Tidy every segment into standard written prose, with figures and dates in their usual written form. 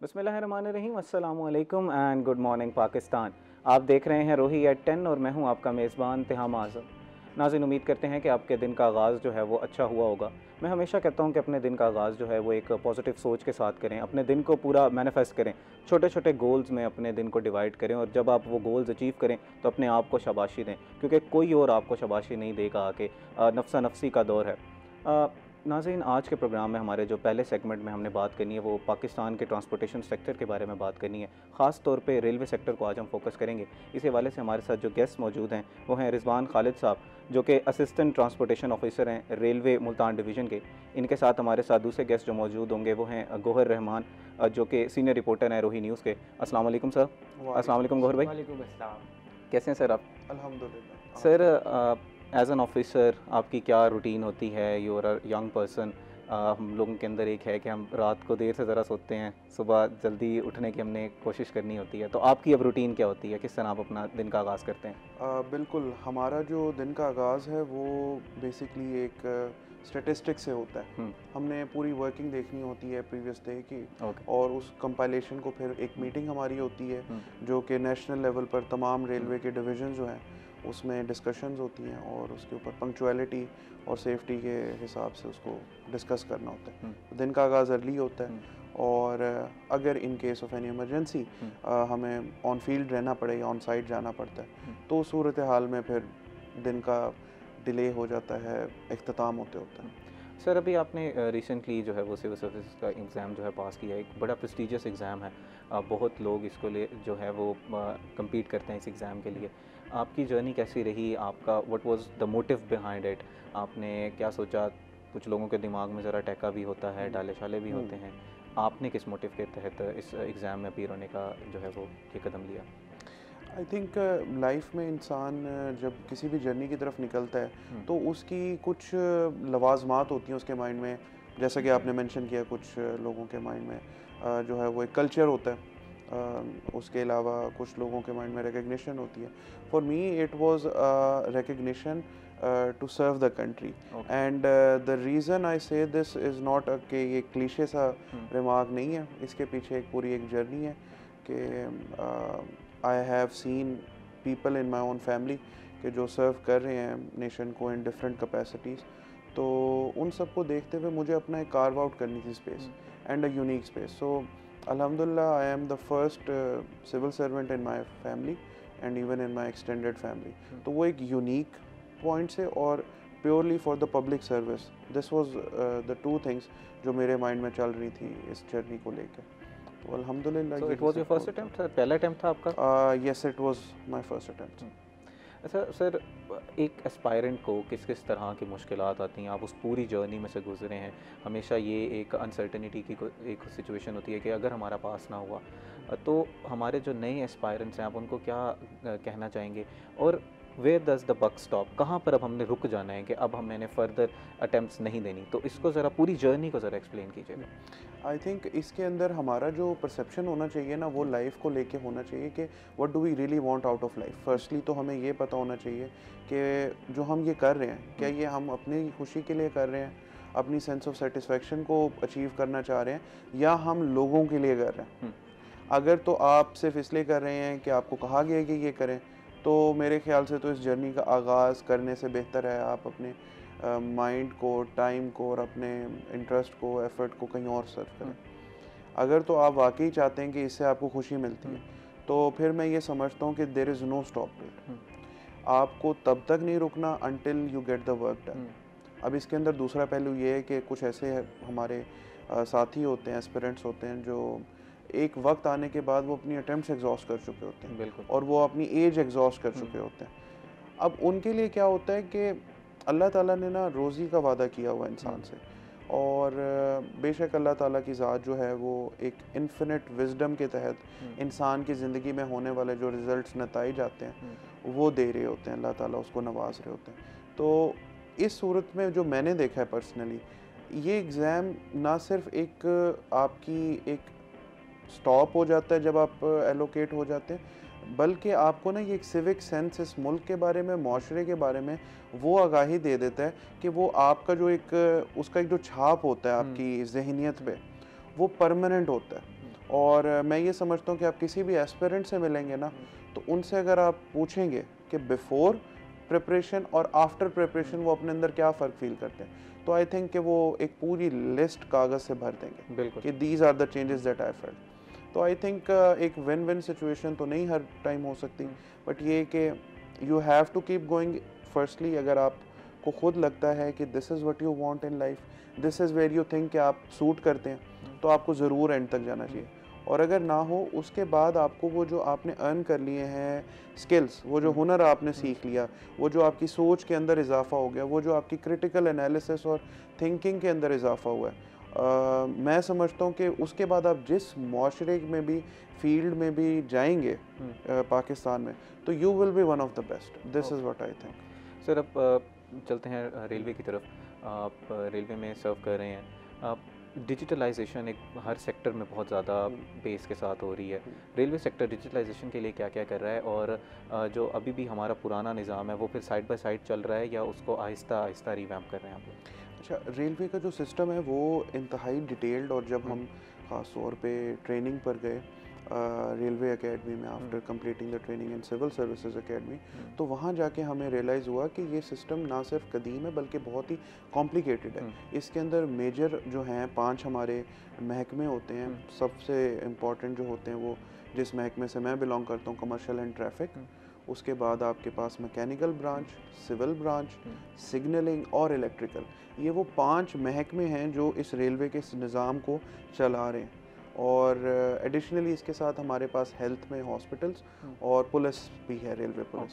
बिस्मिल्लाहिर्रहमानिर्रहीम, अस्सलामु अलैकुम एंड गुड मॉर्निंग पाकिस्तान। आप देख रहे हैं रोही एट 10 और मैं हूं आपका मेज़बान तिहाम आज़म। नाज़रीन, उम्मीद करते हैं कि आपके दिन का आगाज़ जो है वो अच्छा हुआ होगा। मैं हमेशा कहता हूं कि अपने दिन का आगाज़ जो है वो एक पॉजिटिव सोच के साथ करें, अपने दिन को पूरा मैनिफेस्ट करें, छोटे छोटे गोल्स में अपने दिन को डिवाइड करें और जब आप वो गोल्स अचीव करें तो अपने आप को शाबाशी दें, क्योंकि कोई और आपको शाबाशी नहीं देगा आके। नफ्सा नफसी का दौर है। नाज़रीन, आज के प्रोग्राम में हमारे जो पहले सेगमेंट में हमने बात करनी है वो पाकिस्तान के ट्रांसपोर्टेशन सेक्टर के बारे में बात करनी है। ख़ास तौर पे रेलवे सेक्टर को आज हम फोकस करेंगे। इस हवाले से हमारे साथ जो गेस्ट मौजूद हैं वो हैं रिजवान खालिद साहब, जो कि असिस्टेंट ट्रांसपोर्टेशन ऑफिसर हैं रेलवे मुल्तान डिवीज़न के। इनके साथ हमारे साथ दूसरे गेस्ट जो मौजूद होंगे वो हैं गोहर रहमान, जो कि सीनियर रिपोर्टर हैं रोही न्यूज़ के। अस्सलाम वालेकुम सर। अस्सलाम वालेकुम गोहर भाई। वालेकुम अस्सलाम। कैसे हैं सर आप? अल्हम्दुलिल्लाह। सर, एज एन ऑफिसर आपकी क्या रूटीन होती है? You are a young person. हम लोगों के अंदर एक है कि हम रात को देर से ज़रा सोते हैं, सुबह जल्दी उठने की हमने कोशिश करनी होती है। तो आपकी अब रूटीन क्या होती है? किस तरह आप अपना दिन का आगाज़ करते हैं? बिल्कुल, हमारा जो दिन का आगाज़ है वो बेसिकली एक स्टैटिस्टिक्स से होता है। हमने पूरी वर्किंग देखनी होती है प्रीवियस डे की, ओके। और उस कंपाइलेशन को फिर एक मीटिंग हमारी होती है जो कि नेशनल लेवल पर तमाम रेलवे के डिवीज़न जो हैं उसमें डिस्कशंस होती हैं, और उसके ऊपर पंक्चुअलिटी और सेफ्टी के हिसाब से उसको डिस्कस करना होता है। तो दिन का आगाज़ अर्ली होता है, और अगर in case of any emergency हमें ऑन फील्ड रहना पड़े या ऑन साइट जाना पड़ता है तो उस सूरत हाल में फिर दिन का डिले हो जाता है इख्तिताम होते होता है। सर, अभी आपने रिसेंटली जो है वो सिविल सर्विस का एग्ज़ाम जो है पास किया है। एक बड़ा प्रेस्टिजियस एग्ज़ाम है। बहुत लोग इसको ले जो है वो कम्पीट करते हैं इस एग्ज़ाम के लिए। आपकी जर्नी कैसी रही? आपका what was the motive behind it? आपने क्या सोचा? कुछ लोगों के दिमाग में ज़रा टहका भी होता है, डाले शाले भी होते हैं। आपने किस मोटिव के तहत इस एग्ज़ाम में अपीयर होने का जो है वो ये कदम लिया? आई थिंक लाइफ में इंसान जब किसी भी जर्नी की तरफ निकलता है तो उसकी कुछ लवाजमात होती हैं उसके माइंड में, जैसा कि आपने मेंशन किया। कुछ लोगों के माइंड में जो है वो एक कल्चर होता है। उसके अलावा कुछ लोगों के माइंड में रिकग्निशन होती है। For me it was recognition to serve the country, and the reason I say this is not कि ये क्लीशे सा रिमार्क नहीं है। इसके पीछे एक पूरी एक जर्नी है कि I have seen people in my own family के जो सर्व कर रहे हैं नेशन को इन डिफरेंट कैपेसिटीज़। तो उन सबको देखते हुए मुझे अपना एक कार्व आउट करनी थी space, and a unique space. So अल्हम्दुलिल्लाह I am the first civil servant in my family and even in my extended family. तो वो एक यूनिक पॉइंट से और purely for the public service, this was the two things जो मेरे mind में चल रही थी इस जर्नी को लेकर। तो अल्हम्दुलिल्लाह। So it was your first attempt sir? पहला अटेम्प्ट था आपका? Yes, it was my first attempt. अच्छा सर, एक एस्पायरेंट को किस किस तरह की मुश्किलात आती हैं? आप उस पूरी जर्नी में से गुजरे हैं। हमेशा ये एक अनसर्टेनिटी की एक सिचुएशन होती है कि अगर हमारा पास ना हुआ तो हमारे जो नए एस्पायरेंट्स हैं आप उनको क्या कहना चाहेंगे? और where does the buck stop? कहाँ पर अब हमने रुक जाना है कि अब हम मैंने फर्दर अटेम्प्ट्स नहीं देनी? तो इसको ज़रा पूरी जर्नी को ज़रा एक्सप्लेन कीजिएगा। आई थिंक इसके अंदर हमारा जो परसेप्शन होना चाहिए ना वो लाइफ को लेके होना चाहिए कि what do we really want out of life. Firstly तो हमें ये पता होना चाहिए कि जो हम ये कर रहे हैं क्या ये हम अपनी खुशी के लिए कर रहे हैं, अपनी सेंस ऑफ सेटिस्फेक्शन को अचीव करना चाह रहे हैं, या हम लोगों के लिए कर रहे हैं। अगर तो आप सिर्फ इसलिए कर रहे हैं कि आपको कहा गया है कि ये करें, तो मेरे ख्याल से तो इस जर्नी का आगाज़ करने से बेहतर है आप अपने माइंड को, टाइम को और अपने इंटरेस्ट को, एफर्ट को कहीं और सर्व करें। अगर तो आप वाकई चाहते हैं कि इससे आपको खुशी मिलती है तो फिर मैं ये समझता हूँ कि there is no stop it. आपको तब तक नहीं रुकना until you get the work done. अब इसके अंदर दूसरा पहलू ये है कि कुछ ऐसे हमारे साथी होते हैं, एस्पिरेंट्स होते हैं, जो एक वक्त आने के बाद वो अपनी अटेम्प्ट्स एग्जॉस्ट कर चुके होते हैं। बिल्कुल। और वो अपनी एज एग्जॉस्ट कर चुके होते हैं। अब उनके लिए क्या होता है कि अल्लाह ताला ने ना रोज़ी का वादा किया हुआ इंसान से, और बेशक अल्लाह ताला की ज़ात जो है वो एक इन्फिनिट विजडम के तहत इंसान की ज़िंदगी में होने वाले जो रिज़ल्ट्स नताइज आते हैं वो दे रहे होते हैं, अल्लाह ताला उसको नवाज रहे होते हैं। तो इस सूरत में जो मैंने देखा है पर्सनली, ये एग्ज़ाम ना सिर्फ एक आपकी एक स्टॉप हो जाता है जब आप एलोकेट हो जाते हैं, बल्कि आपको ना ये एक सिविक सेंस इस मुल्क के बारे में, माशरे के बारे में वो आगाही दे देता है कि वो आपका जो एक उसका एक जो छाप होता है आपकी ज़हनियत पे, वो परमानेंट होता है। और मैं ये समझता हूँ कि आप किसी भी एस्पिरेंट से मिलेंगे ना, तो उनसे अगर आप पूछेंगे कि बिफोर प्रिपरेशन और आफ्टर प्रिपरेशन वो अपने अंदर क्या फ़र्क फील करते हैं, तो आई थिंक कि वो एक पूरी लिस्ट कागज़ से भर देंगे बिल्कुल कि these are the changes that I felt. तो आई थिंक एक विन विन सिचुएशन तो नहीं हर टाइम हो सकती, बट ये कि you have to keep going. Firstly अगर आपको खुद लगता है कि this is what you want in life, this is where you think कि आप सूट करते हैं, तो आपको ज़रूर एंड तक जाना चाहिए। और अगर ना हो, उसके बाद आपको वो जो आपने अर्न कर लिए हैं स्किल्स, वो जो हुनर आपने सीख लिया, वो जो आपकी सोच के अंदर इजाफा हो गया, वो जो आपकी क्रिटिकल एनालिसिस और थिंकिंग के अंदर इजाफा हुआ है, मैं समझता हूँ कि उसके बाद आप जिस माशरे में भी फील्ड में भी जाएंगे पाकिस्तान में, तो you will be one of the best. This is what I think. Sir अब चलते हैं रेलवे की तरफ। आप रेलवे में सर्व कर रहे हैं। डिजिटलाइजेशन एक हर सेक्टर में बहुत ज़्यादा पेस के साथ हो रही है। रेलवे सेक्टर डिजिटलाइजेशन के लिए क्या क्या कर रहा है, और जो अभी भी हमारा पुराना निज़ाम है वो फिर साइड बाय साइड चल रहा है या उसको आहिस्ता आहिस्ता रिवैम्प कर रहे हैं आप लोग? अच्छा, रेलवे का जो सिस्टम है वो इंतहाई डिटेल्ड, और जब हम ख़ास तौर पे ट्रेनिंग पर गए रेलवे एकेडमी में after completing the training in civil services academy, तो वहाँ जाके हमें रियलाइज़ हुआ कि ये सिस्टम ना सिर्फ कदीम है बल्कि बहुत ही कॉम्प्लिकेटेड है। इसके अंदर मेजर जो हैं 5 हमारे महकमे होते हैं। सबसे इम्पॉर्टेंट जो होते हैं वो, जिस महकमे से मैं बिलोंग करता हूँ, कमर्शियल एंड ट्रैफिक। उसके बाद आपके पास mechanical branch, civil branch, signalling और इलेक्ट्रिकल। ये वो 5 महकमे हैं जो इस रेलवे के इस निज़ाम को चला रहे हैं। और एडिशनली इसके साथ हमारे पास हेल्थ में हॉस्पिटल्स और पुलिस भी है, रेलवे पुलिस।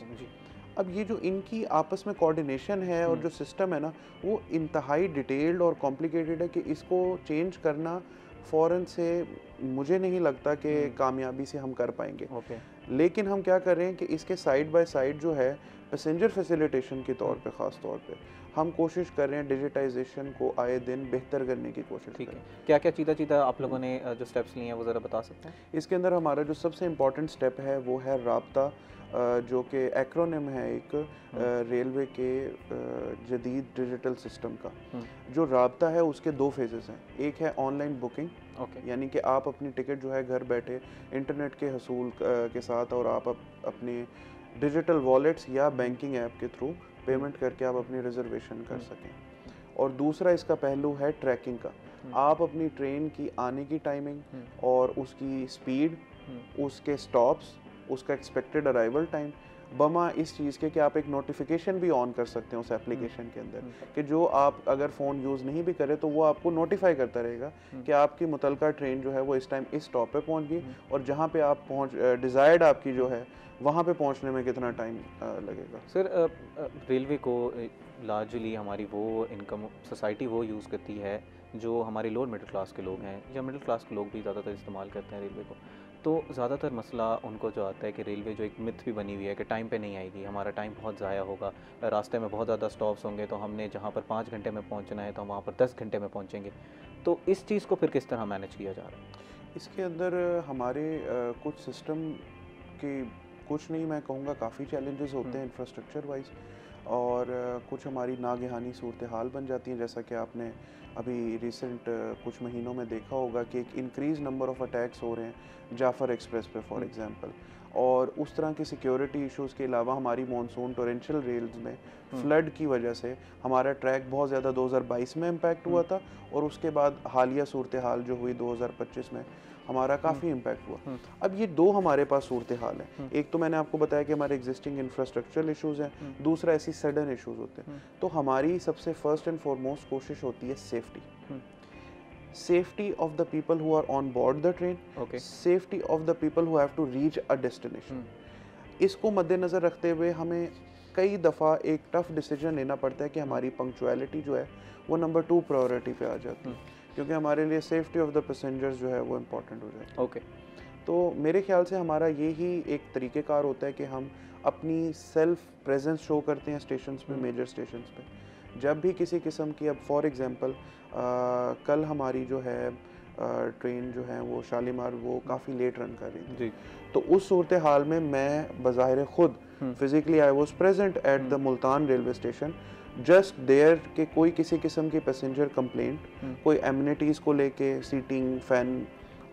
अब ये जो इनकी आपस में कोऑर्डिनेशन है और जो सिस्टम है ना, वो इंतहाई डिटेल्ड और कॉम्प्लिकेटेड है कि इसको चेंज करना फ़ौरन से मुझे नहीं लगता कि कामयाबी से हम कर पाएंगे। लेकिन हम क्या कर रहे हैं कि इसके साइड बाय साइड जो है पैसेंजर फैसिलिटेशन के तौर पे, ख़ास तौर पे हम कोशिश कर रहे हैं डिजिटाइजेशन को आए दिन बेहतर करने की कोशिश कर रहे हैं। क्या क्या चीज़ा आप लोगों ने जो स्टेप्स लिए हैं वो ज़रा बता सकते हैं? इसके अंदर हमारा जो सबसे इम्पॉर्टेंट स्टेप है वो है राब्ता, जो कि एक्रोनिम है एक रेलवे के जदीद डिजिटल सिस्टम का। जो राब्ता है उसके 2 फेजेस हैं। एक है ऑनलाइन बुकिंग, यानी कि आप अपनी टिकट जो है घर बैठे इंटरनेट के हसूल के साथ, और आप अपने डिजिटल वॉलेट्स या बैंकिंग ऐप के थ्रू पेमेंट करके आप अपनी रिजर्वेशन कर सकें। और दूसरा इसका पहलू है ट्रैकिंग का। आप अपनी ट्रेन की आने की टाइमिंग और उसकी स्पीड, उसके स्टॉप्स, उसका एक्सपेक्टेड अराइवल टाइम, बमा इस चीज़ के कि आप एक नोटिफिकेशन भी ऑन कर सकते हैं उस एप्लीकेशन के अंदर, कि जो आप अगर फ़ोन यूज़ नहीं भी करें तो वो आपको नोटिफाई करता रहेगा कि आपकी मुतलका ट्रेन जो है वो इस टाइम इस स्टॉप पे पहुंच गई, और जहां पे आप डिज़ायर्ड आपकी जो है वहां पे पहुंचने में कितना टाइम लगेगा। सर रेलवे को लार्जली हमारी वो इनकम सोसाइटी वो यूज़ करती है जो हमारे लोअर मिडिल क्लास के लोग हैं, या मिडिल क्लास के लोग भी ज़्यादातर इस्तेमाल करते हैं रेलवे को। तो ज़्यादातर मसला उनको जो आता है कि रेलवे जो एक मिथ भी बनी हुई है कि टाइम पे नहीं आएगी, हमारा टाइम बहुत ज़ाया होगा, रास्ते में बहुत ज़्यादा स्टॉप्स होंगे, तो हमने जहाँ पर 5 घंटे में पहुँचना है तो हम वहाँ पर 10 घंटे में पहुँचेंगे। तो इस चीज़ को फिर किस तरह मैनेज किया जा रहा है? इसके अंदर हमारे कुछ सिस्टम के, कुछ नहीं मैं कहूँगा काफ़ी चैलेंजेस होते हैं इंफ्रास्ट्रक्चर वाइज, और कुछ हमारी नागहानी सूरत हाल बन जाती हैं। जैसा कि आपने अभी रिसेंट कुछ महीनों में देखा होगा कि एक इंक्रीज़ नंबर ऑफ़ अटैक्स हो रहे हैं जाफ़र एक्सप्रेस पे फॉर एग्जांपल, और उस तरह के सिक्योरिटी इश्यूज़ के अलावा हमारी मॉनसून टोरेंशियल रेल्स में फ्लड की वजह से हमारा ट्रैक बहुत ज़्यादा 2022 में इम्पैक्ट हुआ था, और उसके बाद हालिया सूरत हाल जो हुई 2025 में हमारा काफ़ी इम्पैक्ट हुआ। अब ये 2 हमारे पास सूरत हाल है। एक तो मैंने आपको बताया कि हमारे एग्जिस्टिंग इंफ्रास्ट्रक्चरल इश्यूज़ हैं, दूसरा ऐसी सडन इश्यूज़ होते हैं। तो हमारी सबसे फर्स्ट एंड फॉरमोस्ट कोशिश होती है safety of the people who are on board the train, safety of the people who have to reach a destination. इसको मद्देनज़र रखते हुए हमें कई दफ़ा एक टफ डिसीजन लेना पड़ता है कि हमारी पंक्चुअलिटी जो है वो नंबर 2 प्रायोरिटी पे आ जाती है, क्योंकि हमारे लिए सेफ्टी ऑफ द पैसेंजर्स जो है वो इम्पॉर्टेंट हो जाता है। तो मेरे ख्याल से हमारा ये ही एक तरीक़ेकार होता है कि हम अपनी सेल्फ प्रेजेंस शो करते हैं स्टेशंस पे, मेजर स्टेशंस पे। जब भी किसी किस्म की, अब फॉर एग्जांपल कल हमारी जो है ट्रेन जो है वो शालीमार वो काफ़ी लेट रन कर रही थी, तो उस सूरत हाल में मैं बज़ाहिर ख़ुद physically I was present at the Multan railway station, just there के कोई किसी किस्म की पैसेंजर कंप्लेंट, कोई एमिनिटीज़ को लेके, सीटिंग, फ़ैन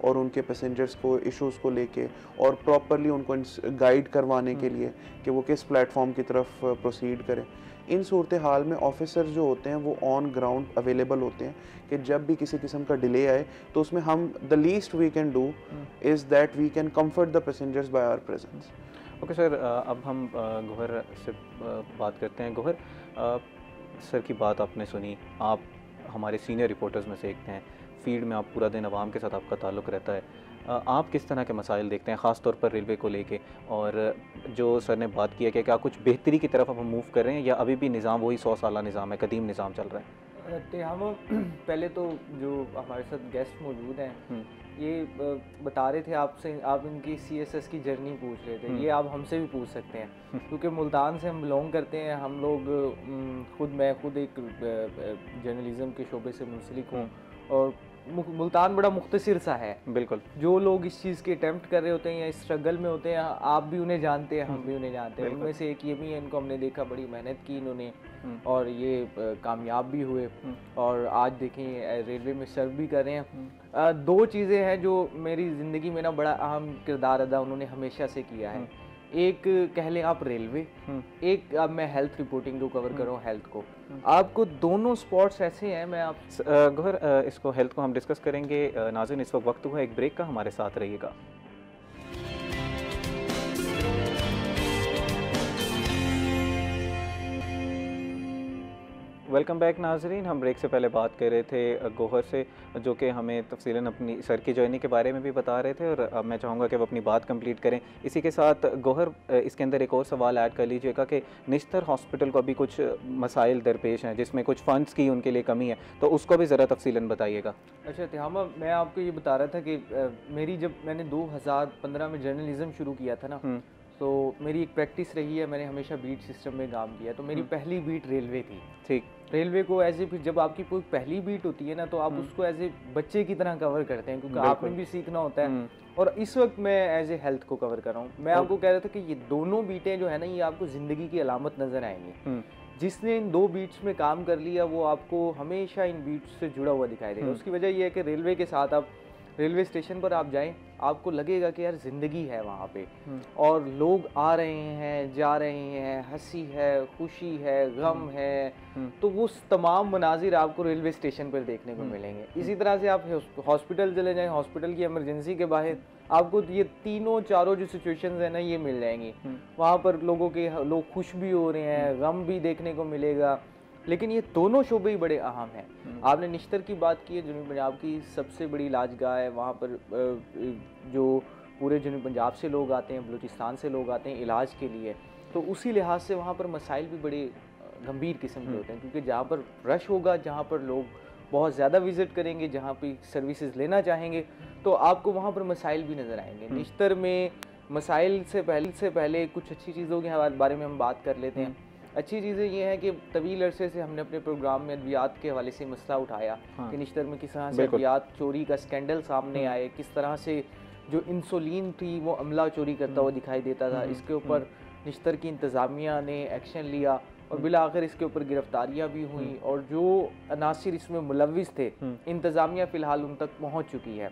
और उनके पैसेंजर्स को इश्यूज़ को लेके और प्रॉपरली उनको गाइड करवाने के लिए कि वो किस प्लेटफॉर्म की तरफ प्रोसीड करें। इन सूरत हाल में ऑफिसर जो होते हैं वो ऑन ग्राउंड अवेलेबल होते हैं कि जब भी किसी किस्म का डिले आए तो उसमें हम the least we can do is that we can comfort the passengers by our presence. Okay sir, अब हम गौहर से बात करते हैं। गौहर, सर की बात आपने सुनी, आप हमारे सीनियर रिपोर्टर्स में से एक हैं, फील्ड में आप पूरा दिन आवाम के साथ आपका ताल्लुक़ रहता है, आप किस तरह के मसाइल देखते हैं ख़ास तौर पर रेलवे को लेके? और जो सर ने बात की है कि क्या कुछ बेहतरी की तरफ अब हम मूव कर रहे हैं या अभी भी निज़ाम वही 100 साला निज़ाम है, कदीम निज़ाम चल रहा है? तो हम पहले तो जो हमारे साथ गेस्ट मौजूद हैं ये बता रहे थे आपसे, आप इनकी CSS की जर्नी पूछ रहे थे, ये आप हमसे भी पूछ सकते हैं क्योंकि मुल्तान से हम बिलोंग करते हैं। हम लोग मैं खुद एक जर्नलिज़म के शोबे से मुंसलिक हूँ और मुल्तान बड़ा मुख्तसर सा है। बिल्कुल, जो लोग इस चीज़ के अटैम्प्ट कर रहे होते हैं या इस स्ट्रगल में होते हैं, आप भी उन्हें जानते हैं, हम भी उन्हें जानते हैं। उनमें से एक ये भी है, इनको हमने देखा बड़ी मेहनत की इन्होंने और ये कामयाब भी हुए और आज देखें रेलवे में सर्व भी कर रहे हैं। दो चीज़ें हैं जो मेरी ज़िंदगी में ना बड़ा अहम किरदार अदा उन्होंने हमेशा से किया है। एक कह लें आप रेलवे, एक अब मैं हेल्थ रिपोर्टिंग को कवर कर रहा हूँ, हेल्थ को। आपको दोनों स्पॉट्स ऐसे हैं, मैं आप गौहर इसको हेल्थ को हम डिस्कस करेंगे। नाज़रीन, इस वक्त हुआ एक ब्रेक का, हमारे साथ रहिएगा। वेलकम बैक नाजरीन। हम ब्रेक से पहले बात कर रहे थे गौहर से, जो कि हमें तफसीलन अपनी सर की जर्नी के बारे में भी बता रहे थे और अब मैं चाहूँगा कि वो अपनी बात कंप्लीट करें। इसी के साथ गौहर, इसके अंदर एक और सवाल ऐड कर लीजिएगा कि निश्तर हॉस्पिटल को अभी कुछ मसाइल दरपेश हैं जिसमें कुछ फ़ंड्स की उनके लिए कमी है, तो उसको भी ज़रा तफसीलन बताइएगा। अच्छा तिहामा, मैं आपको ये बता रहा था कि मैंने 2015 में जर्नलिज़म शुरू किया था ना, तो मेरी एक प्रैक्टिस रही है, मैंने हमेशा बीट सिस्टम में काम किया, तो मेरी पहली बीट रेलवे थी। ठीक, रेलवे को एज ए, जब आपकी कोई पहली बीट होती है ना तो आप उसको एज ए बच्चे की तरह कवर करते हैं क्योंकि आपने भी सीखना होता है। और इस वक्त मैं एज ए हेल्थ को कवर कर रहा हूँ। मैं आपको कह रहा था कि ये दोनों बीटें जो है ना, ये आपको ज़िंदगी की अलामत नज़र आएंगी। जिसने इन दो बीट्स में काम कर लिया वो आपको हमेशा इन बीट्स से जुड़ा हुआ दिखाई देगा। उसकी वजह यह है कि रेलवे के साथ आप रेलवे स्टेशन पर आप जाएं, आपको लगेगा कि यार ज़िंदगी है वहाँ पे और लोग आ रहे हैं, जा रहे हैं, हंसी है, खुशी है, गम है, तो वो तमाम मनाजिर आपको रेलवे स्टेशन पर देखने को मिलेंगे। इसी तरह से आप हॉस्पिटल चले जाएं, हॉस्पिटल की इमरजेंसी के बाहर आपको ये तीनों चारों जो सिचुएशंस है ना, ये मिल जाएंगी। वहाँ पर लोग खुश भी हो रहे हैं, गम भी देखने को मिलेगा। लेकिन ये दोनों शोबे ही बड़े अहम हैं। आपने निश्तर की बात की है, जनूबी पंजाब की सबसे बड़ी इलाजगाह है। वहाँ पर जो पूरे जनूबी पंजाब से लोग आते हैं, बलूचिस्तान से लोग आते हैं इलाज के लिए, तो उसी लिहाज से वहाँ पर मसाइल भी बड़े गंभीर किस्म के होते हैं क्योंकि जहाँ पर रश होगा, जहाँ पर लोग बहुत ज़्यादा विज़िट करेंगे, जहाँ पे सर्विसेज लेना चाहेंगे, तो आपको वहाँ पर मसाइल भी नज़र आएंगे। निश्तर में मसाइल से पहले कुछ अच्छी चीज़ों के बारे में हम बात कर लेते हैं। अच्छी चीज़ें ये हैं कि तवील अरसे से हमने अपने प्रोग्राम में अद्वियात के हवाले से मसला उठाया कि निश्तर में किस तरह से अद्वियात चोरी का स्कैंडल सामने आए, किस तरह से जो इंसुलिन थी वो अमला चोरी करता हुआ दिखाई देता था। इसके ऊपर निश्तर की इंतज़ामिया ने एक्शन लिया और बिला आखिर इसके ऊपर गिरफ्तारियाँ भी हुई और जो अनासिर इसमें मुलविस थे, इंतज़ामिया फ़िलहाल उन तक पहुँच चुकी है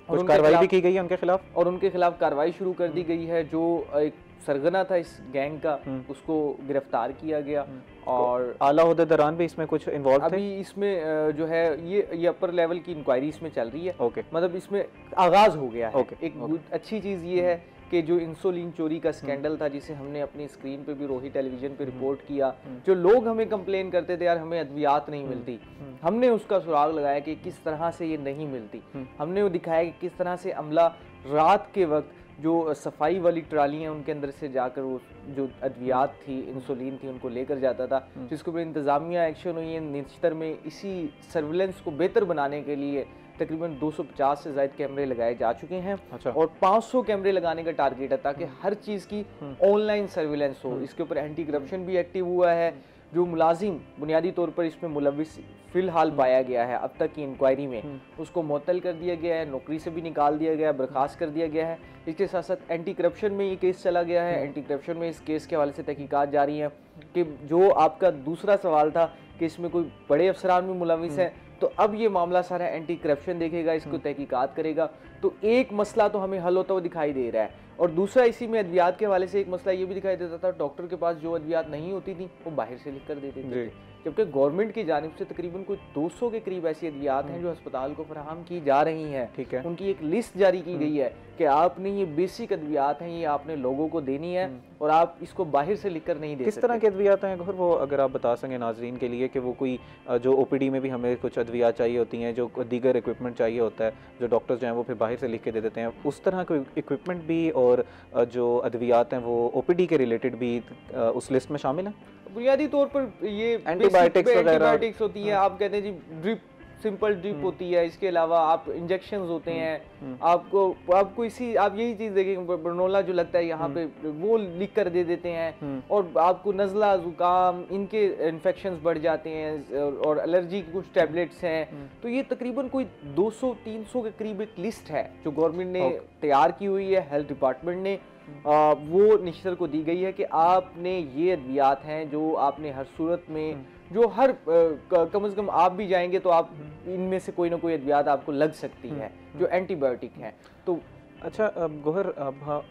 और कार्रवाई भी की गई है उनके खिलाफ और उनके खिलाफ कार्रवाई शुरू कर दी गई है। जो एक सरगना था इस गैंग का, उसको गिरफ्तार किया गया और आला ओहदेदारान भी इसमें कुछ इन्वॉल्व थे। अभी इसमें जो है ये अपर लेवल की इंक्वायरी इसमें चल रही है। मतलब इसमें आगाज हो गया है। एक अच्छी चीज़ ये है कि जो इंसुलिन चोरी का स्कैंडल था, जिसे हमने अपनी स्क्रीन पे भी रोही टेलीविजन पे रिपोर्ट किया, जो लोग हमें कंप्लेन करते थे यार हमें अद्वियात नहीं मिलती, हमने उसका सुराग लगाया कि किस तरह से ये नहीं मिलती। हमने वो दिखाया कि किस तरह से अमला रात के वक्त जो सफाई वाली ट्रालियाँ उनके अंदर से जाकर वो जो अद्वियात थी, इंसुलिन थी, उनको लेकर जाता था, जिसके ऊपर इंतज़ामिया एक्शन हुई है। निश्तर में इसी सर्विलेंस को बेहतर बनाने के लिए तकरीबन 250 से ज़ायद कैमरे लगाए जा चुके हैं। और 500 कैमरे लगाने का टारगेट है ताकि हर चीज़ की ऑनलाइन सर्विलेंस हो। इसके ऊपर एंटी करप्शन भी एक्टिव हुआ है। जो मुलाजिम बुनियादी तौर पर इसमें मुलविस फ़िलहाल पाया गया है अब तक की इंक्वायरी में, उसको मुअत्तल कर दिया गया है, नौकरी से भी निकाल दिया गया है, बर्खास्त कर दिया गया है। इसके साथ साथ एंटी करप्शन में ये केस चला गया है। एंटी करप्शन में इस केस के हवाले से तहकीकात जारी हैं कि जो आपका दूसरा सवाल था कि इसमें कोई बड़े अफसरान भी मुलविस हैं, तो अब ये मामला सारा एंटी करप्शन देखेगा, इसको तहकीकात करेगा। तो एक मसला तो हमें हल होता हुआ दिखाई दे रहा है। और दूसरा इसी में अद्वियात के हवाले से एक मसला ये भी दिखाई देता था, डॉक्टर के पास जो अद्वियात नहीं होती थी वो बाहर से लिख कर दे देते थे, जबकि गवर्नमेंट की जानिब से तकरीबन कुछ 200 के करीब ऐसी अद्वियात हैं जो अस्पताल को फराहम की जा रही हैं। ठीक है, उनकी एक लिस्ट जारी की गई है कि आपने ये बेसिक अद्वियात हैं, ये आपने लोगों को देनी है और आप इसको बाहर से लिख कर नहीं दे सकते। किस तरह के अद्वियात हैं गौहर, वो अगर आप बता सकें नाजरीन के लिए, कि वो कोई जो ओपीडी में भी हमें कुछ अद्वियात चाहिए होती हैं, जो दीगर इक्विपमेंट चाहिए होता है, जो डॉक्टर्स जो हैं वो फिर बाहर से लिख के दे देते हैं, उस तरह के इक्विपमेंट भी और जो अद्वियात हैं वो ओपीडी के रिलेटेड भी उस लिस्ट में शामिल हैं? बुनियादी तौर पर ये एंटीबायोटिक्स होती है, आप कहते हैं जी ड्रिप, सिंपल ड्रिप होती है, इसके अलावा आप इंजेक्शंस होते हैं, आपको इसी आप यही चीज देखेंगे, बरनोला जो लगता है यहाँ पे वो लिख कर दे देते हैं, और आपको नज़ला, जुकाम, इनके इन्फेक्शंस बढ़ जाते हैं, और एलर्जी की कुछ टैबलेट्स हैं। तो ये तकरीबन कोई 200-300 के करीब एक लिस्ट है जो गवर्नमेंट ने तैयार की हुई है, हेल्थ डिपार्टमेंट ने वो निश्तर को दी गई है कि आपने ये अद्वियात हैं जो आपने हर सूरत में, जो हर कम से कम आप भी जाएंगे तो आप इनमें से कोई ना कोई अद्वियात आपको लग सकती है जो एंटीबायोटिक हैं। तो अच्छा गौहर, अब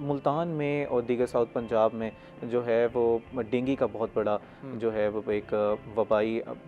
मुल्तान में और दीगर साउथ पंजाब में जो है वो डेंगू का बहुत बड़ा जो है वो एक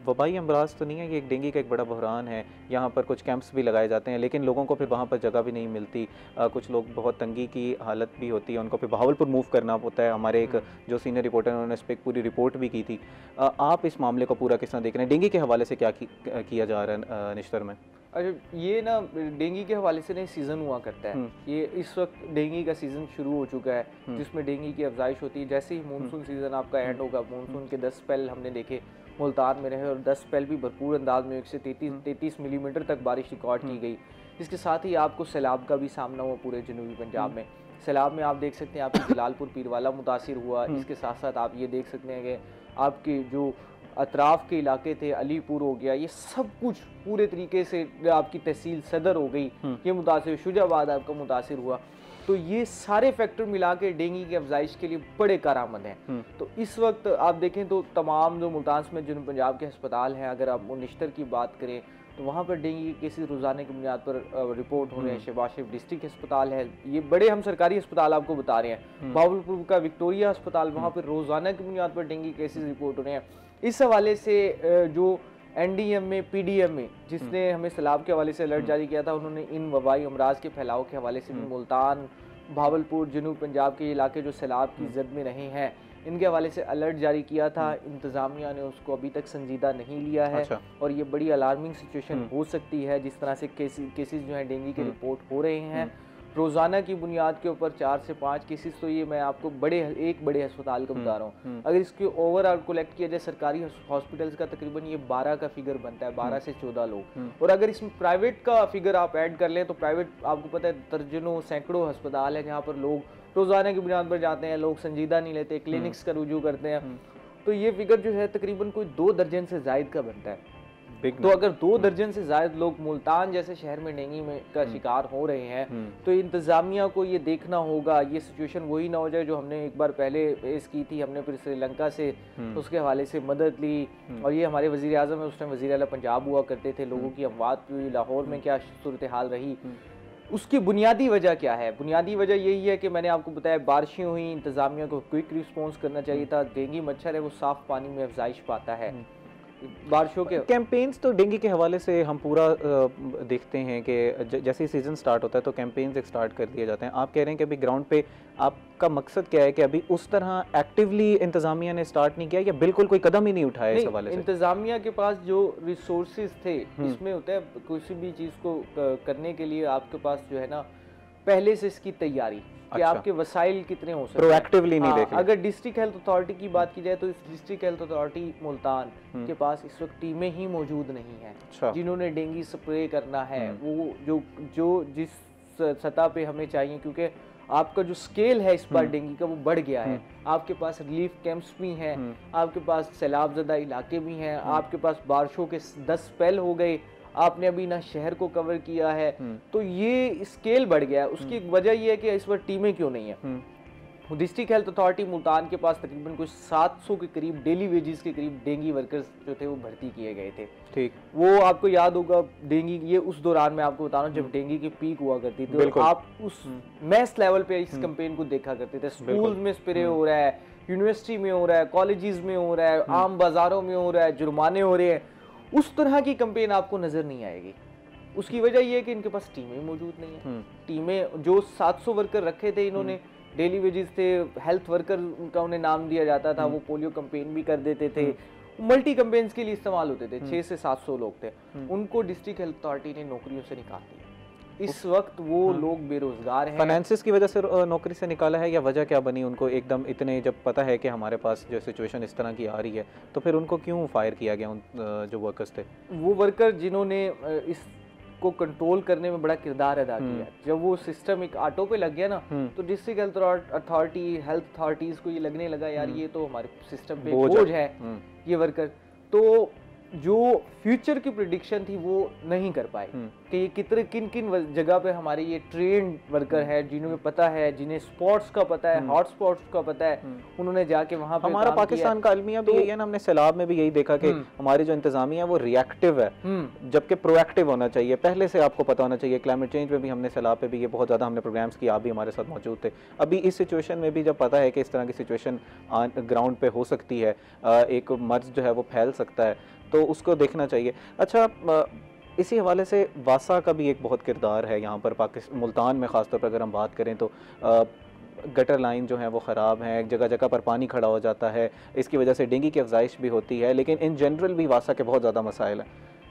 वबाई अमराज तो नहीं है, ये एक डेंगू का एक बड़ा बहरान है। यहाँ पर कुछ कैंप्स भी लगाए जाते हैं, लेकिन लोगों को फिर वहाँ पर जगह भी नहीं मिलती। कुछ लोग बहुत तंगी की हालत भी होती है, उनको फिर बहावलपुर मूव करना होता है। हमारे एक जो सीनियर रिपोर्टर हैं उन्होंने इस पर एक पूरी रिपोर्ट भी की थी। आप इस मामले को पूरा किस तरह देख रहे हैं? डेंगू के हवाले से क्या किया जा रहा है निश्तर में? अच्छा, ये ना डेंगू के हवाले से नहीं सीज़न हुआ करता है। ये इस वक्त डेंगू का सीज़न शुरू हो चुका है, जिसमें डेंगू की अफजाइश होती है। जैसे ही मानसून सीज़न आपका एंड होगा, मानसून के 10 स्पेल हमने देखे मुल्तान में रहे, और 10 स्पेल भी भरपूर अंदाज में 133 मिलीमीटर तक बारिश रिकॉर्ड की गई। इसके साथ ही आपको सैलाब का भी सामना हुआ पूरे जनूबी पंजाब में। सैलाब में आप देख सकते हैं आपकी जलालपुर पीरवाला मुतासिर हुआ। इसके साथ साथ आप ये देख सकते हैं कि आपके जो अतराफ़ के इलाके थे, अलीपुर हो गया, ये सब कुछ पूरे तरीके से आपकी तहसील सदर हो गई, ये मुतासिर, शुजाबाद आपका मुतासिर हुआ। तो ये सारे फैक्टर मिला के डेंगू की अफजाइश के लिए बड़े कारआमद हैं। तो इस वक्त आप देखें तो तमाम जो मुल्तान में जनूब पंजाब के अस्पताल हैं, अगर आप निश्तर की बात करें तो वहाँ पर डेंगू के केसेस रोज़ाना की बुनियाद पर रिपोर्ट हो रहे हैं। शहबाज शरीफ डिस्ट्रिक्ट अस्पताल है, ये बड़े हम सरकारी अस्पताल आपको बता रहे हैं। बहावलपुर का विक्टोरिया अस्पताल, वहाँ पर रोज़ाना की बुनियाद पर डेंगू केसेस रिपोर्ट हो रहे हैं। इस हवाले से जो एनडीएम में, पीडीएम में, जिसने हमें सैलाब के हवाले से अलर्ट जारी किया था, उन्होंने इन वबाई अमराज के फैलाव के हवाले से भी मुल्तान, बहावलपुर, जनूब पंजाब के इलाके जो सैलाब की जद में रहे हैं, इनके हवाले से अलर्ट जारी किया था। इंतज़ामिया ने उसको अभी तक संजीदा नहीं लिया है। अच्छा। और ये बड़ी अलार्मिंग सिचुएशन हो सकती है, जिस तरह से केसेस जो हैं डेंगू के रिपोर्ट हो रहे हैं रोज़ाना की बुनियाद के ऊपर 4 से 5 केसेस। तो ये मैं आपको एक बड़े अस्पताल का बता रहा हूँ। अगर इसके ओवरऑल कलेक्ट किया जाए सरकारी हॉस्पिटल्स का, तकरीबन ये 12 का फिगर बनता है, 12 से 14 लोग। और अगर इसमें प्राइवेट का फिगर आप ऐड कर लें तो प्राइवेट आपको पता है दर्जनों सैकड़ों अस्पताल है जहाँ पर लोग रोज़ाना की बुनियाद पर जाते हैं, लोग संजीदा नहीं लेते, क्लिनिक्स का रुजू करते हैं। तो ये फिगर जो है तकरीबन कोई 2 दर्जन से जायद का बनता है। तो अगर 2 दर्जन से ज्यादा लोग मुल्तान जैसे शहर में डेंगू में का शिकार हो रहे हैं, तो इंतजामिया को ये देखना होगा ये सिचुएशन वही ना हो जाए जो हमने एक बार पहले पेश की थी। हमने फिर श्रीलंका से उसके हवाले से मदद ली, और ये हमारे वजीर आज़म है, उस टाइम वजीर आला पंजाब हुआ करते थे, लोगों की अमवात हुई, लाहौर में क्या सूरत हाल रही। उसकी बुनियादी वजह क्या है? बुनियादी वजह यही है कि मैंने आपको बताया बारिशें हुई, इंतजामिया को क्विक रिस्पॉन्स करना चाहिए था। डेंगू मच्छर है वो साफ पानी में अफजाइश पाता है। बारिशों के कैंपेन्स तो डेंगू के हवाले से हम पूरा देखते हैं कि जैसे ही सीज़न स्टार्ट होता है तो कैंपेन्स एक स्टार्ट कर दिए जाते हैं। आप कह रहे हैं कि अभी ग्राउंड पे आपका मकसद क्या है कि अभी उस तरह एक्टिवली इंतज़ामिया ने स्टार्ट नहीं किया या बिल्कुल कोई कदम ही नहीं उठाया इस हवाले से? इंतज़ामिया के पास जो रिसोर्सेज थे, इसमें होता है किसी भी चीज़ को करने के लिए आपके पास जो है ना पहले से इसकी तैयारी कि आपके वसाइल कितने हो सकते हैं, प्रोएक्टिवली नहीं देख रहे। अगर डिस्ट्रिक्ट हेल्थ अथॉरिटी की बात की जाए तो इस डिस्ट्रिक्ट हेल्थ अथॉरिटी मुल्तान के पास इस वक्त टीमें ही मौजूद नहीं है जिन्होंने डेंगू स्प्रे करना है वो जो जिस सतह पे हमें चाहिए, क्योंकि आपका जो स्केल है इस बार डेंगू का वो बढ़ गया है। आपके पास रिलीफ कैंप्स भी हैं, आपके पास सैलाब ज़दा इलाके भी हैं, आपके पास बारिशों के 10 स्पेल हो गए, आपने अभी ना शहर को कवर किया है, तो ये स्केल बढ़ गया है। उसकी वजह ये है कि इस बार टीमें क्यों नहीं है। डिस्ट्रिक्ट हेल्थ अथॉरिटी मुल्तान के पास तकरीबन कुछ 700 के करीब डेली वेजेस के करीब डेंगी वर्कर्स जो थे वो भर्ती किए गए थे। ठीक, वो आपको याद होगा डेंगी, ये उस दौरान मैं आपको बता रहा हूँ जब डेंगी की पीक हुआ करती थी, और आप उस मैस लेवल पे इस कैंपेन को देखा करते थे। स्कूल में स्प्रे हो रहा है, यूनिवर्सिटी में हो रहा है, कॉलेजेस में हो रहा है, आम बाजारों में हो रहा है, जुर्माने हो रहे हैं। उस तरह की कैंपेन आपको नजर नहीं आएगी। उसकी वजह यह है कि इनके पास टीमें मौजूद नहीं है। टीमें जो 700 वर्कर रखे थे इन्होंने, डेली वेजेस थे, हेल्थ वर्कर उनका उन्हें नाम दिया जाता था, वो पोलियो कैंपेन भी कर देते थे, मल्टी कैंपेन्स के लिए इस्तेमाल होते थे। 6 से 700 लोग थे, उनको डिस्ट्रिक्ट हेल्थ अथॉरिटी ने नौकरियों से निकाल दिया। इस वक्त वो लोग बेरोजगार हैं। फाइनेंसिस की वजह से नौकरी से निकाला है, या वजह क्या बनी उनको एकदम इतने, जब पता है कि हमारे पास जो सिचुएशन इस तरह की आ रही है, तो फिर उनको क्यों फायर किया गया उन जो वर्कर्स थे? वो वर्कर जिन्होंने इस को कंट्रोल करने में बड़ा किरदार अदा किया, जब वो सिस्टम एक ऑटो पे लग गया ना, तो district health authority, health authorities को ये लगने लगा यार ये तो हमारे सिस्टम पे बोझ है ये वर्कर। तो जो फ्यूचर की प्रिडिक्शन थी वो नहीं कर पाए कि ये कितने किन किन जगह पे हमारे ये ट्रेंड वर्कर है, जिन्हें पता है, जिन्हें स्पॉट्स का पता है, हॉट स्पॉट्स का पता है, उन्होंने जाके वहाँ पे हमारा पाकिस्तान का अलमिया भी यही है ना, हमने सैलाब में भी यही देखा कि हमारी जो इंतजामिया है वो रिएक्टिव है, जबकि प्रोएक्टिव होना चाहिए, पहले से आपको पता होना चाहिए। क्लाइमेट चेंज में भी हमने सैलाब पे भी ये बहुत ज़्यादा हमने प्रोग्राम्स किया, आप भी हमारे साथ मौजूद थे। अभी इस सिचुएशन में भी जब पता है कि इस तरह की सिचुएशन ग्राउंड पे हो सकती है, एक मर्ज जो है वो फैल सकता है, तो उसको देखना चाहिए। अच्छा, इसी हवाले से वासा का भी एक बहुत किरदार है यहाँ पर पाकिस्तान, मुल्तान में ख़ासतौर पर अगर हम बात करें तो गटर लाइन जो है वो ख़राब है, जगह जगह पर पानी खड़ा हो जाता है, इसकी वजह से डेंगू की अफजाइश भी होती है, लेकिन इन जनरल भी वासा के बहुत ज़्यादा मसाइल हैं।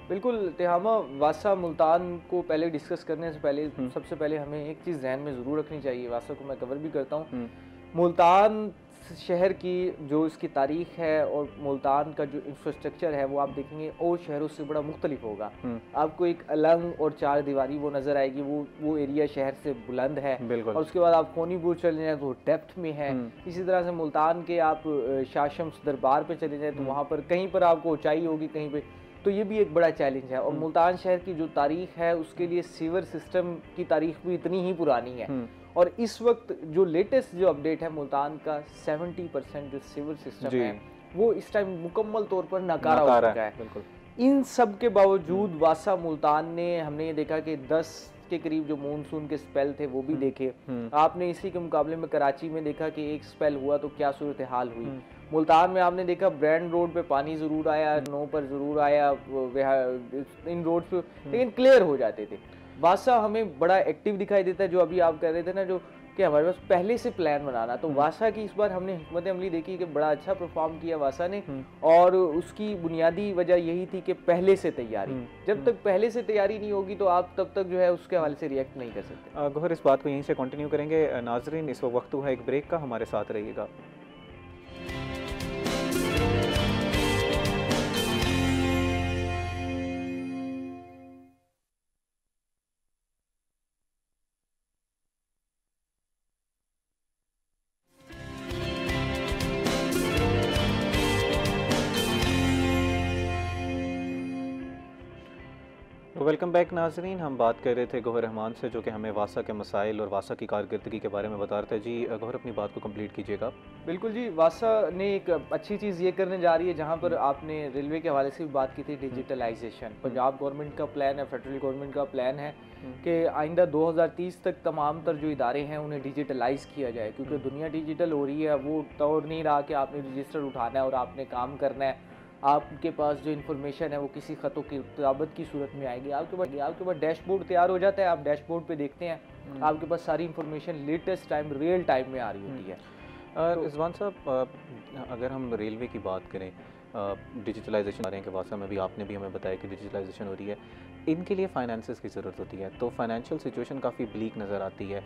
बिल्कुल तिहामा, वासा मुल्तान को पहले डिस्कस करने से पहले सबसे पहले हमें एक चीज़ जहन में ज़रूर रखनी चाहिए, वासा को मैं कवर भी करता हूँ। मुल्तान शहर की जो इसकी तारीख है और मुल्तान का जो इंफ्रास्ट्रक्चर है वो आप देखेंगे और शहरों से बड़ा मुख्तलिफ होगा। आपको एक अलंग और चार दीवारी वो नज़र आएगी, वो एरिया शहर से बुलंद है, और उसके बाद आप खोनीपुर चले जाएँ तो डेप्थ में है। इसी तरह से मुल्तान के आप शाह शम्स दरबार पे चले जाएँ तो वहाँ पर कहीं पर आपको ऊंचाई होगी, कहीं पे, तो ये भी एक बड़ा चैलेंज है। और मुल्तान शहर की जो तारीख है उसके लिए सीवर सिस्टम की तारीख भी इतनी ही पुरानी है, और इस वक्त जो लेटेस्ट जो अपडेट है मुल्तान का 70% जो सिविल सिस्टम है वो इस टाइम मुकम्मल तौर पर नाकारा हो चुका है। बिल्कुल। इन सब के बावजूद वासा मुल्तान ने, हमने ये देखा कि 10 के करीब जो मानसून के स्पेल थे वो भी देखे। आपने इसी के मुकाबले में कराची में देखा कि एक स्पेल हुआ तो क्या सूरत हाल हुई। मुल्तान में आपने देखा ब्रांड रोड पे पानी जरूर आया, नो पर जरूर आया, इन रोड पे लेकिन क्लियर हो जाते थे। वासा हमें बड़ा एक्टिव दिखाई देता है, जो अभी आप कह रहे थे ना, जो कि हमारे पास पहले से प्लान बनाना, तो वासा की इस बार हमने हिकमत अमली देखी कि बड़ा अच्छा परफॉर्म किया वासा ने, और उसकी बुनियादी वजह यही थी कि पहले से तैयारी। जब तक पहले से तैयारी नहीं होगी तो आप तब तक जो है उसके हवाले से रिएक्ट नहीं कर सकते। गौहर, इस बात को यहीं से कंटिन्यू करेंगे। नाजरीन, इस वक्त हुआ एक ब्रेक का, हमारे साथ रहिएगा। वेलकम बैक नाजरीन, हम बात कर रहे थे गौहर रहमान से, जो कि हमें वासा के मसाइल और वासा की कारकर्दगी के बारे में बता रहे थे। जी गौहर, अपनी बात को कंप्लीट कीजिएगा। बिल्कुल जी, वासा ने एक अच्छी चीज़ ये करने जा रही है, जहाँ पर आपने रेलवे के हवाले से भी बात की थी, डिजिटलाइजेशन। पंजाब गवर्नमेंट का प्लान है, फेडरल गवर्नमेंट का प्लान है कि आइंदा 2030 तक तमाम तर जो इदारे हैं उन्हें डिजिटलाइज किया जाए, क्योंकि दुनिया डिजिटल हो रही है। वो दौर नहीं रहा कि आपने रजिस्टर उठाना है और आपने काम करना है। आपके पास जो इन्फॉर्मेशन है वो किसी ख़तों की किताबत की सूरत में आएगी। आपके पास डैशबोर्ड तैयार हो जाता है, आप डैशबोर्ड पे देखते हैं, आपके पास सारी information latest time, real time में आ रही होती है। रिजवान साहब, अगर हम रेलवे की बात करें, डिजिटलाइजेशन आ रहे हैं कि वासा में भी आपने भी हमें बताया कि डिजिटलाइजेशन हो रही है, इनके लिए फाइनेंसेस की ज़रूरत होती है, तो फाइनेंशियल सिचुएशन काफ़ी ब्लीक नज़र आती है।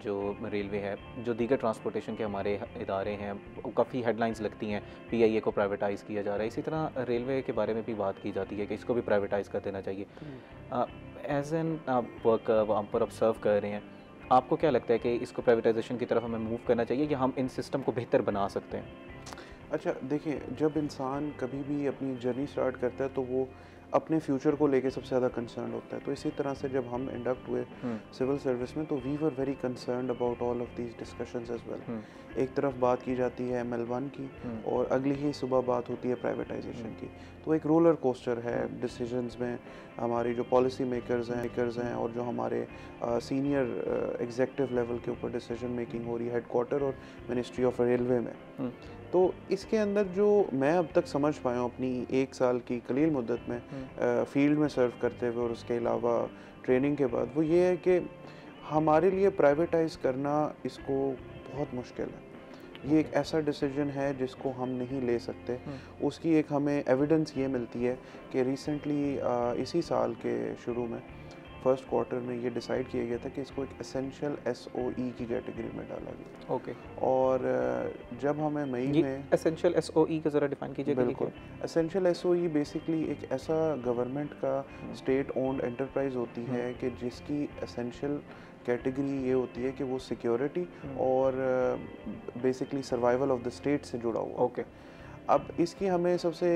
जो रेलवे है, जो दीगर ट्रांसपोर्टेशन के हमारे इदारे हैं, काफ़ी हेडलाइंस लगती हैं, PIA को प्राइवेटाइज़ किया जा रहा है। इसी तरह रेलवे के बारे में भी बात की जाती है कि इसको भी प्राइवेटाइज़ कर देना चाहिए। एज एन वर्क वहाँ पर ऑब्जर्व कर रहे हैं, आपको क्या लगता है कि इसको प्राइवेटाइजेशन की तरफ हमें मूव करना चाहिए, या हम इन सिस्टम को बेहतर बना सकते हैं? अच्छा देखिए, जब इंसान कभी भी अपनी जर्नी स्टार्ट करता है तो वो अपने फ्यूचर को लेके सबसे ज़्यादा कंसर्न होता है। तो इसी तरह से जब हम इंडक्ट हुए सिविल सर्विस में तो we were very concerned about all of these discussions as well. एक तरफ बात की जाती है ML1 की और अगली ही सुबह बात होती है प्राइवेटाइजेशन की। तो एक रोलर कोस्टर है डिसीजंस में। हमारी जो पॉलिसी मेकर्स हैं और जो हमारे सीनियर एग्जेक्टिव लेवल के ऊपर डिसीजन मेकिंग हो रही है हेडक्वार्टर और मिनिस्ट्री ऑफ रेलवे में। तो इसके अंदर जो मैं अब तक समझ पाया हूँ अपनी 1 साल की कलील मुद्दत में फील्ड में सर्व करते हुए और उसके अलावा ट्रेनिंग के बाद, वो ये है कि हमारे लिए प्राइवेटाइज करना इसको बहुत मुश्किल है। ये एक ऐसा डिसीजन है जिसको हम नहीं ले सकते। उसकी एक हमें एविडेंस ये मिलती है कि रिसेंटली इसी साल के शुरू में फर्स्ट क्वार्टर में ये डिसाइड किया गया था कि इसको एक एसेंशियल SOE की कैटेगरी में डाला गया। ओके। और जब हमें मई में एसेंशियल SOE का ज़रा डिफाइन कीजिए। बिल्कुल, एसेंशियल SOE बेसिकली एक ऐसा गवर्नमेंट का स्टेट ओन्ड एंटरप्राइज होती है कि जिसकी एसेंशियल कैटेगरी ये होती है कि वो सिक्योरिटी और basically survival of the state से जुड़ा हुआ। ओके। अब इसकी हमें सबसे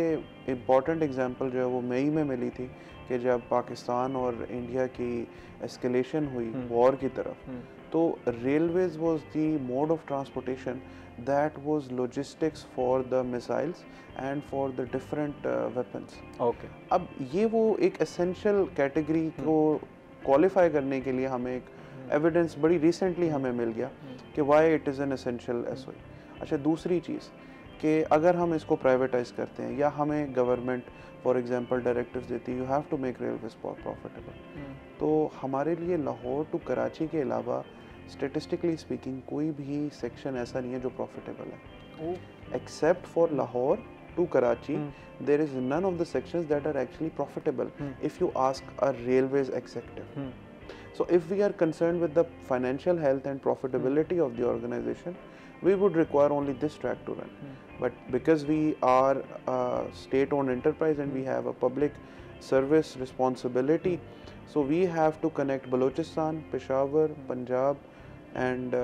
इम्पॉर्टेंट एग्जांपल जो है वो मई में मिली थी कि जब पाकिस्तान और इंडिया की एस्केलेशन हुई वॉर की तरफ, तो railways was the mode of transportation that was logistics for the missiles and for the different weapons. Okay. अब ये वो एक एसेंशियल कैटेगरी को क्वालिफाई करने के लिए हमें एक एविडेंस बड़ी रिसेंटली हमें मिल गया कि why it is an essential SOE। अच्छा, दूसरी चीज़ कि अगर हम इसको प्राइवेटाइज करते हैं या हमें गवर्नमेंट फॉर एग्जांपल डायरेक्टिव्स देती है you have to make railways profitable, तो हमारे लिए लाहौर टू कराची के अलावा स्टेटिस्टिकली स्पीकिंग कोई भी सेक्शन ऐसा नहीं है जो प्रॉफिटेबल है। Except for Lahore to Karachi, there is none of the sections that are actually profitable if you ask a railways executive. So if we are concerned with the financial health and profitability of the organization, we would require only this track to run. But because we are a state-owned enterprise and we have a public service responsibility, so we have to connect Balochistan, Peshawar, Punjab and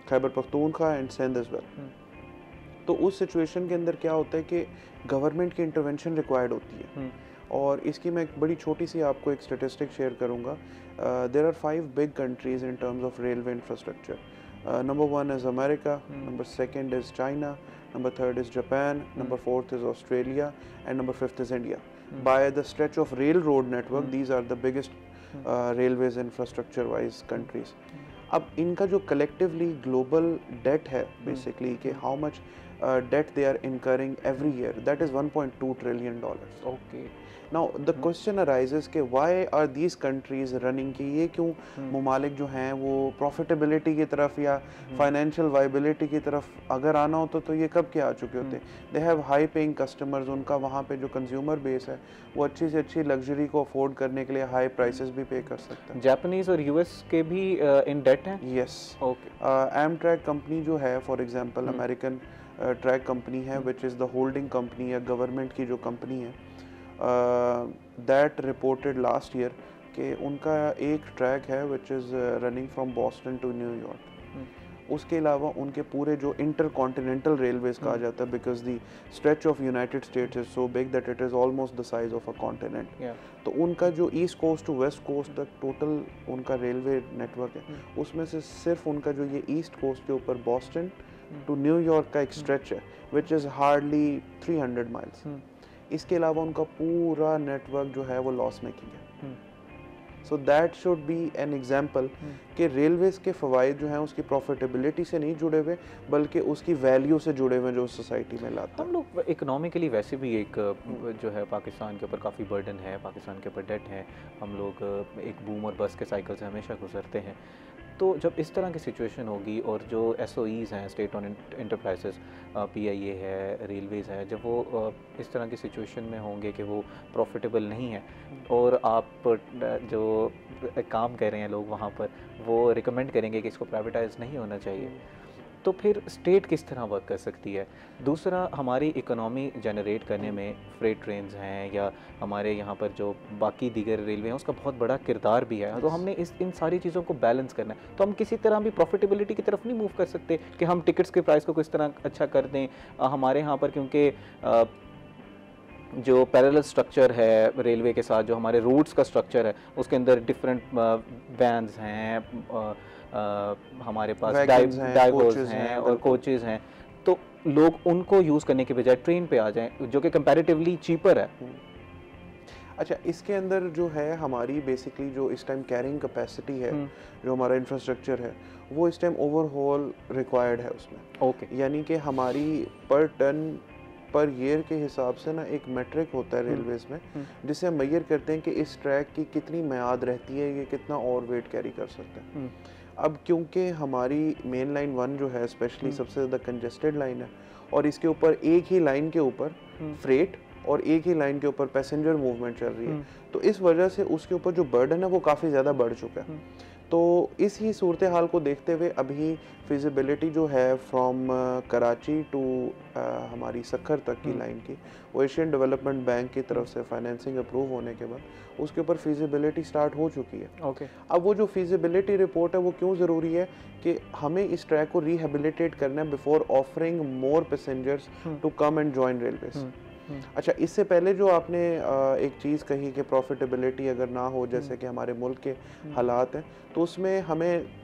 Khyber Pakhtunkhwa and Sindh as well. तो उस situation के अंदर क्या होता है कि government की intervention required होती है। और इसकी मैं एक बड़ी छोटी सी आपको एक स्टेटिस्टिक शेयर करूंगा। There are 5 big countries in terms of railway infrastructure. Number 1 is America, number 2 is China, number 3 is Japan, number 4 is Australia and number 5 is India. By the stretch of rail road network these are the biggest railways infrastructure wise countries. अब इनका जो collectively global debt है basically कि how much debt they are incurring every year, that is $1.2 trillion. Okay. Now the question arises कि why are these countries running कि ये क्यों ममालिक जो हैं वो profitability की तरफ या financial viability की तरफ अगर आना होता तो ये कब के आ चुके होते। They have high paying customers, उनका वहाँ पे जो consumer base है वो अच्छी से अच्छी luxury को afford करने के लिए high prices भी pay कर सकते हैं। Japanese और US के भी in debt हैं? Yes. Okay. Amtrak company जो है for example American track company है which is the holding company या गवर्नमेंट की जो कंपनी है, दैट रिपोर्टेड लास्ट ईयर कि उनका एक ट्रैक है which is running from Boston to न्यूयॉर्क। उसके अलावा उनके पूरे जो इंटर कॉन्टिनेंटल रेलवेज कहा जाता है because the stretch of United States is so big that it is almost the size of a continent. तो उनका जो east coast to west coast तक टोटल उनका रेलवे नेटवर्क है, उसमें से सिर्फ उनका जो ये ईस्ट कोस्ट के ऊपर बॉस्टन टू न्यूयॉर्क का एक स्ट्रेच है विच इज़ हार्डली 300 माइल्स। इसके अलावा उनका पूरा नेटवर्क जो है वो लॉस मेकिंग है। So that should B an example कि रेलवेज के फ़वाइद जो हैं उसकी प्रॉफिटेबिलिटी से नहीं जुड़े हुए बल्कि उसकी वैल्यू से जुड़े हुए जो सोसाइटी में लाता है। हम लोग इकोनॉमिकली वैसे भी एक जो है पाकिस्तान के ऊपर काफ़ी बर्डन है, पाकिस्तान के ऊपर डेट है, हम लोग एक बूम और बस के साइकिल से हमेशा गुजरते हैं। तो जब इस तरह की सिचुएशन होगी और जो SOEs हैं स्टेट ऑन एंटरप्राइजेस, PIA है, रेलवेज़ है, जब वो इस तरह की सिचुएशन में होंगे कि वो प्रॉफिटेबल नहीं है और आप जो काम कर रहे हैं लोग वहाँ पर वो रिकमेंड करेंगे कि इसको प्राइवेटाइज नहीं होना चाहिए, तो फिर स्टेट किस तरह वर्क कर सकती है? दूसरा, हमारी इकोनॉमी जनरेट करने में फ्रेट ट्रेन्स हैं या हमारे यहाँ पर जो बाकी दीगर रेलवे हैं उसका बहुत बड़ा किरदार भी है। तो हमने इन सारी चीज़ों को बैलेंस करना है। तो हम किसी तरह भी प्रॉफिटेबिलिटी की तरफ नहीं मूव कर सकते कि हम टिकट्स के प्राइस को किस तरह अच्छा कर दें। हमारे यहाँ पर क्योंकि जो पैरेलल स्ट्रक्चर है रेलवे के साथ, जो हमारे रूट्स का स्ट्रक्चर है, उसके अंदर डिफरेंट वैन्स हैं, हमारे पास डाइवर्स हैं और कोचेज़ हैं, तो लोग उनको यूज़ करने के बजाय ट्रेन पे आ जाएं, जो कि कंपैरेटिवली चीपर है। अच्छा, इसके अंदर जो है हमारी बेसिकली जो इस टाइम कैरिंग कैपेसिटी है, जो हमारा इंफ्रास्ट्रक्चर है, वो इस टाइम ओवरहॉल रिक्वायर्ड है उसमें। ओके। यानी कि हमारी पर टन पर ईयर के हिसाब से ना एक मेट्रिक होता है रेलवेज में, जिससे हम मेजर करते हैं कि इस ट्रैक की कितनी म्याद रहती है, ये कितना और वेट कैरी कर सकते हैं। अब क्योंकि हमारी मेन लाइन 1 जो है स्पेशली सबसे ज़्यादा कंजेस्टेड लाइन है, और इसके ऊपर एक ही लाइन के ऊपर फ्रेट और एक ही लाइन के ऊपर पैसेंजर मूवमेंट चल रही है, तो इस वजह से उसके ऊपर जो बर्डन है वो काफ़ी ज़्यादा बढ़ चुका है। तो इस ही सूरत हाल को देखते हुए अभी फिजिबिलिटी जो है फ्रॉम कराची टू हमारी सक्खर तक की लाइन की, वो एशियन डेवलपमेंट बैंक की तरफ से फाइनेंसिंग अप्रूव होने के बाद उसके ऊपर फिजिबिलिटी स्टार्ट हो चुकी है। ओके। अब वो जो फिजिबिलिटी रिपोर्ट है वो क्यों ज़रूरी है कि हमें इस ट्रैक को रिहेबिलिटेट करना है before offering more passengers to come and join railways. अच्छा, इससे पहले जो आपने एक चीज़ कही कि प्रॉफिटेबिलिटी अगर ना हो, जैसे कि हमारे मुल्क के हालात हैं, तो उसमें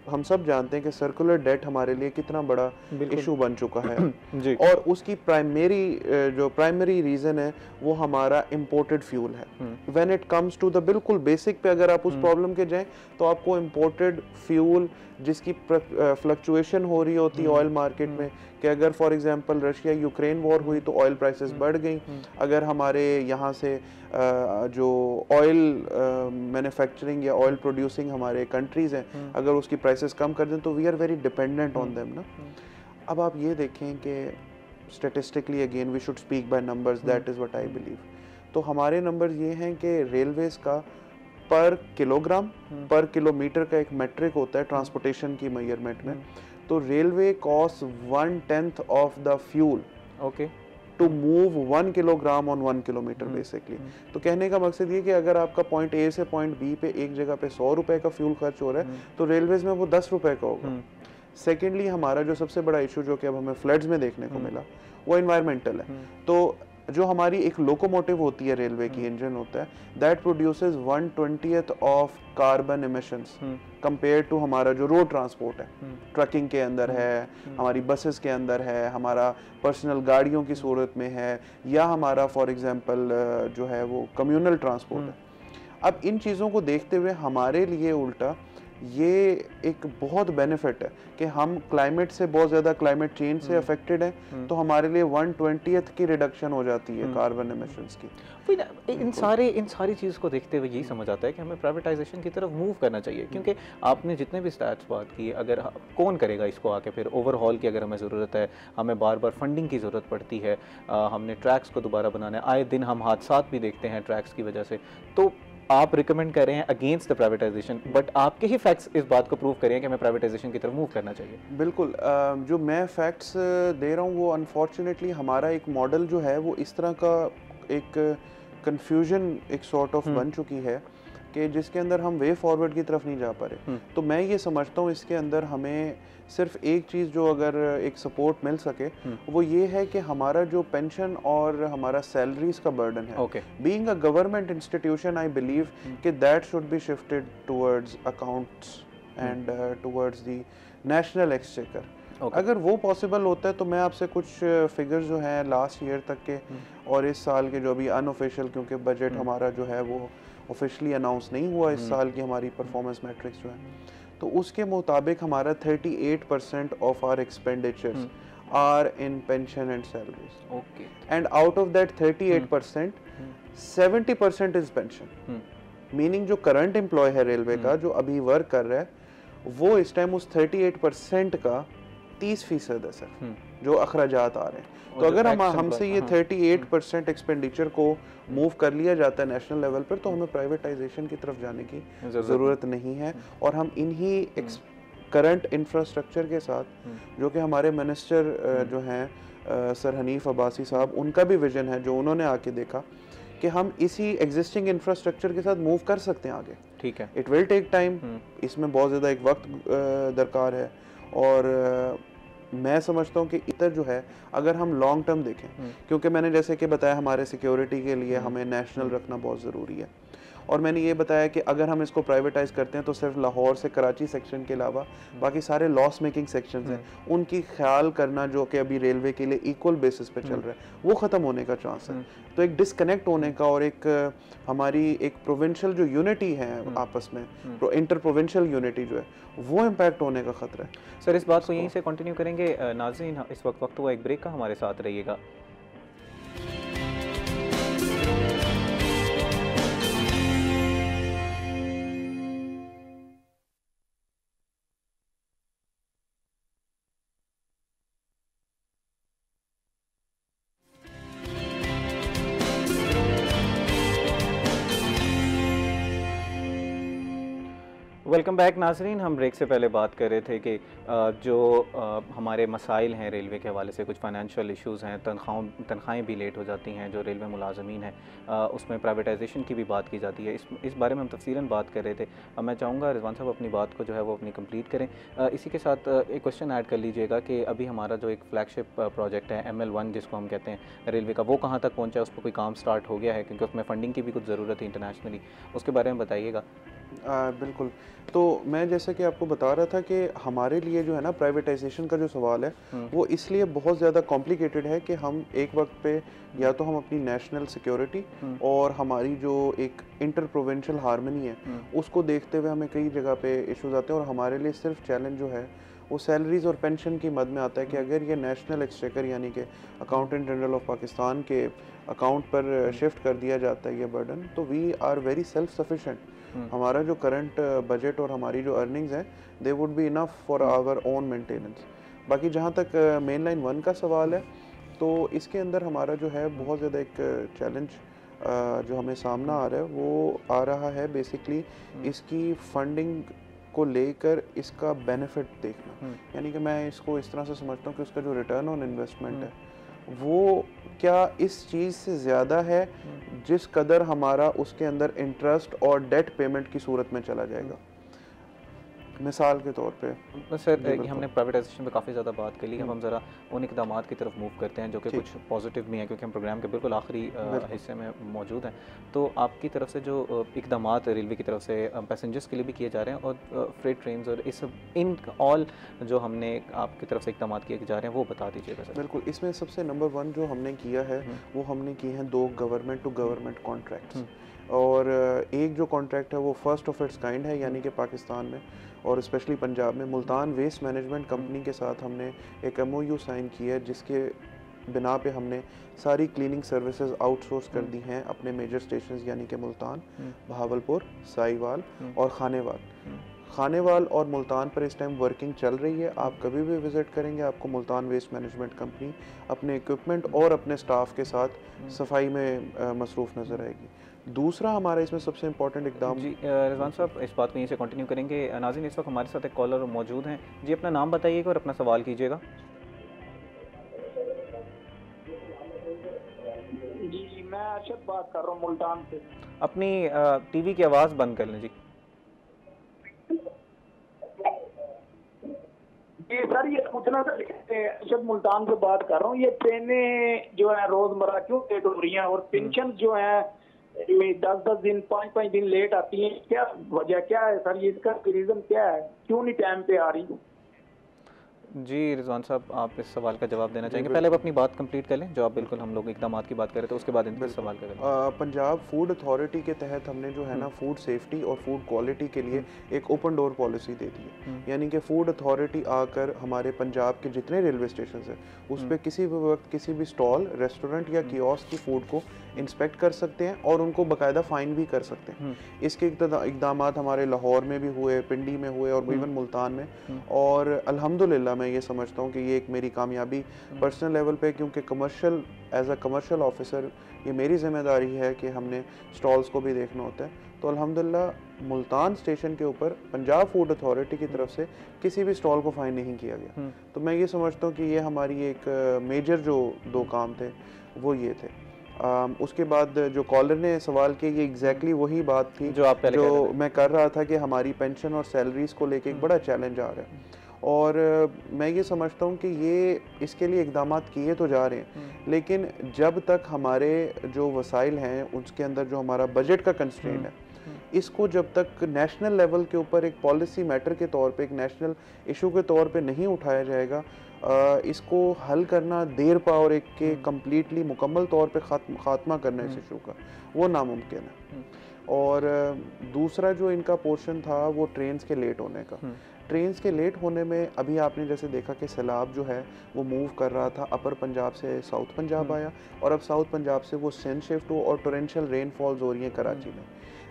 हम सब जानते हैं कि सर्कुलर डेट हमारे लिए कितना बड़ा इशू बन चुका है जी। और उसकी प्राइमरी रीज़न है वो हमारा इम्पोर्टेड फ्यूल है। When it comes to the बिल्कुल बेसिक पे अगर आप उस प्रॉब्लम के जाएं, तो आपको इम्पोर्टेड फ्यूल जिसकी फ्लक्चुएशन हो रही होती है ऑयल मार्केट में, कि अगर for example Russia Ukraine war हुई तो ऑयल प्राइसेस बढ़ गई। अगर हमारे यहाँ से जो ऑयल मैन्युफैक्चरिंग या ऑयल प्रोड्यूसिंग हमारे कंट्रीज़ हैं, अगर उसकी प्राइसेस कम कर दें तो we are very dependent on them ना। अब आप ये देखें कि statistically again we should speak by numbers, that is what I believe. तो हमारे नंबर ये हैं कि रेलवेज़ का पर किलोग्राम पर किलोमीटर का एक मेट्रिक होता है ट्रांसपोर्टेशन की मेजरमेंट में, तो railway cost 1/10 of the fuel okay to move 1 kilogram on 1 kilometre basically. तो कहने का मकसद ये कि अगर आपका पॉइंट ए से पॉइंट बी पे एक जगह पे 100 रुपए का फ्यूल खर्च हो रहा है, तो रेलवेज में वो 10 रुपए का होगा। सेकेंडली, हमारा जो सबसे बड़ा इशू जो कि अब हमें फ्लड्स में देखने को मिला, वो एनवायरमेंटल है। तो जो हमारी एक लोकोमोटिव होती है, रेलवे की इंजन होता है, that produces 1/20th of carbon emissions compare to हमारा जो रोड ट्रांसपोर्ट है, ट्रकिंग के अंदर है, हमारी बसेस के अंदर है, हमारा पर्सनल गाड़ियों की सूरत में है, या हमारा फॉर एग्जांपल जो है वो कम्युनल ट्रांसपोर्ट है। अब इन चीज़ों को देखते हुए हमारे लिए उल्टा ये एक बहुत बेनिफिट है कि हम क्लाइमेट से बहुत ज़्यादा क्लाइमेट चेंज से अफेक्टेड हैं, तो हमारे लिए 1/20th की रिडक्शन हो जाती है कार्बन एमिशंस की। इन सारी चीज़ को देखते हुए यही समझ आता है कि हमें प्राइवेटाइजेशन की तरफ मूव करना चाहिए, क्योंकि आपने जितने भी स्टैट्स बात की, अगर कौन करेगा इसको आके, फिर ओवरहॉल की अगर हमें ज़रूरत है, हमें बार बार फंडिंग की ज़रूरत पड़ती है, हमने ट्रैक्स को दोबारा बनाना है, आए दिन हम हादसात भी देखते हैं ट्रैक्स की वजह से, तो आप रिकमेंड कर रहे हैं अगेंस्ट द प्राइवेटाइजेशन, बट आपके ही फैक्ट्स इस बात को प्रूव करें कि हमें प्राइवेटाइजेशन की तरफ मूव करना चाहिए। बिल्कुल, जो मैं फैक्ट्स दे रहा हूँ वो अनफॉर्चुनेटली हमारा एक मॉडल जो है वो इस तरह का एक कन्फ्यूजन एक सॉर्ट ऑफ बन चुकी है कि जिसके अंदर हम वे फॉरवर्ड की तरफ नहीं जा पा रहे। तो मैं ये समझता हूँ इसके अंदर हमें सिर्फ एक चीज़ जो अगर एक सपोर्ट मिल सके, वो ये है कि हमारा जो पेंशन और हमारा सैलरीज का बर्डन है, being a government institution, I believe कि that should be shifted towards accounts and towards the national exchequer. अगर वो पॉसिबल होता है तो मैं आपसे कुछ फिगर्स जो हैं लास्ट ईयर तक के और इस साल के जो अभी अनऑफिशियल, क्योंकि बजट हमारा जो है वो ऑफिशियली अनाउंस नहीं हुआ इस साल की हमारी परफॉर्मेंस मैट्रिक्स जो है, तो उसके मुताबिक हमारा 38% of our expenditures are in pension and salaries. Okay. And out of that 38% 70% is pension. Meaning जो करंट एम्प्लॉय है रेलवे का, जो अभी वर्क कर रहा है, वो इस टाइम उस 38% का 30% है सर, जो अखराजात आ रहे हैं। तो अगर हम हमसे ये 38% एक्सपेंडिचर को मूव कर लिया जाता है नेशनल लेवल पर, तो हमें प्राइवेटाइजेशन की तरफ जाने की ज़रूरत नहीं है। और हम इन्हीं करंट इंफ्रास्ट्रक्चर के साथ, जो कि हमारे मिनिस्टर जो हैं सर हनीफ अब्बासी साहब, उनका भी विजन है जो उन्होंने आके देखा कि हम इसी एग्जिस्टिंग इंफ्रास्ट्रक्चर के साथ मूव कर सकते हैं आगे। ठीक है, इट विल टेक टाइम, इसमें बहुत ज़्यादा एक वक्त दरकार है, और मैं समझता हूँ कि इधर जो है अगर हम लॉन्ग टर्म देखें, क्योंकि मैंने जैसे कि बताया हमारे सिक्योरिटी के लिए हमें नेशनल रखना बहुत ज़रूरी है, और मैंने ये बताया कि अगर हम इसको प्राइवेटाइज करते हैं तो सिर्फ लाहौर से कराची सेक्शन के अलावा बाकी सारे लॉस मेकिंग सेक्शंस हैं, उनकी ख्याल करना जो कि अभी रेलवे के लिए इक्वल बेसिस पे चल रहा है, वो ख़त्म होने का चांस है। तो एक डिस्कनेक्ट होने का और एक हमारी एक प्रोविंशियल जो यूनिटी है आपस में, इंटर प्रोविंशियल यूनिटी जो है, वो इम्पैक्ट होने का ख़तरा है। सर इस बात को यहीं से कंटिन्यू करेंगे। नाज़रीन, इस वक्त हुआ एक ब्रेक का, हमारे साथ रहिएगा। वेलकम बैक नाजरीन। हम ब्रेक से पहले बात कर रहे थे कि जो हमारे मसाइल हैं रेलवे के हवाले से, कुछ फाइनेंशियल इश्यूज़ हैं, तनख्वाहें भी लेट हो जाती हैं, जो रेलवे मुलाजमीन हैं उसमें प्राइवेटाइजेशन की भी बात की जाती है। इस बारे में हम तफसीलन बात कर रहे थे। मैं चाहूँगा रिजवान साहब अपनी बात को जो है वो अपनी कंप्लीट करें। इसी के साथ एक क्वेश्चन ऐड कर लीजिएगा कि अभी हमारा जो एक फ्लैगशिप प्रोजेक्ट है ML1 जिसको हम कहते हैं रेलवे का, वो कहाँ तक पहुँचा है? उस पर कोई काम स्टार्ट हो गया है? क्योंकि उसमें फ़ंडिंग की भी कुछ ज़रूरत है इंटरनेशनली, उसके बारे में बताइएगा। बिल्कुल। तो मैं जैसे कि आपको बता रहा था कि हमारे लिए जो है ना प्राइवेटाइजेशन का जो सवाल है वो इसलिए बहुत ज़्यादा कॉम्प्लिकेटेड है कि हम एक वक्त पे या तो हम अपनी नेशनल सिक्योरिटी और हमारी जो एक इंटर प्रोविंशियल हार्मनी है उसको देखते हुए हमें कई जगह पे इश्यूज आते हैं, और हमारे लिए सिर्फ चैलेंज जो है वो सैलरीज और पेंशन की मद में आता है कि अगर ये नेशनल एक्सचेकर यानी कि अकाउंटेंट जनरल ऑफ पाकिस्तान के अकाउंट पर शिफ्ट कर दिया जाता है ये बर्डन, तो we are very self sufficient. हमारा जो करंट बजट और हमारी जो अर्निंग्स हैं they would be enough for our own maintenance. बाकी जहाँ तक मेन लाइन 1 का सवाल है, तो इसके अंदर हमारा जो है बहुत ज़्यादा एक चैलेंज जो हमें सामना आ रहा है वो आ रहा है बेसिकली इसकी फंडिंग को लेकर इसका बेनिफिट देखना। यानी कि मैं इसको इस तरह से समझता हूँ कि उसका जो रिटर्न ऑन इन्वेस्टमेंट है वो क्या इस चीज़ से ज़्यादा है जिस कदर हमारा उसके अंदर इंटरेस्ट और डेट पेमेंट की सूरत में चला जाएगा। मिसाल के तौर पे सर हमने प्राइवेटाइजेशन पे काफ़ी ज़्यादा बात कर ली। अब हम ज़रा उन इक़दामात की तरफ मूव करते हैं जो कि कुछ पॉजिटिव भी हैं, क्योंकि हम प्रोग्राम के बिल्कुल आखिरी हिस्से में मौजूद हैं। तो आपकी तरफ से जो इक़दामात रेलवे की तरफ से पैसेंजर्स के लिए भी किए जा रहे हैं और फ्रेट ट्रेन और इस इन ऑल जो हमने आपकी तरफ से इक़दामात किए जा रहे हैं वो बता दीजिएगा सर। बिल्कुल। इसमें सबसे नंबर 1 जो हमने किया है वो हमने किए हैं 2 गवर्नमेंट टू गवर्नमेंट कॉन्ट्रैक्ट्स, और एक जो कॉन्ट्रैक्ट है वो फर्स्ट ऑफ इट्स काइंड है, यानी कि पाकिस्तान में और स्पेशली पंजाब में मुल्तान वेस्ट मैनेजमेंट कंपनी के साथ हमने एक MOU साइन किया है जिसके बिना पे हमने सारी क्लीनिंग सर्विसेज आउटसोर्स कर दी हैं अपने मेजर स्टेशंस यानी कि मुल्तान, बहावलपुर, साहिवाल और खानेवाल और मुल्तान पर इस टाइम वर्किंग चल रही है। आप कभी भी विज़िट करेंगे आपको मुल्तान वेस्ट मैनेजमेंट कंपनी अपने इक्विपमेंट और अपने स्टाफ के साथ सफाई में मसरूफ़ नज़र आएगी। दूसरा हमारा इसमें सबसे इम्पोर्टेंट इकदाम जी रिजवान साहब इस बात को यहीं से कंटिन्यू करेंगे। नाज़रीन, इस वक्त हमारे साथ एक कॉलर मौजूद हैं। जी अपना नाम बताइएगा और अपना सवाल कीजिएगा। जी मैं अरशद बात कर रहा हूँ मुल्तान से। अपनी टीवी की आवाज़ बंद कर लें जी। जी सर, ये पूछना था, अरशद मुल्तान से बात कर रहा हूँ। ये ट्रेनें जो है रोजमर्रा क्यों लेट हो रही हैं और पेंशन जो है 10-10 दिन 5-5 दिन लेट आती है, क्या वजह क्या है सर? ये इसका रीजन क्या है, क्यों नहीं टाइम पे आ रही? जी रिजवान साहब आप इस सवाल का जवाब देना चाहेंगे? पहले आप अपनी बात कंप्लीट कर लें जो आप बिल्कुल हम लोग इक़दामात की बात कर रहे थे, उसके बाद इन सवाल करें। पंजाब फूड अथॉरिटी के तहत हमने जो है ना फूड सेफ्टी और फूड क्वालिटी के लिए एक ओपन डोर पॉलिसी दे दी है। यानी कि फूड अथॉरिटी आकर हमारे पंजाब के जितने रेलवे स्टेशन है उस पर किसी भी वक्त किसी भी स्टॉल, रेस्टोरेंट या कियोस्क की फूड को इंस्पेक्ट कर सकते हैं और उनको बाकायदा फ़ाइन भी कर सकते हैं। इसके इक़दामात हमारे लाहौर में भी हुए, पिंडी में हुए और इवन मुल्तान में, और अल्हम्दुलिल्लाह मैं ये समझता हूँ कि ये एक मेरी कामयाबी पर्सनल लेवल पे, क्योंकि commercial as a commercial officer ये मेरी ज़िम्मेदारी है कि हमने स्टॉल्स को भी देखना होता है। तो अल्हम्दुलिल्लाह मुल्तान स्टेशन के ऊपर पंजाब फूड अथॉरिटी की तरफ से किसी भी स्टॉल को फ़ाइन नहीं किया गया। तो मैं ये समझता हूँ कि ये हमारी एक मेजर जो 2 काम थे वो ये थे। उसके बाद जो कॉलर ने सवाल किया ये एग्जैक्टली वही बात थी जो मैं कर रहा था कि हमारी पेंशन और सैलरीज को लेके एक बड़ा चैलेंज आ रहा है, और मैं ये समझता हूँ कि ये इसके लिए इकदाम किए तो जा रहे हैं, लेकिन जब तक हमारे जो वसाइल हैं उसके अंदर जो हमारा बजट का कंस्ट्रेंट है, इसको जब तक नेशनल लेवल के ऊपर एक पॉलिसी मैटर के तौर पे, एक नेशनल इशू के तौर पे नहीं उठाया जाएगा, इसको हल करना देर पा और एक के कम्प्लीटली मुकम्मल तौर पे खात्मा करना इस इशू का, वो नामुमकिन है। और दूसरा जो इनका पोर्शन था वो ट्रेन्स के लेट होने का। ट्रेन्स के लेट होने में अभी आपने जैसे देखा कि सैलाब जो है वो मूव कर रहा था, अपर पंजाब से साउथ पंजाब आया, और अब साउथ पंजाब से वो सिंध शिफ्ट हुआ और टोरेंशियल रेनफॉल्स हो रही हैं कराची में।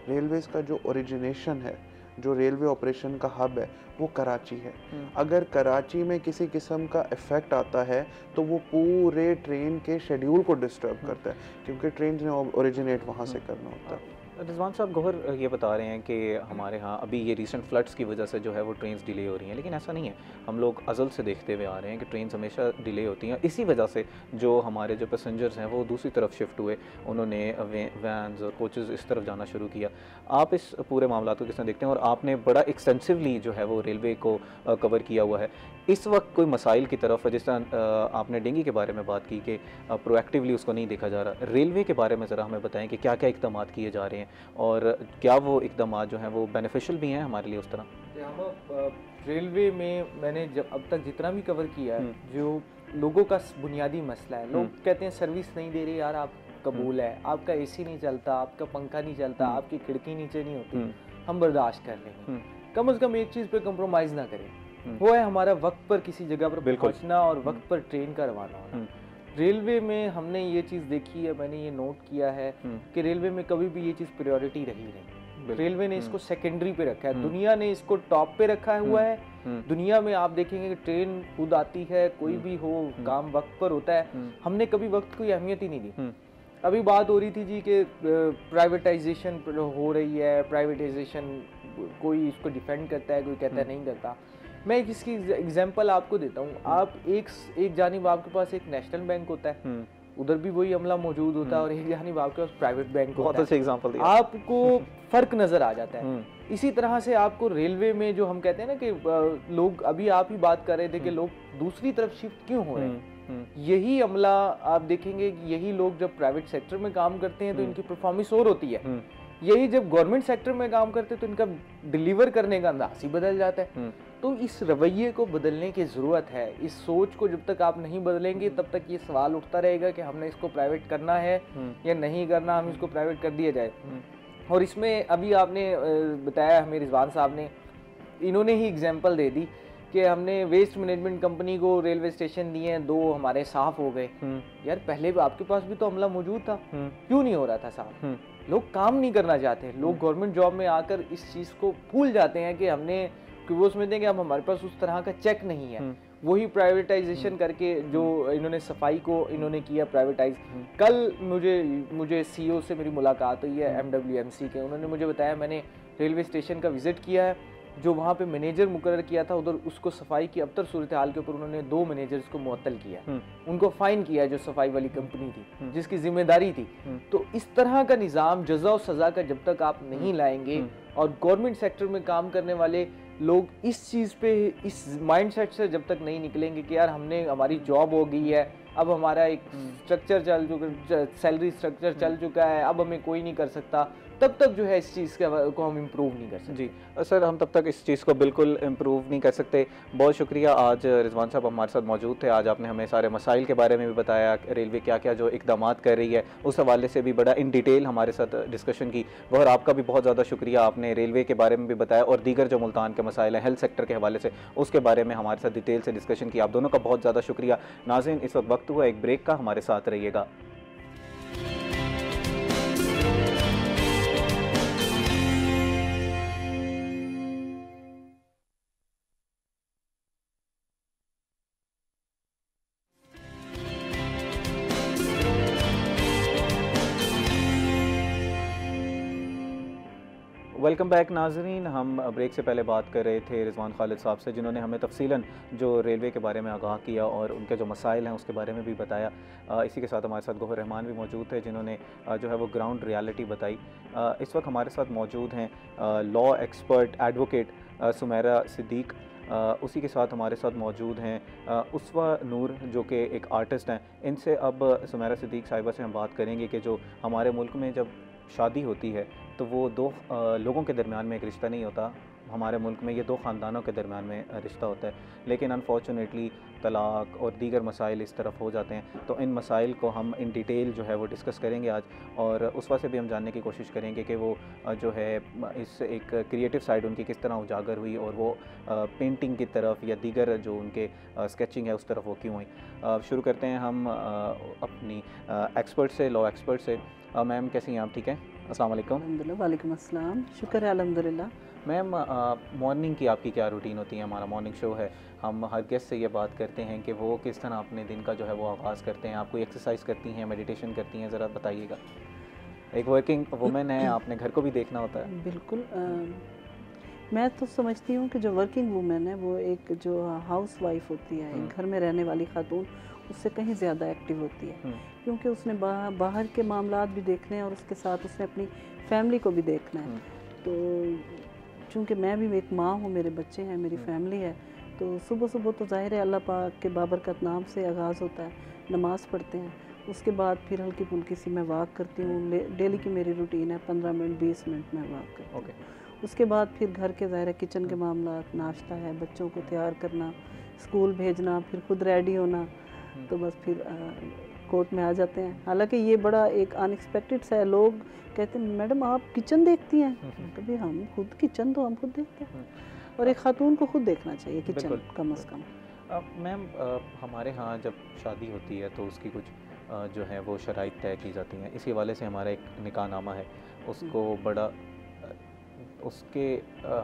रेलवेज़ का जो ओरिजिनेशन है, जो रेलवे ऑपरेशन का हब है, वो कराची है। अगर कराची में किसी किस्म का इफेक्ट आता है तो वो पूरे ट्रेन के शेड्यूल को डिस्टर्ब करता है, क्योंकि ट्रेन ने ओरिजिनेट वहाँ से करना होता है। रिजवान साहब, गौहर ये बता रहे हैं कि हमारे यहाँ अभी ये रीसेंट फ्लड्स की वजह से जो है वो ट्रेन्स डिले हो रही हैं, लेकिन ऐसा नहीं है। हम लोग अज़ल से देखते हुए आ रहे हैं कि ट्रेन्स हमेशा डिले होती हैं। इसी वजह से जो हमारे जो पैसेंजर्स हैं वो दूसरी तरफ शिफ्ट हुए, उन्होंने वैन्स और कोचेज़ इस तरफ जाना शुरू किया। आप इस पूरे मामला को किस तरह देखते हैं, और आपने बड़ा एक्सटेंसिवली जो है वो रेलवे को कवर किया हुआ है, इस वक्त कोई मसाइल की तरफ, जिस तरह आपने डेंगू के बारे में बात की कि प्रोएक्टिवली उसको नहीं देखा जा रहा, रेलवे के बारे में ज़रा हमें बताएं कि क्या क्या इक़दाम किए जा रहे हैं और क्या वो इक़दाम जो हैं वो बेनिफिशियल भी हैं हमारे लिए उस तरह। हम रेलवे में मैंने जब अब तक जितना भी कवर किया है, जो लोगों का बुनियादी मसला है, लोग कहते हैं सर्विस नहीं दे रही यार, आप कबूल है, आपका एसी नहीं चलता, आपका पंखा नहीं चलता, आपकी खिड़की नीचे नहीं होती, हम बर्दाश्त कर लेंगे, कम से कम एक चीज़ पे कंप्रोमाइज़ ना करें, वो है हमारा वक्त पर किसी जगह पर पहुंचना और वक्त पर ट्रेन का रवाना होना। रेलवे में हमने ये चीज़ देखी है, मैंने ये नोट किया है कि रेलवे में कभी भी ये चीज़ प्रायोरिटी रही नहीं। रेलवे ने इसको सेकेंडरी पे रखा है, दुनिया ने इसको टॉप पे रखा हुआ है। दुनिया में आप देखेंगे कि ट्रेन खुद आती है, कोई भी हो, काम वक्त पर होता है, हमने कभी वक्त को अहमियत ही नहीं दी। अभी बात हो रही थी जी कि प्राइवेटाइजेशन हो रही है, प्राइवेटाइजेशन कोई इसको डिफेंड करता है, कोई कहता है नहीं करता। मैं इसकी एग्जांपल आपको देता हूँ। आप एक जानिब आपके पास एक नेशनल बैंक होता है, उधर भी वही अमला मौजूद होता है, और एक जानिब आपके पास प्राइवेट बैंक होता है। बहुत अच्छे एग्जांपल दिया। आपको फर्क नजर आ जाता है। इसी तरह से आपको रेलवे में जो हम कहते हैं ना कि लोग, अभी आप ही बात कर रहे थे कि लोग दूसरी तरफ शिफ्ट क्यों हो रहे हैं, यही अमला आप देखेंगे कि यही लोग जब प्राइवेट सेक्टर में काम करते हैं तो इनकी परफॉर्मेंस और होती है, यही जब गवर्नमेंट सेक्टर में काम करते हैं तो इनका डिलीवर करने का अंदाज ही बदल जाता है। तो इस रवैये को बदलने की ज़रूरत है। इस सोच को जब तक आप नहीं बदलेंगे तब तक ये सवाल उठता रहेगा कि हमने इसको प्राइवेट करना है या नहीं करना, हम इसको प्राइवेट कर दिया जाए। और इसमें अभी आपने बताया हमें, रिजवान साहब ने, इन्होंने ही एग्जाम्पल दे दी कि हमने वेस्ट मैनेजमेंट कंपनी को रेलवे स्टेशन दिए हैं, 2 हमारे साफ हो गए। यार पहले आपके पास भी तो अमला मौजूद था, क्यों नहीं हो रहा था साफ? लोग काम नहीं करना चाहते, लोग गवर्नमेंट जॉब में आकर इस चीज़ को भूल जाते हैं कि हमने, कि वो समझते हैं कि अब हमारे पास उस तरह का चेक नहीं है। वही प्राइवेटाइजेशन करके जो इन्होंने सफाई को इन्होंने किया प्राइवेटाइज। कल मुझे सीईओ से मेरी मुलाकात हुई है MWMC के, उन्होंने मुझे बताया, मैंने रेलवे स्टेशन का विजिट किया है, जो वहाँ पे मैनेजर मुकर्रर किया था उधर, उसको सफाई की अबतर सूरत हाल के ऊपर उन्होंने 2 मैनेजर्स को मुअत्तल किया, उनको फाइन किया जो सफाई वाली कंपनी थी जिसकी जिम्मेदारी थी। तो इस तरह का निज़ाम जज़ा और सज़ा का जब तक आप नहीं लाएंगे और गवर्नमेंट सेक्टर में काम करने वाले लोग इस चीज़ पे, इस माइंडसेट से जब तक नहीं निकलेंगे कि यार हमने, हमारी जॉब हो गई है, अब हमारा एक स्ट्रक्चर चल चुका, सैलरी स्ट्रक्चर चल चुका है, अब हमें कोई नहीं कर सकता, तब तक जो है इस चीज़ को हम इम्प्रूव नहीं कर सकते। जी सर, हम तब तक इस चीज़ को बिल्कुल इम्प्रूव नहीं कर सकते। बहुत शुक्रिया, आज रिजवान साहब हमारे साथ मौजूद थे। आज आपने हमें सारे मसाइल के बारे में भी बताया, रेलवे क्या क्या जो इकदाम कर रही है उस हवाले से भी बड़ा इन डिटेल हमारे साथ डिस्कशन की। और आपका भी बहुत ज़्यादा शुक्रिया, आपने रेलवे के बारे में भी बताया और दीगर जो मुल्तान के मसाइल हैं हेल्थ सेक्टर के हवाले से, उसके बारे में हमारे साथ डिटेल से डिस्कशन की। आप दोनों का बहुत ज़्यादा शुक्रिया। नाज़रीन, इस वक्त हुआ एक ब्रेक का, हमारे साथ रहिएगा। वेलकम बैक नाजरीन। हम ब्रेक से पहले बात कर रहे थे रिजवान खालिद साहब से, जिन्होंने हमें तफसीलन जो रेलवे के बारे में आगाह किया और उनके जो मसाइल हैं उसके बारे में भी बताया। इसी के साथ हमारे साथ गौहर रहमान भी मौजूद थे, जिन्होंने जो है वो ग्राउंड रियलिटी बताई। इस वक्त हमारे साथ मौजूद हैं law expert advocate Sumera Siddiq. उसी के साथ हमारे साथ मौजूद हैं उसवा नूर जो कि एक आर्टिस्ट हैं। इनसे अब सुमेरा सिद्दीक साहिबा से हम बात करेंगे कि जो हमारे मुल्क में जब शादी होती है तो वो दो लोगों के दरमियान में एक रिश्ता नहीं होता, हमारे मुल्क में ये दो ख़ानदानों के दरमियान में रिश्ता होता है। लेकिन अनफॉर्चुनेटली तलाक़ और दीगर मसाइल इस तरफ हो जाते हैं। तो इन मसाइल को हम इन डिटेल जो है वो डिस्कस करेंगे आज, और उसवा से भी हम जानने की कोशिश करेंगे कि वो जो है इस एक क्रिएटिव साइड उनकी किस तरह उजागर हुई और वो पेंटिंग की तरफ या दीगर जो उनके स्केचिंग है उस तरफ वो क्यों हुई। शुरू करते हैं हम अपनी एक्सपर्ट से, लॉ एक्सपर्ट से। मैम कैसी हैं आप? ठीक हैं, अस्सलाम वालेकुम। अल्हम्दुलिल्लाह, वालेकुम अस्सलाम, शुक्र है अल्हम्दुलिल्लाह। मैम मॉर्निंग की आपकी क्या रूटीन होती है? हमारा मॉर्निंग शो है, हम हर गेस्ट से ये बात करते हैं कि वो किस तरह अपने दिन का जो है वो आगाज़ करते हैं। आप कोई एक्सरसाइज करती हैं, मेडिटेशन करती हैं, ज़रा बताइएगा। एक वर्किंग वुमेन है, आपने घर को भी देखना होता है। बिल्कुल, मैं तो समझती हूँ कि जो वर्किंग वुमेन है वो एक जो हाउस वाइफ होती है, एक घर में रहने वाली खातून, उससे कहीं ज़्यादा एक्टिव होती है, क्योंकि उसने बाहर के मामलात भी देखने हैं और उसके साथ उसने अपनी फैमिली को भी देखना है। तो चूँकि मैं भी एक माँ हूँ, मेरे बच्चे हैं, मेरी फैमिली है, तो सुबह सुबह तो ज़ाहिर है अल्लाह पाक के बाबरकत नाम से आगाज़ होता है, नमाज़ पढ़ते हैं, उसके बाद फिर हल्की फुल्की सी मैं वॉक करती हूँ। डेली की मेरी रूटीन है 15 मिनट 20 मिनट में वॉक करती हूँ। उसके बाद फिर घर के ज़ाहिर है किचन के मामलात, नाश्ता है, बच्चों को तैयार करना, स्कूल भेजना, फिर खुद रेडी होना, तो बस फिर कोर्ट में आ जाते हैं। हालांकि ये बड़ा एक अनएक्सपेक्टेड सा है, लोग कहते हैं मैडम आप किचन देखती हैं, कभी हम खुद किचन तो हम खुद देखते हैं, और एक खातून को खुद देखना चाहिए किचन कम अज़ कम। मैम हमारे यहाँ जब शादी होती है तो उसकी कुछ जो है वो शराइत तय की जाती हैं। इसी हवाले से हमारा एक निकाहनामा है, उसको बड़ा उसके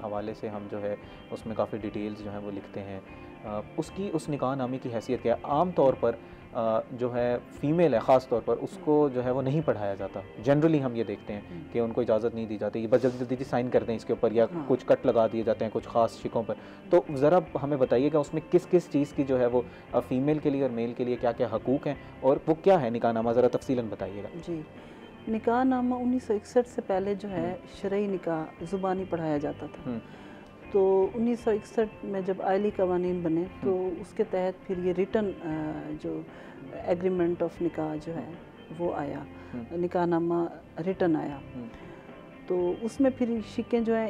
हवाले से हम जो है उसमें काफ़ी डिटेल्स जो हैं वो लिखते हैं। उसकी उस निकाहनामे की हैसियत क्या है? आम तौर पर जो है फ़ीमेल है ख़ास तौर पर, उसको जो है वो नहीं पढ़ाया जाता। जनरली हम ये देखते हैं कि उनको इजाज़त नहीं दी जाती, बस जल्दी जल्दी साइन करते हैं इसके ऊपर, या कुछ कट लगा दिए जाते हैं कुछ ख़ास शिकों पर। तो ज़रा हमें बताइएगा उसमें किस किस चीज़ की जो है वो फ़ीमेल के लिए और मेल के लिए क्या क्या हकूक़ हैं, और वो क्या है निकाहनामा, ज़रा तफ़सीलन बताइएगा। जी, निकाहनामा 1961 से पहले जो है शरई निकाह ज़ुबानी पढ़ाया जाता था। तो 1961 में जब आइली कवानीन बने तो उसके तहत फिर ये रिटन जो एग्रीमेंट ऑफ निकाह जो है वो आया, निकाहनामा रिटन आया। तो उसमें फिर शिकें जो है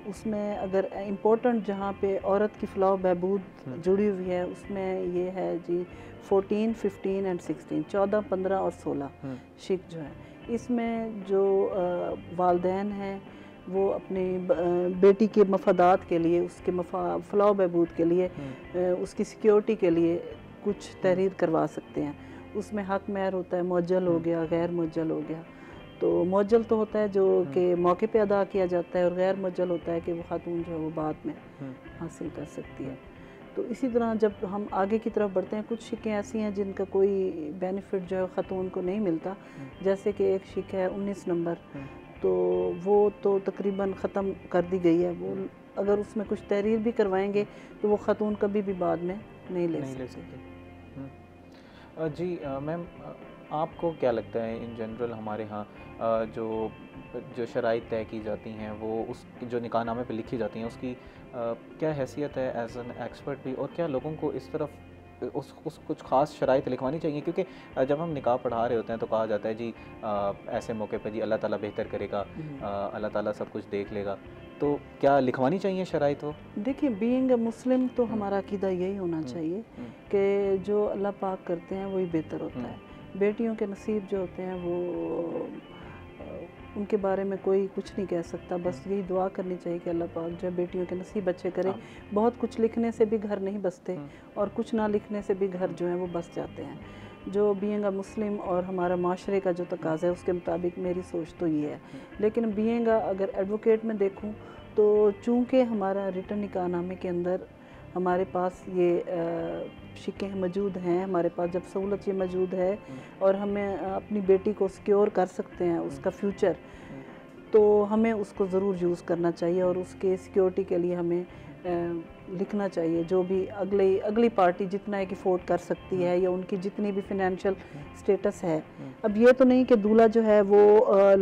उसमें अगर इम्पोर्टेंट जहाँ पे औरत की फलाह बहबूद जुड़ी हुई है उसमें ये है जी 14, 15 एंड 16, 14, 15 और 16 शिक जो है। इसमें जो वालदैन हैं वो अपनी बेटी के मफादात के लिए, उसके फलाह बहबूद के लिए, उसकी सिक्योरिटी के लिए कुछ तहरीर करवा सकते हैं। उसमें हक महर होता है, मुअज्जल हो गया, गैर मुअज्जल हो गया। तो मुअज्जल तो होता है जो कि मौके पे अदा किया जाता है, और गैर मुअज्जल होता है कि वो खातून जो है वो बाद में हासिल कर सकती है। तो इसी तरह जब हम आगे की तरफ बढ़ते हैं, कुछ शिकें ऐसी हैं जिनका कोई बेनिफिट जो है खातून को नहीं मिलता। जैसे कि एक शिक है 19 नंबर, तो वो तो तकरीबन ख़त्म कर दी गई है। वो अगर उसमें कुछ तहरीर भी करवाएंगे तो वो खातून कभी भी बाद में नहीं ले सकते। जी मैम, आपको क्या लगता है इन जनरल हमारे यहाँ जो शराइत तय की जाती हैं वो उस जो निकाहनामे पे लिखी जाती हैं उसकी क्या हैसियत है एज एन एक्सपर्ट भी, और क्या लोगों को इस तरफ उस कुछ ख़ास शराइत लिखवानी चाहिए? क्योंकि जब हम निकाह पढ़ा रहे होते हैं तो कहा जाता है जी ऐसे मौके पर जी अल्लाह ताला बेहतर करेगा, अल्लाह ताला सब कुछ देख लेगा। तो क्या लिखवानी चाहिए शराइत? वो देखिए, बीइंग अ मुस्लिम तो हमारा अकीदा यही होना चाहिए कि जो अल्लाह पाक करते हैं वही बेहतर होता है। बेटियों के नसीब जो होते हैं वो उनके बारे में कोई कुछ नहीं कह सकता, बस यही दुआ करनी चाहिए कि अल्लाह पाक जो है बेटियों के नसीब अच्छे करे। बहुत कुछ लिखने से भी घर नहीं बसते, और कुछ ना लिखने से भी घर जो है वो बस जाते हैं। जो बीइंग अ मुस्लिम और हमारा माशरे का जो तकाज़ा है उसके मुताबिक मेरी सोच तो ये है। लेकिन बीइंग अगर एडवोकेट में देखूँ तो चूँकि हमारा रिटन निकाहनामे के अंदर हमारे पास ये शिकें मौजूद हैं, हमारे पास जब सहूलत ये मौजूद है और हमें अपनी बेटी को सिक्योर कर सकते हैं उसका फ्यूचर, तो हमें उसको ज़रूर यूज़ करना चाहिए और उसके सिक्योरिटी के लिए हमें लिखना चाहिए। जो भी अगली पार्टी जितना है कि अफोर्ड कर सकती है या उनकी जितनी भी फिनेंशियल स्टेटस है। अब ये तो नहीं कि दूल्हा जो है वो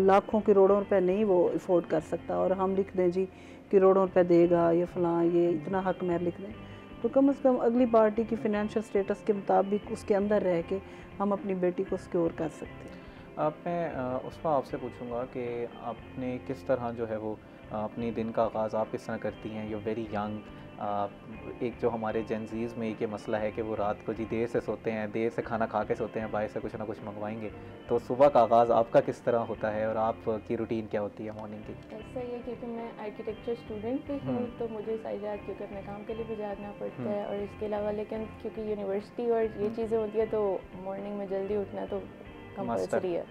लाखों करोड़ों रुपए नहीं वो अफोर्ड कर सकता और हम लिख दें जी करोड़ों रुपए देगा या फलां ये इतना हक महर लिख दें, तो कम से कम अगली पार्टी की फिनेंशियल स्टेटस के मुताबिक उसके अंदर रह के हम अपनी बेटी को सिक्योर कर सकते हैं। अब मैं उसका आपसे पूछूंगा कि आपने किस तरह जो है वो अपनी दिन का आगाज़ आप किस तरह करती हैं? यू वेरी यंग, एक जो हमारे जेनजीज़ में एक ये मसला है कि वो रात को जी देर से सोते हैं, देर से खाना खा के सोते हैं, बाहर से कुछ ना कुछ मंगवाएंगे, तो सुबह का आगाज़ आपका किस तरह होता है और आपकी रूटीन क्या होती है मॉर्निंग की? ऐसा ही है क्योंकि मैं आर्किटेक्चर स्टूडेंट भी हूँ, तो मुझे सारी रात क्योंकि अपने काम के लिए भी जागना पड़ता है, और इसके अलावा लेकिन क्योंकि यूनिवर्सिटी और ये चीज़ें होती है तो मॉर्निंग में जल्दी उठना तो कंपल्सरी है।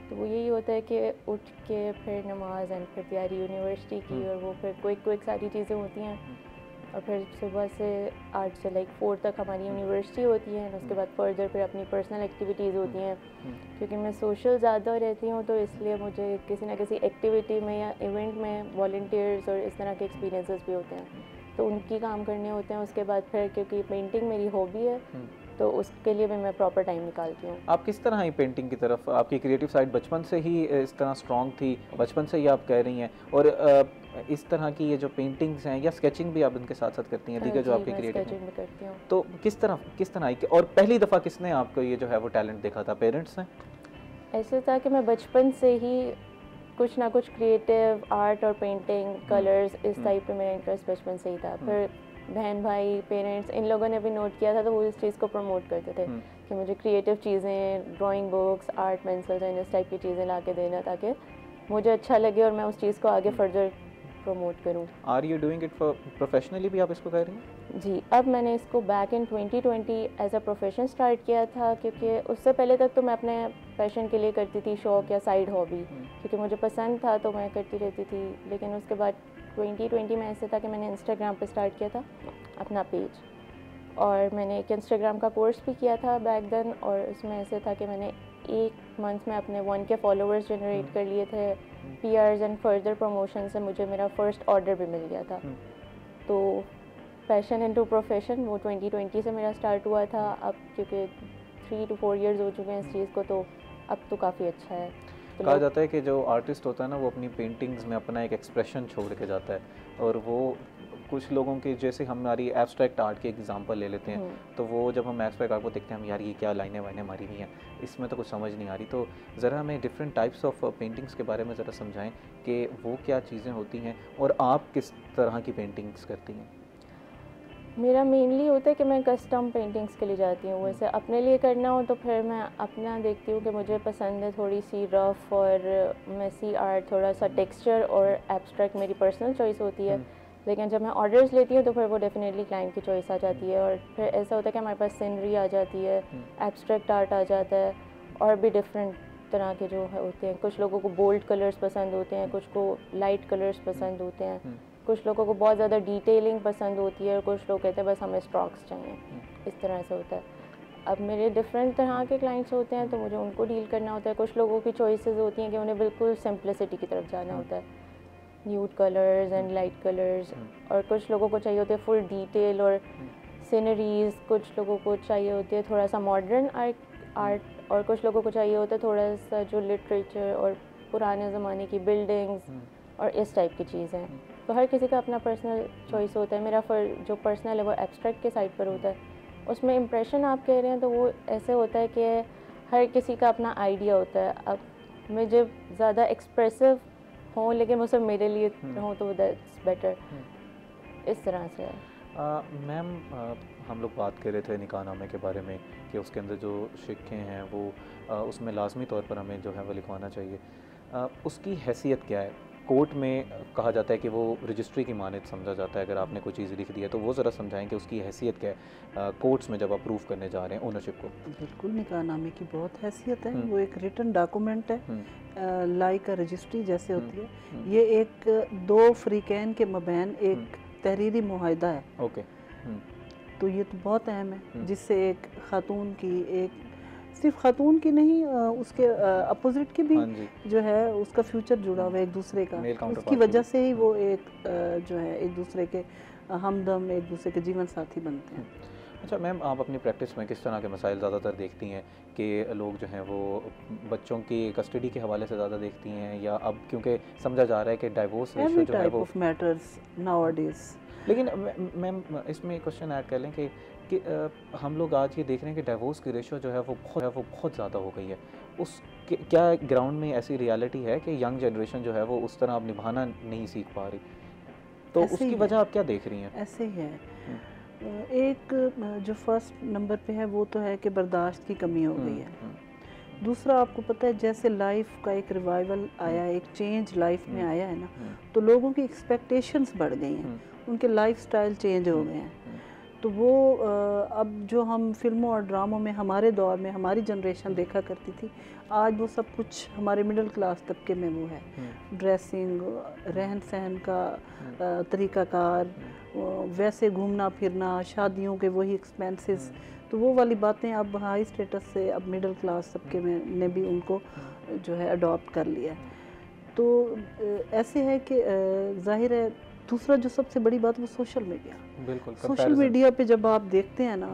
तो वो यही होता है कि उठ के फिर नमाज एंड फिर तैयारी यूनिवर्सिटी की, और वो फिर क्विक सारी चीज़ें होती हैं, और फिर सुबह से 8 से 4 तक हमारी यूनिवर्सिटी होती है, और उसके बाद फर्दर फिर अपनी पर्सनल एक्टिविटीज़ होती हैं। क्योंकि मैं सोशल ज़्यादा रहती हूँ तो इसलिए मुझे किसी ना किसी एक्टिविटी में या इवेंट में वॉल्टियर्स और इस तरह के एक्सपीरियंसेस भी होते हैं, तो उनकी काम करने होते हैं। उसके बाद फिर क्योंकि पेंटिंग मेरी हॉबी है तो उसके लिए भी मैं प्रॉपर टाइम निकालती हूँ। आप किस तरह ही पेंटिंग की तरफ, आपकी क्रिएटिव साइड बचपन से ही इस तरह स्ट्रॉन्ग थी, बचपन से ही आप कह रही हैं, और इस तरह की ये जो पेंटिंग्स हैं या स्केचिंग भी आप उनके साथ साथ करती हैं, दीगर जो आपकी क्रिएटिव भी करती हूँ, तो किस तरह की, और पहली दफ़ा किसने आपको ये जो है वो टैलेंट देखा था? पेरेंट्स ने? ऐसे था कि मैं बचपन से ही कुछ ना कुछ क्रिएटिव आर्ट और पेंटिंग कलर्स इस टाइप पे मेरा इंटरेस्ट बचपन से ही था। फिर बहन भाई पेरेंट्स इन लोगों ने भी नोट किया था, तो वो इस चीज़ को प्रमोट करते थे कि मुझे क्रिएटिव चीज़ें, drawing books, art pencils and इस टाइप की चीज़ें ला के देना, ताकि मुझे अच्छा लगे और मैं उस चीज़ को आगे फर्दर प्रमोट करूँ। Are you doing it for professionally भी आप इसको कर रही हैं? जी, अब मैंने इसको back in 2020 as a profession start किया था, क्योंकि उससे पहले तक तो मैं अपने पैशन के लिए करती थी, शौक या साइड हॉबी, क्योंकि मुझे पसंद था तो मैं करती रहती थी। लेकिन उसके बाद 2020 में ऐसे था कि मैंने इंस्टाग्राम पे स्टार्ट किया था अपना पेज, और मैंने एक इंस्टाग्राम का कोर्स भी किया था बैक देन, और उसमें ऐसे था कि मैंने 1 मंथ में अपने 1K फॉलोअर्स जनरेट कर लिए थे। PRs एंड फर्दर प्रमोशन से मुझे मेरा फर्स्ट ऑर्डर भी मिल गया था। तो पैशन इनटू प्रोफेशन वो 2020 से मेरा स्टार्ट हुआ था। अब क्योंकि 3 to 4 इयर्स हो चुके हैं इस चीज़ को, तो अब तो काफ़ी अच्छा है। तो कहा जाता है कि जो आर्टिस्ट होता है ना, वो अपनी पेंटिंग्स में अपना एक एक्सप्रेशन छोड़ के जाता है, और वो कुछ लोगों के, जैसे हमारी एब्स्ट्रैक्ट आर्ट की एग्जांपल ले लेते हैं, तो वो जब हम एब्स्ट्रैक्ट आर्ट को देखते हैं, हम यार ये क्या लाइनें वाइनें मारी हुई हैं, इसमें तो कुछ समझ नहीं आ रही। तो ज़रा हमें डिफरेंट टाइप्स ऑफ पेंटिंग्स के बारे में ज़रा समझाएं कि वो क्या चीज़ें होती हैं और आप किस तरह की पेंटिंग्स करती हैं? मेरा मेनली होता है कि मैं कस्टम पेंटिंग्स के लिए जाती हूँ। वैसे अपने लिए करना हो तो फिर मैं अपना देखती हूँ कि मुझे पसंद है थोड़ी सी रफ़ और मेसी आर्ट, थोड़ा सा टेक्सचर और एब्स्ट्रैक्ट मेरी पर्सनल चॉइस होती है। लेकिन जब मैं ऑर्डर्स लेती हूँ तो फिर वो डेफिनेटली क्लाइंट की चॉइस आ जाती है, और फिर ऐसा होता है कि हमारे पास सीनरी आ जाती है, एब्स्ट्रैक्ट आर्ट आ जाता है, और भी डिफरेंट तरह के जो होते हैं। कुछ लोगों को बोल्ड कलर्स पसंद होते हैं, कुछ को लाइट कलर्स पसंद होते हैं, कुछ लोगों को बहुत ज़्यादा डिटेलिंग पसंद होती है, और कुछ लोग कहते हैं बस हमें स्ट्रोक्स चाहिए। इस तरह से होता है। अब मेरे डिफरेंट तरह के क्लाइंट्स होते हैं तो मुझे उनको डील करना होता है। कुछ लोगों की चॉइसेस होती हैं कि उन्हें बिल्कुल सिंप्लिसिटी की तरफ जाना होता है, nude colours and light colours, और कुछ लोगों को चाहिए होते हैं फुल डिटेल और सीनरीज, कुछ लोगों को चाहिए होती है थोड़ा सा मॉडर्न आर्ट, और कुछ लोगों को चाहिए होता है थोड़ा सा जो लिटरेचर और पुराने ज़माने की बिल्डिंग्स और इस टाइप की चीज़ें। तो हर किसी का अपना पर्सनल चॉइस होता है। मेरा जो पर्सनल है वो एब्स्ट्रैक्ट के साइड पर होता है। उसमें इम्प्रेशन आप कह रहे हैं तो वो ऐसे होता है कि हर किसी का अपना आइडिया होता है। अब मैं जब ज़्यादा एक्सप्रेसिव हूँ लेकिन वो सब मेरे लिए हो तो दैट्स बेटर, इस तरह से है। मैम, हम लोग बात कर रहे थे निकाहनामे के बारे में कि उसके अंदर जो शिक्के हैं वो उसमें लाजमी तौर पर हमें जो है वो लिखवाना चाहिए। उसकी हैसियत क्या है? कोर्ट में कहा जाता है कि वो रजिस्ट्री की मानद समझा जाता है। अगर आपने कोई चीज़ लिख दी है तो वो ज़रा समझाएं कि उसकी हैसियत क्या है कोर्ट्स में जब आप प्रूफ करने जा रहे हैं ओनरशिप को। बिल्कुल, निकाहनामे की बहुत हैसियत है। वो एक रिटन डॉक्यूमेंट है, लाइक रजिस्ट्री जैसे होती है। ये एक दो फ्रीकैन के मबैन एक तहरीरी मुआहदा है। ओके। तो ये तो बहुत अहम है, जिससे एक खातून की, एक सिर्फ खातून की नहीं, उसके अपोजिट की भी जो है उसका फ्यूचर जुड़ा हुआ है एक दूसरे का। उसकी वजह से ही वो एक जो है एक दूसरे के हमदम, एक दूसरे के जीवन साथी बनते हैं। अच्छा मैम, आप अपनी प्रैक्टिस में किस तरह के मसाइल ज़्यादातर देखती हैं कि लोग जो हैं वो बच्चों की कस्टडी के हवाले से ज़्यादा देखती हैं, या अब क्योंकि समझा जा रहा है कि डाइवोर्स रेशो जो है वो मैटर्स नाउअडेज। लेकिन मैम इसमें क्वेश्चन ऐड कर लें कि हम लोग आज ये देख रहे हैं कि डाइवोर्स की रेशो जो है वो बहुत ज़्यादा हो गई है। उस क्या ग्राउंड में ऐसी रियलिटी है कि यंग जनरेशन जो है वो उस तरह अब निभाना नहीं सीख पा रही, तो उसकी वजह आप क्या देख रही हैं? ऐसे ही है। एक जो फर्स्ट नंबर पे है वो तो है कि बर्दाश्त की कमी हो गई है। दूसरा, आपको पता है जैसे लाइफ का एक रिवाइवल आया, एक चेंज लाइफ में आया है ना, तो लोगों की एक्सपेक्टेशंस बढ़ गई हैं, उनके लाइफस्टाइल चेंज हो गए हैं। तो वो अब जो हम फिल्मों और ड्रामों में हमारे दौर में हमारी जनरेशन देखा करती थी, आज वो सब कुछ हमारे मिडिल क्लास तबके में वो है। ड्रेसिंग, रहन सहन का तरीक़ाकार, वैसे घूमना फिरना, शादियों के वही एक्सपेंसेस, तो वो वाली बातें अब हाई स्टेटस से अब मिडिल क्लास तबके में ने भी उनको जो है अडॉप्ट कर लिया। तो ऐसे है कि जाहिर है। दूसरा जो सबसे बड़ी बात वो सोशल मीडिया। बिल्कुल, सोशल मीडिया पे जब आप देखते हैं ना,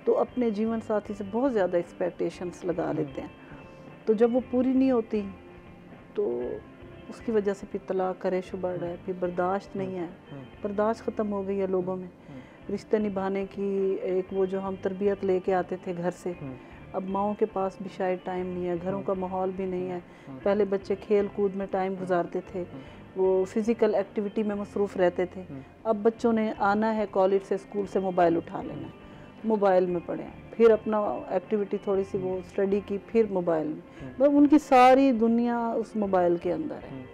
तो अपने जीवन साथी से बहुत ज़्यादा एक्सपेक्टेशंस लगा लेते हैं, तो जब वो पूरी नहीं होती तो उसकी वजह से फिर तलाक का रेशो बढ़ रहा है, फिर बर्दाश्त नहीं है, बर्दाश्त ख़त्म हो गई है लोगों में। रिश्ते निभाने की एक वो जो हम तरबियत लेके आते थे घर से, अब माओं के पास भी शायद टाइम नहीं है, घरों का माहौल भी नहीं है। पहले बच्चे खेल कूद में टाइम गुजारते थे, वो फिज़िकल एक्टिविटी में मसरूफ़ रहते थे। अब बच्चों ने आना है कॉलेज से, स्कूल से, मोबाइल उठा लेना है, मोबाइल में पढ़े, फिर अपना एक्टिविटी थोड़ी सी वो स्टडी की, फिर मोबाइल में, मतलब उनकी सारी दुनिया उस मोबाइल के अंदर है।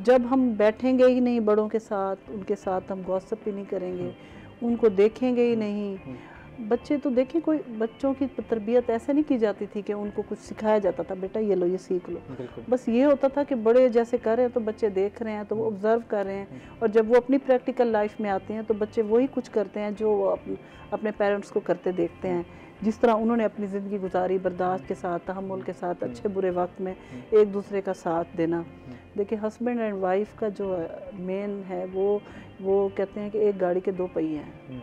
जब हम बैठेंगे ही नहीं बड़ों के साथ, उनके साथ हम गॉसिप भी नहीं करेंगे, उनको देखेंगे ही नहीं। बच्चे तो देखें, कोई बच्चों की तरबियत ऐसे नहीं की जाती थी कि उनको कुछ सिखाया जाता था, बेटा ये लो, ये सीख लो। बस ये होता था कि बड़े जैसे कर रहे हैं तो बच्चे देख रहे हैं, तो वो ऑब्ज़र्व कर रहे हैं, और जब वो अपनी प्रैक्टिकल लाइफ में आते हैं तो बच्चे वही कुछ करते हैं जो वो अपने पेरेंट्स को करते देखते हैं। जिस तरह उन्होंने अपनी ज़िंदगी गुजारी, बर्दाश्त के साथ, तहम्मुल के साथ, अच्छे बुरे वक्त में एक दूसरे का साथ देना। देखिए, हस्बैंड एंड वाइफ का जो मेन है वो कहते हैं कि एक गाड़ी के दो पहिए हैं,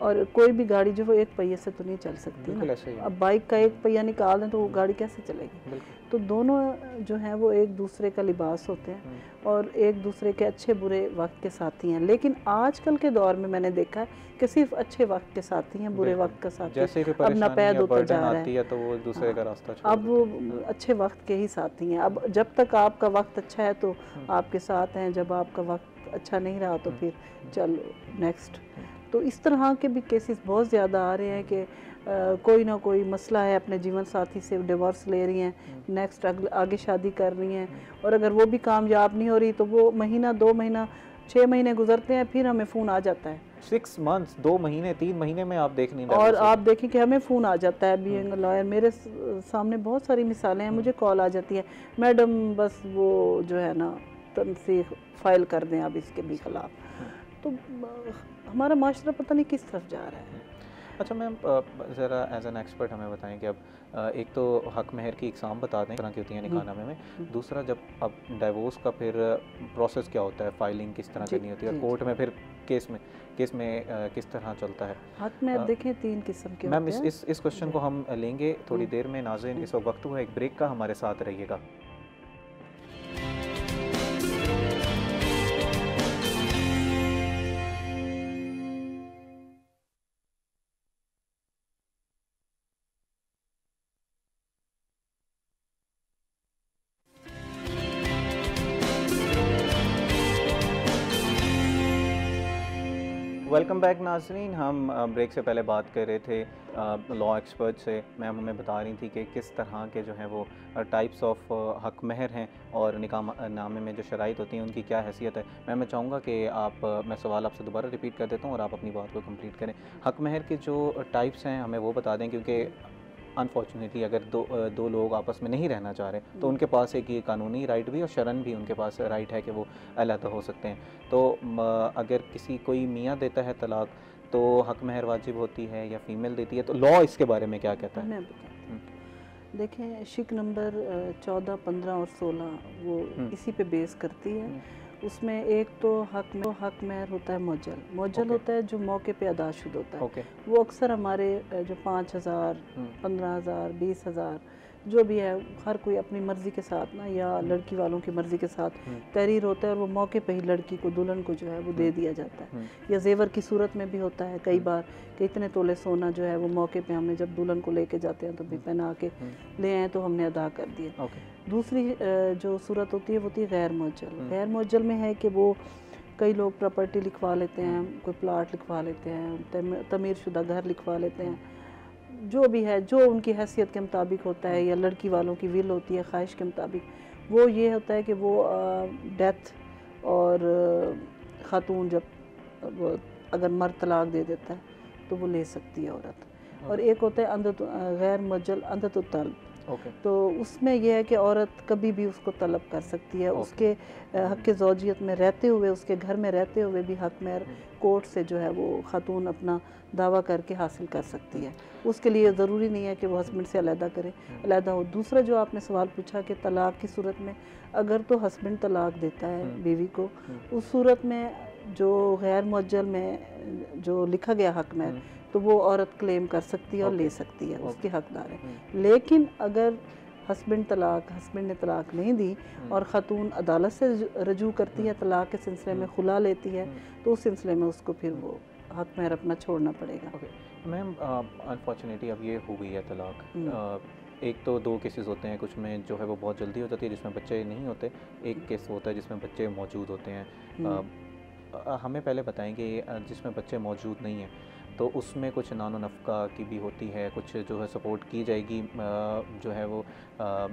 और कोई भी गाड़ी जो वो एक पहिए से तो नहीं चल सकती ना। अब बाइक का एक पहिया निकाल दें तो वो गाड़ी कैसे चलेगी? तो दोनों जो हैं वो एक दूसरे का लिबास होते हैं और एक दूसरे के अच्छे बुरे वक्त के साथी हैं। लेकिन आजकल के दौर में मैंने देखा है कि सिर्फ अच्छे वक्त के साथी हैं, बुरे वक्त का साथी अब नापैद होता जा रहा है, तो वो एक दूसरे का रास्ता छोड़ अब वो अच्छे वक्त के ही साथी हैं। अब जब तक आपका वक्त अच्छा है तो आपके साथ हैं, जब आपका वक्त अच्छा नहीं रहा तो फिर चलो नेक्स्ट। तो इस तरह के भी केसेस बहुत ज़्यादा आ रहे हैं कि कोई ना कोई मसला है, अपने जीवन साथी से डिवोर्स ले रही हैं, नेक्स्ट आगे शादी कर रही हैं, और अगर वो भी कामयाब नहीं हो रही तो वो महीना, 2 महीना, 6 महीने गुजरते हैं, फिर हमें फ़ोन आ जाता है। 6 मंथ्स, 2 महीने, 3 महीने में आप देख नहीं, और आप देखें कि हमें फ़ोन आ जाता है। बीइंग लॉयर मेरे सामने बहुत सारी मिसालें हैं, मुझे कॉल आ जाती है, मैडम बस वो जो है ना तनसीख फाइल कर दें अब इसके भी खिलाफ। तो हमारा माशरा पता नहीं किस तरफ जा रहा है। अच्छा मैम, ज़रा एज एन एक्सपर्ट हमें बताएं कि अब एक तो हक महर की इकसाम बता दें तरह की होती है निकाहनामे में, दूसरा जब अब डाइवोर्स का फिर प्रोसेस क्या होता है, फाइलिंग किस तरह करनी होती है, और कोर्ट में फिर केस में किस तरह चलता है। हक महर देखें 3 किस्म के मैम इस क्वेश्चन को हम लेंगे थोड़ी देर में। नाज़रीन, इस वक्त हुआ एक ब्रेक का, हमारे साथ रहिएगा। वेलकम बैक नाज़रीन। हम ब्रेक से पहले बात कर रहे थे लॉ एक्सपर्ट से। मैम हमें बता रही थी कि किस तरह के जो हैं वो टाइप्स ऑफ हक महर हैं और निकाह नामे में जो शराइत होती हैं उनकी क्या हैसियत है। मैं चाहूँगा कि मैं सवाल आपसे दोबारा रिपीट कर देता हूँ और आप अपनी बात को कंप्लीट करें। हक महर के जो टाइप्स हैं हमें वो बता दें, क्योंकि अनफॉर्चुनेटली अगर दो लोग आपस में नहीं रहना चाह रहे तो उनके पास एक ये कानूनी राइट भी और शरन भी उनके पास राइट है कि वो अलहदा हो सकते हैं। तो अगर कोई मियाँ देता है तलाक तो हक महर वाजिब होती है या फीमेल देती है, तो लॉ इसके बारे में क्या कहता है? मैं बताती हूँ। देखें, शिक नंबर 14, 15 और 16 वो इसी पे बेस करती है। उसमें एक तो हक महर होता है मौजल होता है जो मौके पे अदाशुद होता है। वो अक्सर हमारे जो 5,000, 15,000, 20,000 जो भी है, हर कोई अपनी मर्ज़ी के साथ ना या लड़की वालों की मर्ज़ी के साथ तहरीर होता है और वो मौके पे ही लड़की को, दुल्हन को जो है वो दे दिया जाता है। या जेवर की सूरत में भी होता है कई बार कि इतने तोले सोना जो है वो मौके पे हमने जब दुल्हन को लेके जाते हैं तो भी पहना के ले आए तो हमने अदा कर दिए। दूसरी जो सूरत होती है वो होती है गैर मुअज्जल। गैर मुअज्जल में है कि वो कई लोग प्रॉपर्टी लिखवा लेते हैं, कोई प्लाट लिखवा लेते हैं, तमीर शुदा घर लिखवा लेते हैं, जो भी है जो उनकी हैसियत के मुताबिक होता है, या लड़की वालों की विल होती है ख्वाहिश के मुताबिक। वो ये होता है कि वो डेथ और ख़ातून जब अगर मर्द तलाक दे देता है तो वो ले सकती है औरत। और एक होता है गैर मुअज्जल अंदत तलब। तो उसमें यह है कि औरत कभी भी उसको तलब कर सकती है। उसके हक़ के ज़ौजियत में रहते हुए, उसके घर में रहते हुए भी हक़ महर कोर्ट से जो है वो ख़ातून अपना दावा करके हासिल कर सकती है। उसके लिए ज़रूरी नहीं है कि वो हस्बैंड से अलहदा करे, अलहदा हो। दूसरा जो आपने सवाल पूछा कि तलाक़ की सूरत में अगर तो हस्बैंड तलाक़ देता है बीवी को, उस सूरत में जो गैर मुअज्जल में जो लिखा गया हक़ महर तो वो औरत क्लेम कर सकती है और ले सकती है, उसकी हकदार है। लेकिन अगर हस्बैंड ने तलाक नहीं दी और ख़ातून अदालत से रजू करती है, तलाक के सिलसिले में खुला लेती है, तो उस सिलसिले में उसको फिर वो हक महर अपना छोड़ना पड़ेगा। मैम अनफॉर्चुनेटली अब ये हो गई है तलाक। एक तो 2 केसेस होते हैं, कुछ में जो है वो बहुत जल्दी हो जाती है जिसमें बच्चे नहीं होते, एक केस होता है जिसमें बच्चे मौजूद होते हैं। हमें पहले बताएंगे जिसमें बच्चे मौजूद नहीं हैं तो उसमें कुछ नानो नफ़का की भी होती है, कुछ जो है सपोर्ट की जाएगी जो है वो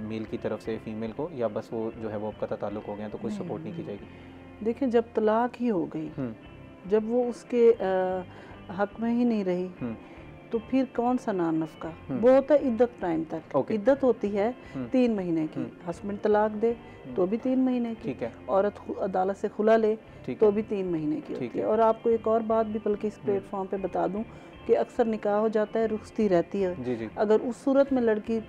मेल की तरफ से फ़ीमेल को, या बस वो जो है वो कता ताल्लुक़ हो गए तो कुछ सपोर्ट नहीं की जाएगी? देखिए, जब तलाक ही हो गई, जब वो उसके हक़ में ही नहीं रही तो फिर कौन सा नान नफ़का? वो होता है इद्दत टाइम तक। इद्दत होती है 3 महीने की। हस्बैंड तलाक दे तो भी 3 महीने की, औरत अदालत से खुला ले तो भी 3 महीने की होती है। और आपको एक और बात भी बल्कि इस प्लेटफॉर्म पे बता दूं कि अक्सर निकाह हो जाता है, रुखसती रहती है। अगर उस सूरत में लड़की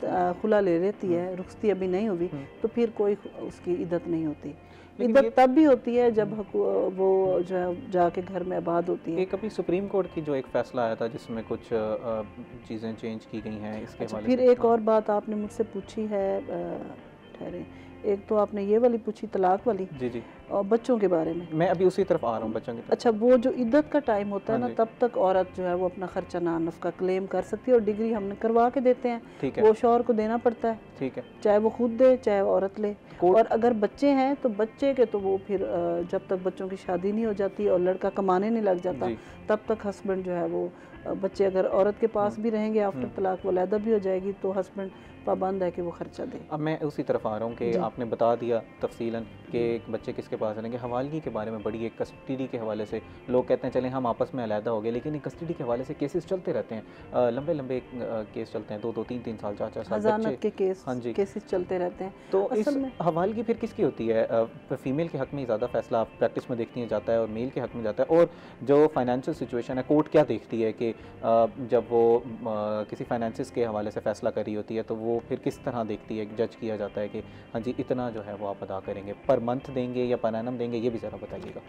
खुला ले लेती है, रुखसती अभी नहीं हुई, तो फिर कोई उसकी इद्दत नहीं होती। इद्दत तब भी होती है जब वो जो है जाके घर में आबाद होती है। एक अभी सुप्रीम कोर्ट की जो एक फ़ैसला आया था जिसमें कुछ चीज़ें चेंज की गई हैं इसके हवाले फिर एक और बात आपने मुझसे पूछी है, ठहरे, एक तो आपने ये वाली पूछी तलाक वाली, जी और बच्चों के बारे में। मैं अभी उसी तरफ आ रहा हूँ, बच्चों की तरफ। अच्छा, वो जो इद्दत का टाइम होता है ना, तब तक औरत जो है वो अपना खर्चा नान नफ़का क्लेम कर सकती है और डिग्री हमने करवा के देते हैं, वो शौहर को देना पड़ता है, ठीक है, चाहे वो खुद दे चाहे औरत ले। और अगर बच्चे हैं तो बच्चे के तो वो फिर जब तक बच्चों की शादी नहीं हो जाती और लड़का कमाने नहीं लग जाता तब तक हस्बैंड जो है वो, बच्चे अगर औरत के पास भी रहेंगे आफ्टर तलाक वो अलहदा भी हो जाएगी तो हस्बैंड पाबंद है कि वो खर्चा दे। अब मैं उसी तरफ आ रहा हूँ कि आपने बता दिया तफसीलन कि बच्चे किसके पास रहेंगे। हवालगी के बारे में बड़ी एक कस्टडी के हवाले से लोग कहते हैं चलें हम आपस में अलहदा हो गए, लेकिन कस्टडी के हवाले से केसेस चलते रहते हैं, लंबे लंबे केस चलते हैं, 2-2, 3-3 साल, 4-4 साल हज़ानत के केस, हाँ जी, केसेस चलते रहते हैं। तो इस हवालगी फिर किसकी होती है? फीमेल के हक़ में ज़्यादा फैसला आप प्रैक्टिस में देखती हैं जाता है और मेल के हक़ में जाता है? और जो फाइनेंशियल सिचुएशन है, कोर्ट क्या देखती है कि जब वो किसी फाइनेंसिस के हवाले से फ़ैसला कर रही होती है तो वो फिर किस तरह देखती है, जज किया जाता है कि हाँ जी इतना जो है वो आप अदा करेंगे, पर मंथ देंगे या पर एनम देंगे, ये भी ज़रा बताइएगा।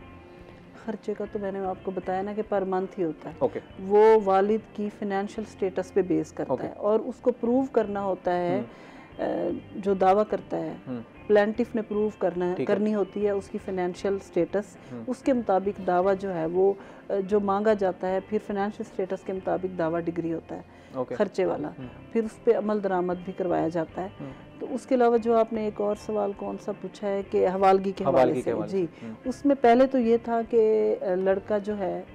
खर्चे का तो मैंने आपको बताया ना कि पर मंथ ही होता है। वो वालिद की फिनेंशियल स्टेटस पे बेस करता है और उसको प्रूव करना होता है, जो दावा करता है प्लेंटिफ ने प्रूव करनी होती है उसकी फाइनेंशियल स्टेटस, उसके मुताबिक दावा जो है वो जो मांगा जाता है, फिर फाइनेंशियल स्टेटस के मुताबिक दावा डिग्री होता है खर्चे वाला, फिर उस पर अमल दरामद भी करवाया जाता है। तो उसके अलावा जो आपने एक और सवाल कौन सा पूछा है कि हवालगी के हवाले से, जी उसमें पहले तो ये था कि लड़का जो है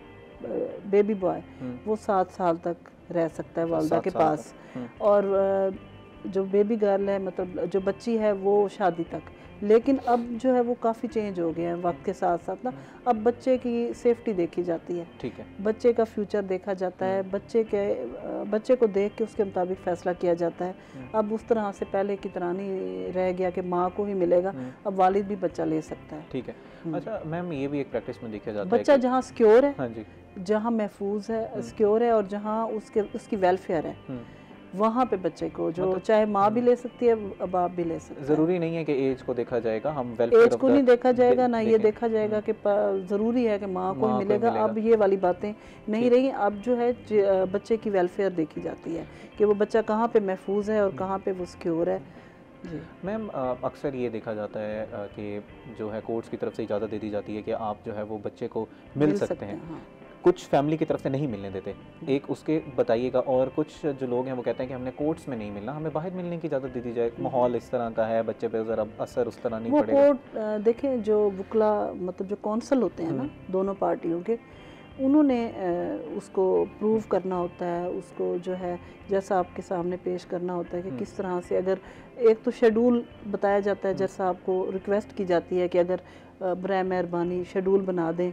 बेबी बॉय वो 7 साल तक रह सकता है वालदा के पास, और जो बेबी गर्ल है मतलब जो बच्ची है वो शादी तक। लेकिन अब जो है वो काफ़ी चेंज हो गया है वक्त के साथ साथ ना, अब बच्चे की सेफ्टी देखी जाती है, ठीक है, बच्चे का फ्यूचर देखा जाता है, बच्चे को देख के उसके मुताबिक फ़ैसला किया जाता है। अब उस तरह से पहले की तरह नहीं रह गया कि माँ को ही मिलेगा, अब वालिद भी बच्चा ले सकता है, ठीक है। अच्छा मैम, ये भी एक प्रैक्टिस में देखा जाता है बच्चा जहाँ सिक्योर है, हाँ जी, जहाँ महफूज है, सिक्योर है और जहाँ उसकी वेलफेयर है, वहाँ पे बच्चे को जो चाहे माँ भी ले सकती है, बाप भी ले सकता है। ज़रूरी नहीं है कि एज को देखा जाएगा, हम वेलफेयर एज को नहीं देखा जाएगा ना, ये देखा जाएगा कि ज़रूरी है कि माँ को ही मिलेगा। अब ये वाली बातें नहीं रही, अब जो है बच्चे की वेलफेयर देखी जाती है कि वो बच्चा कहाँ पे महफूज है और कहाँ पे वो सिक्योर है। जी मैम, अक्सर ये देखा जाता है कि जो है कोर्ट्स की तरफ से इजाज़त दे दी जाती है कि आप जो है वो बच्चे को मिल सकते हैं। हाँ। कुछ फैमिली की तरफ से नहीं मिलने देते, एक उसके बताइएगा, और कुछ जो लोग हैं वो कहते हैं कि हमने कोर्ट्स में नहीं मिलना, हमें बाहर मिलने की इजाज़त दे दी जाए, माहौल इस तरह का है, बच्चे पे ज़रा असर उस तरह नहीं पड़ेगा। वो कोर्ट देखें, जो वकला मतलब जो कौंसल होते हैं ना दोनों पार्टियों के, उन्होंने उसको प्रूव करना होता है, उसको जो है जैसा आपके सामने पेश करना होता है कि किस तरह से, अगर एक तो शेड्यूल बताया जाता है, जैसा आपको रिक्वेस्ट की जाती है कि अगर बराए मेहरबानी शेड्यूल बना दें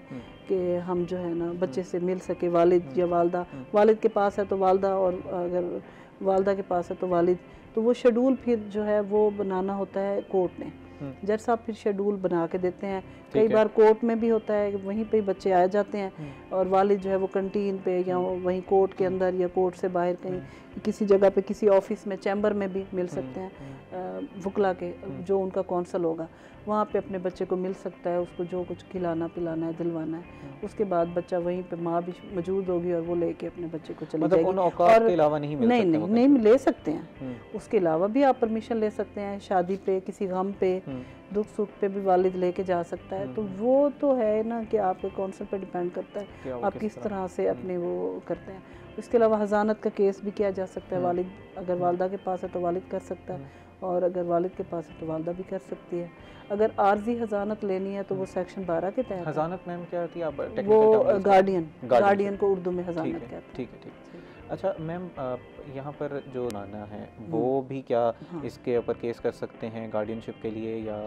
कि हम जो है ना बच्चे से मिल सके, वालिद या वालदा, वालिद के पास है तो वालदा, और अगर वालदा के पास है तो वालिद, तो वो शेड्यूल फिर जो है वो बनाना होता है कोर्ट ने। जज साहब फिर शेड्यूल बना के देते हैं। कई बार कोर्ट में भी होता है, वहीं पे बच्चे आ जाते हैं और वालिद जो है वो कंटीन पे या वहीं कोर्ट के अंदर या कोर्ट से बाहर कहीं किसी जगह पे, किसी ऑफिस में, चैम्बर में भी मिल सकते हैं। वकला के जो उनका कौंसल होगा वहाँ पे अपने बच्चे को मिल सकता है, उसको जो कुछ खिलाना पिलाना है, दिलवाना है। उसके बाद बच्चा वहीं पे, माँ भी मौजूद होगी और वो लेके अपने बच्चे को चली जाएगी। और के अलावा नहीं मिल सकते? नहीं ले सकते हैं, उसके अलावा भी आप परमिशन ले सकते हैं। शादी पे, किसी गम पे, दुख सुख पे भी वालिद लेके जा सकता है। तो वो तो है ना कि आपके कौंसल पे डिपेंड करता है आप किस तरह से अपने वो करते हैं। उसके अलावा हजानत का केस भी किया जा सकता है। वालिद अगर वालदा के पास है तो वालिद कर सकता है, और अगर वालिद के पास है तो वालदा भी कर सकती है। अगर आर्जी हजानत लेनी है तो वो सेक्शन 12 के तहत। हजानत मैम क्या थी? आप वो गार्डियन को उर्दू में हजानत कहते हैं। ठीक है, ठीक है। अच्छा मैम, यहाँ पर जो नाना है वो भी क्या इसके ऊपर केस कर सकते हैं गार्डियनशिप के लिए, या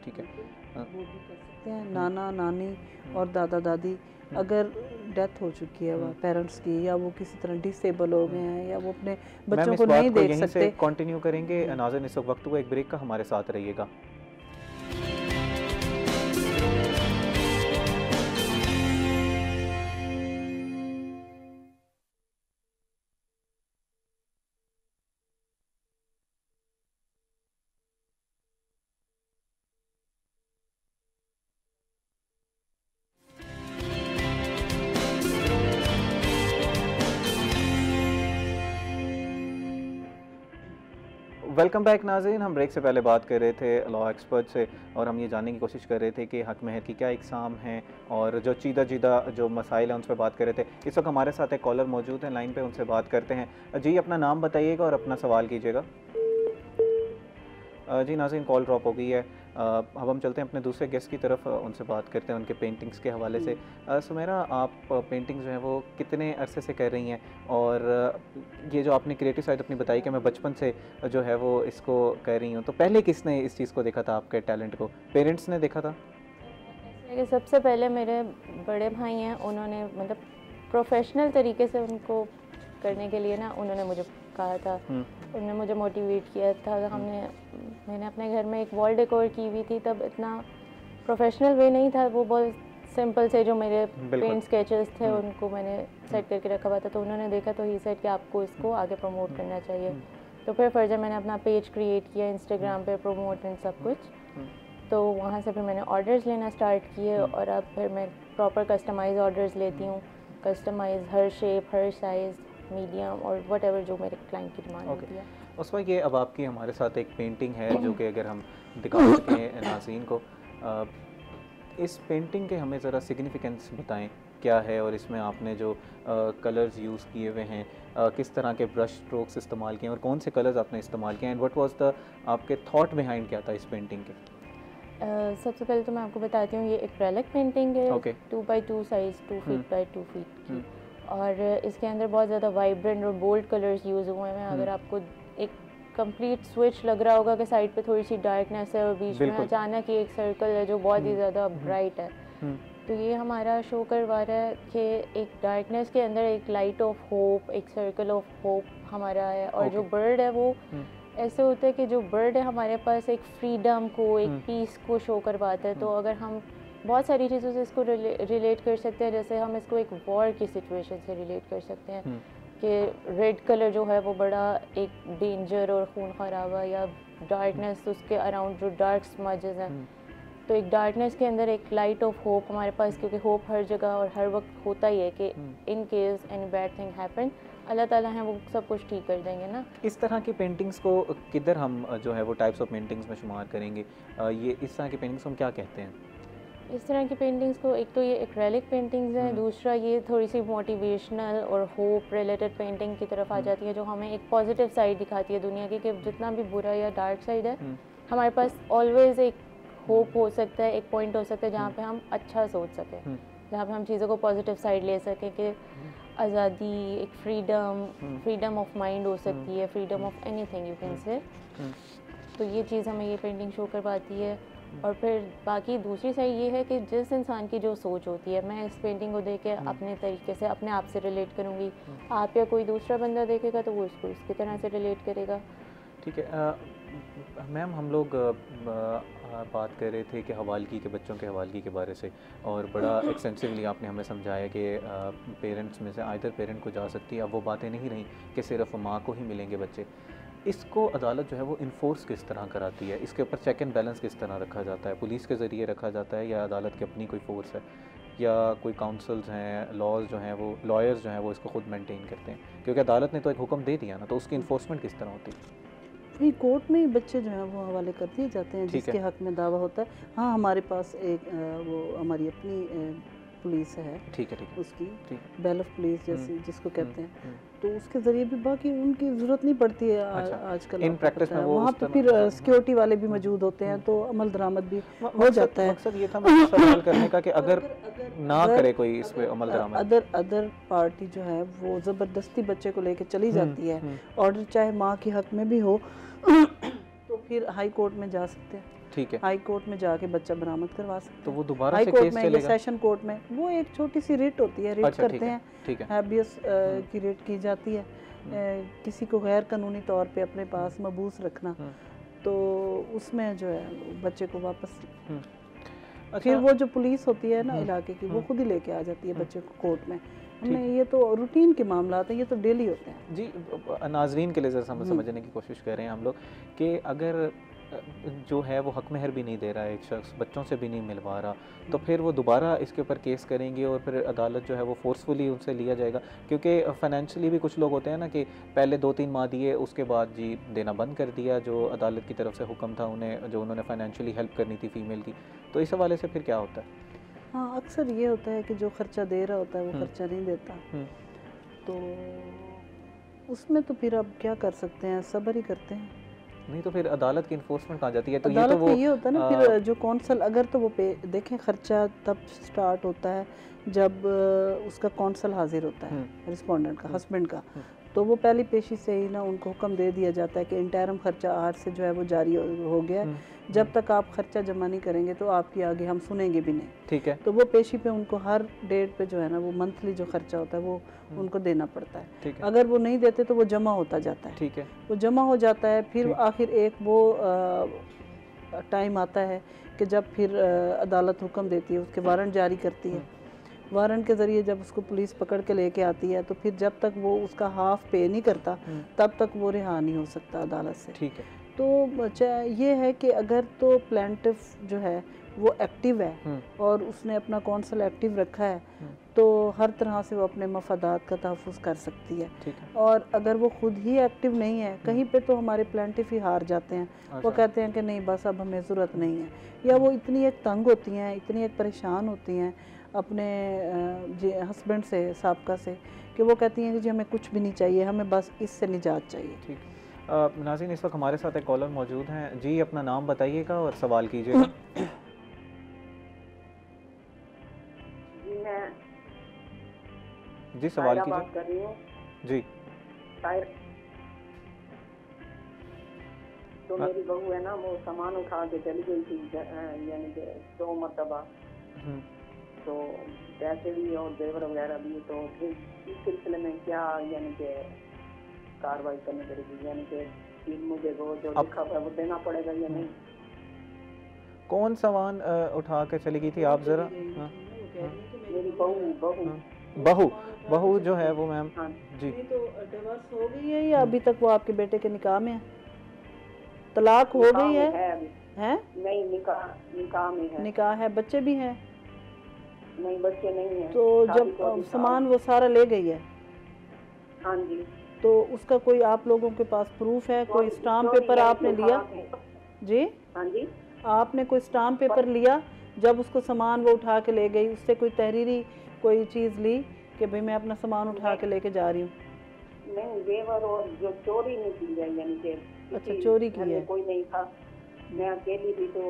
ठीक है वो भी कर सकते हैं। नाना नानी और दादा दादी अगर डेथ हो चुकी है पेरेंट्स की, या वो किसी तरह डिसेबल हो गए हैं, या वो अपने बच्चों को नहीं देख सकते। कंटिन्यू करेंगे। नाज़रीन, इस वक्त को एक ब्रेक का, हमारे साथ रहिएगा। वेलकम बैक नाज़रीन। हम ब्रेक से पहले बात कर रहे थे लॉ एक्सपर्ट से, और हम ये जानने की कोशिश कर रहे थे कि हक महर की क्या इकसाम हैं और जो चीदा जो मसाइल हैं उन पर बात कर रहे थे। इस वक्त हमारे साथ एक कॉलर मौजूद हैं लाइन पे, उनसे बात करते हैं। जी, अपना नाम बताइएगा और अपना सवाल कीजिएगा। जी नाज़रीन, कॉल ड्रॉप हो गई है। अब हम चलते हैं अपने दूसरे गेस्ट की तरफ, उनसे बात करते हैं उनके पेंटिंग्स के हवाले से। सुमेरा, आप पेंटिंग्स जो हैं वो कितने अरसे से कर रही हैं, और ये जो आपने क्रिएटिव साइड अपनी बताई कि मैं बचपन से जो है वो इसको कर रही हूँ, तो पहले किसने इस चीज़ को देखा था, आपके टैलेंट को? पेरेंट्स ने देखा था? सबसे पहले मेरे बड़े भाई हैं, उन्होंने मतलब प्रोफेशनल तरीके से उनको करने के लिए ना उन्होंने मुझे कहा था, उन्होंने मुझे मोटिवेट किया था। मैंने अपने घर में एक वॉल डेकोर की हुई थी, तब इतना प्रोफेशनल वे नहीं था, वो बहुत सिंपल से जो मेरे पेंट स्केचेस थे उनको मैंने सेट करके रखा हुआ था। तो उन्होंने देखा तो ही सेट कि आपको इसको आगे प्रमोट करना चाहिए। तो फिर फर्दर मैंने अपना पेज क्रिएट किया इंस्टाग्राम पे, प्रमोट एंड सब कुछ। तो वहाँ से फिर मैंने ऑर्डर्स लेना स्टार्ट किए, और अब फिर मैं प्रॉपर कस्टमाइज ऑर्डर्स लेती हूँ। कस्टमाइज हर शेप, हर साइज़, मीडियम और व्हाटएवर जो मेरे क्लाइंट की डिमांड होती है। उस वक्त ये अब आपकी हमारे साथ एक पेंटिंग है जो कि अगर हम दिखा सकें नाज़रीन को, इस पेंटिंग के हमें ज़रा सिग्निफिकेंस बताएं क्या है, और इसमें आपने जो कलर्स यूज़ किए हुए हैं, किस तरह के ब्रश स्ट्रोक्स इस्तेमाल किए हैं, और कौन से कलर्स आपने इस्तेमाल किए हैं, एंड व्हाट वाज द आपके थॉट बिहाइंड क्या था इस पेंटिंग के? सबसे पहले तो मैं आपको बताती हूँ, ये एक्रेलिक पेंटिंग है, 2x2 size, 2 feet by 2 feet की, और इसके अंदर बहुत ज़्यादा वाइब्रेंट और बोल्ड कलर्स यूज़ हुए हैं। अगर आपको एक कंप्लीट स्विच लग रहा होगा कि साइड पे थोड़ी सी डार्कनेस है और बीच में अचानक ही एक सर्कल है जो बहुत ही ज़्यादा ब्राइट है, तो ये हमारा शो करवा रहा है कि एक डार्कनेस के अंदर एक लाइट ऑफ होप, एक सर्कल ऑफ होप हमारा है। और जो बर्ड है वो ऐसे होता है कि जो बर्ड है हमारे पास एक फ्रीडम को, एक पीस को शो करवाता है। तो अगर हम बहुत सारी चीज़ों से इसको रिलेट कर सकते हैं, जैसे हम इसको एक वॉर की सिचुएशन से रिलेट कर सकते हैं। कि रेड कलर जो है वो बड़ा एक डेंजर और खून खराबा या डार्कनेस, उसके अराउंड जो डार्क स्मजेस हैं, तो एक डार्कनेस के अंदर एक लाइट ऑफ होप हमारे पास, क्योंकि होप हर जगह और हर वक्त होता ही है कि in case any bad thing happen, अल्लाह ताला हैं वो सब कुछ ठीक कर देंगे ना। इस तरह की पेंटिंग्स को किधर हम जो है वो टाइप्स ऑफ पेंटिंग्स में शुमार करेंगे? ये इस तरह की पेंटिंग्स हम क्या कहते हैं? इस तरह की पेंटिंग्स को, एक तो ये एक्रेलिक पेंटिंग्स हैं, दूसरा ये थोड़ी सी मोटिवेशनल और होप रिलेटेड पेंटिंग की तरफ आ जाती है, जो हमें एक पॉजिटिव साइड दिखाती है दुनिया की, कि जितना भी बुरा या डार्क साइड है हमारे पास ऑलवेज एक होप हो सकता है, एक पॉइंट हो सकता है जहाँ पे हम अच्छा सोच सकें, जहाँ पे हम चीज़ों को पॉजिटिव साइड ले सकें, कि आज़ादी, एक फ्रीडम ऑफ माइंड हो सकती है, freedom of anything you can say. तो ये चीज़ हमें ये पेंटिंग शो करवाती है। और फिर बाकी दूसरी साइड ये है कि जिस इंसान की जो सोच होती है, मैं इस पेंटिंग को देख के अपने तरीके से अपने आप से रिलेट करूँगी, आप या कोई दूसरा बंदा देखेगा तो वो इसको इसकी तरह से रिलेट करेगा। ठीक है मैम, हम लोग बात कर रहे थे कि हवालगी के, बच्चों के हवालगी के बारे से, और बड़ा एक्सटेंसिवली आपने हमें समझाया कि पेरेंट्स में से आइदर पेरेंट को जा सकती है। अब वो बातें नहीं रहीं कि सिर्फ माँ को ही मिलेंगे बच्चे। इसको अदालत जो है वो इन्फोर्स किस तरह कराती है? इसके ऊपर चेक एंड बैलेंस किस तरह रखा जाता है? पुलिस के ज़रिए रखा जाता है या अदालत की अपनी कोई फोर्स है, या कोई काउंसल्स हैं, लॉज जो हैं वो, लॉयर्स जो हैं वो इसको खुद मेंटेन करते हैं? क्योंकि अदालत ने तो एक हुक्म दे दिया ना, तो उसकी इन्फोर्समेंट किस तरह होती है? ये कोर्ट में ही बच्चे जो हैं वो हवाले कर दिए जाते हैं जिसके हक में दावा होता है। हाँ, हमारे पास एक वो हमारी अपनी पुलिस है, ठीक है उसकी बैल ऑफ पुलिस जैसे जिसको कहते हैं, तो उसके ज़रिए भी बाकी उनकी ज़रूरत नहीं पड़ती है। आजकल इन प्रैक्टिस में वो वहाँ पे फिर सिक्योरिटी वाले भी मौजूद होते हैं, तो अमल दरामद भी हो जाता है। मकसद ये था मैं सवाल करने का कि अगर ना करे कोई इस पे अमल दरामद, अदर पार्टी जो है वो ज़बरदस्ती बच्चे को लेके चली जाती है, ऑर्डर चाहे माँ के हक में भी हो तो फिर हाई कोर्ट में जा सकते हैं। ठीक है, हाई कोर्ट में जाके बच्चा बरामद करवा सकते हैं। तो वो दोबारा हाई से कोर्ट केस में चलेगा? या सेशन कोर्ट में वो एक छोटी सी रिट होती है, रिट करते हैं, ठीक है, हैबियस की रिट की जाती है। किसी को गैर कानूनी तौर पे अपने पास मबूस रखना, तो उसमें जो है बच्चे को वापस फिर वो जो पुलिस होती है ना इलाके की, वो खुद ही लेके आ जाती है बच्चे को कोर्ट में। हमने ये तो रूटीन के मामला हैं, ये तो डेली होते हैं। जी, नाजरीन के लिए ज़रा समझने की कोशिश कर रहे हैं हम लोग कि अगर जो है वो हक महर भी नहीं दे रहा है, एक शख्स बच्चों से भी नहीं मिलवा रहा, तो फिर वो दोबारा इसके ऊपर केस करेंगे और फिर अदालत जो है वो फोर्सफुली उनसे लिया जाएगा। क्योंकि फाइनेंशियली भी कुछ लोग होते हैं ना कि पहले 2-3 माह दिए, उसके बाद जी देना बंद कर दिया, जो अदालत की तरफ से हुक्म था उन्हें, जो उन्होंने फाइनेंशियली हेल्प करनी थी फीमेल की। तो इस हवाले से फिर क्या होता है? हाँ, अक्सर ये होता है कि जो खर्चा दे रहा होता है वो खर्चा नहीं देता, तो उसमें तो फिर अब क्या कर सकते हैं, सब्र ही करते हैं। नहीं तो फिर अदालत की इन्फोर्समेंट कहाँ जाती है? तो अदालत ये तो वो ये होता है ना, फिर जो कौंसल अगर तो वो देखें, खर्चा तब स्टार्ट होता है जब उसका कौंसल हाजिर होता है, रिस्पोंडेंट का, हस्बैंड का, तो वो पहली पेशी से ही ना उनको हुक्म दे दिया जाता है कि इंटरम खर्चा आज से जो है वो जारी हो गया, जब तक आप खर्चा जमा नहीं करेंगे तो आपकी आगे हम सुनेंगे भी नहीं। ठीक है, तो वो पेशी पे उनको हर डेट पे जो है ना वो मंथली जो खर्चा होता है वो उनको देना पड़ता है। ठीक है, अगर वो नहीं देते तो वो जमा होता जाता है। ठीक है, वो जमा हो जाता है, फिर आखिर एक वो टाइम आता है कि जब फिर अदालत हुक्म देती है, उसके वारंट जारी करती है। वारंट के ज़रिए जब उसको पुलिस पकड़ के लेके आती है, तो फिर जब तक वो उसका हाफ पे नहीं करता तब तक वो रिहा नहीं हो सकता अदालत से। ठीक है, तो ये है कि अगर तो प्लांटिफ जो है वो एक्टिव है और उसने अपना कौंसल एक्टिव रखा है, तो हर तरह से वो अपने मफादात का तहफ़्फ़ुज़ कर सकती है। ठीक है, और अगर वो खुद ही एक्टिव नहीं है, कहीं पे तो हमारे प्लांटिफ ही हार जाते हैं, वो कहते हैं कि नहीं बस अब हमें ज़रूरत नहीं है, या वो इतनी एक तंग होती हैं, इतनी एक परेशान होती हैं अपने हस्बैंड से, साबका से, कि वो कहती हैं कि जी हमें कुछ भी नहीं चाहिए, हमें बस इससे निजात चाहिए। ठीक। नाज़रीन, इस वक्त हमारे साथ एक कॉलर मौजूद हैं। जी, अपना नाम बताइएगा और सवाल कीजिएगा। जी, सवाल कीजिए। बात कर रही हूँ जी, तो मेरी बहू है ना, वो सामान उठा के चली गई थी, यानी कि 2 मरतबा, तो पैसे भी और जेवर वगैरह भी, तो फिर इस सिलसिले में क्या यानी कि कार्रवाई करनी पड़ेगी, यानी कि मुझे वो जो लिखा हुआ है वो देना पड़ेगा या नहीं? कौन सामान उठा के चली गई थी आप ज़रा? मेरी बहू बहू जो है वो मैम, जी, तो डिवोर्स हो गई है या अभी तक वो आपके बेटे के निकाह में है? तलाक हो गई है? हैं? नहीं, निकाह में है। निकाह है, बच्चे भी हैं? नहीं, बच्चे नहीं हैं। तो जब सामान वो सारा ले गई है, हाँ जी, तो उसका कोई आप लोगों के पास प्रूफ है? कोई स्टाम्प पेपर आपने लिया? जी हाँ जी, आपने कोई स्टाम्प पेपर लिया जब उसको सामान वो उठा के ले गई? उससे कोई तहरीरी कोई चीज़ ली कि भाई मैं अपना सामान उठा के लेके जा रही हूँ? नहीं, जेवर और जो चोरी नहीं की है, यानी कि अच्छा, चोरी की है। कोई नहीं था, मैं अकेली थी, तो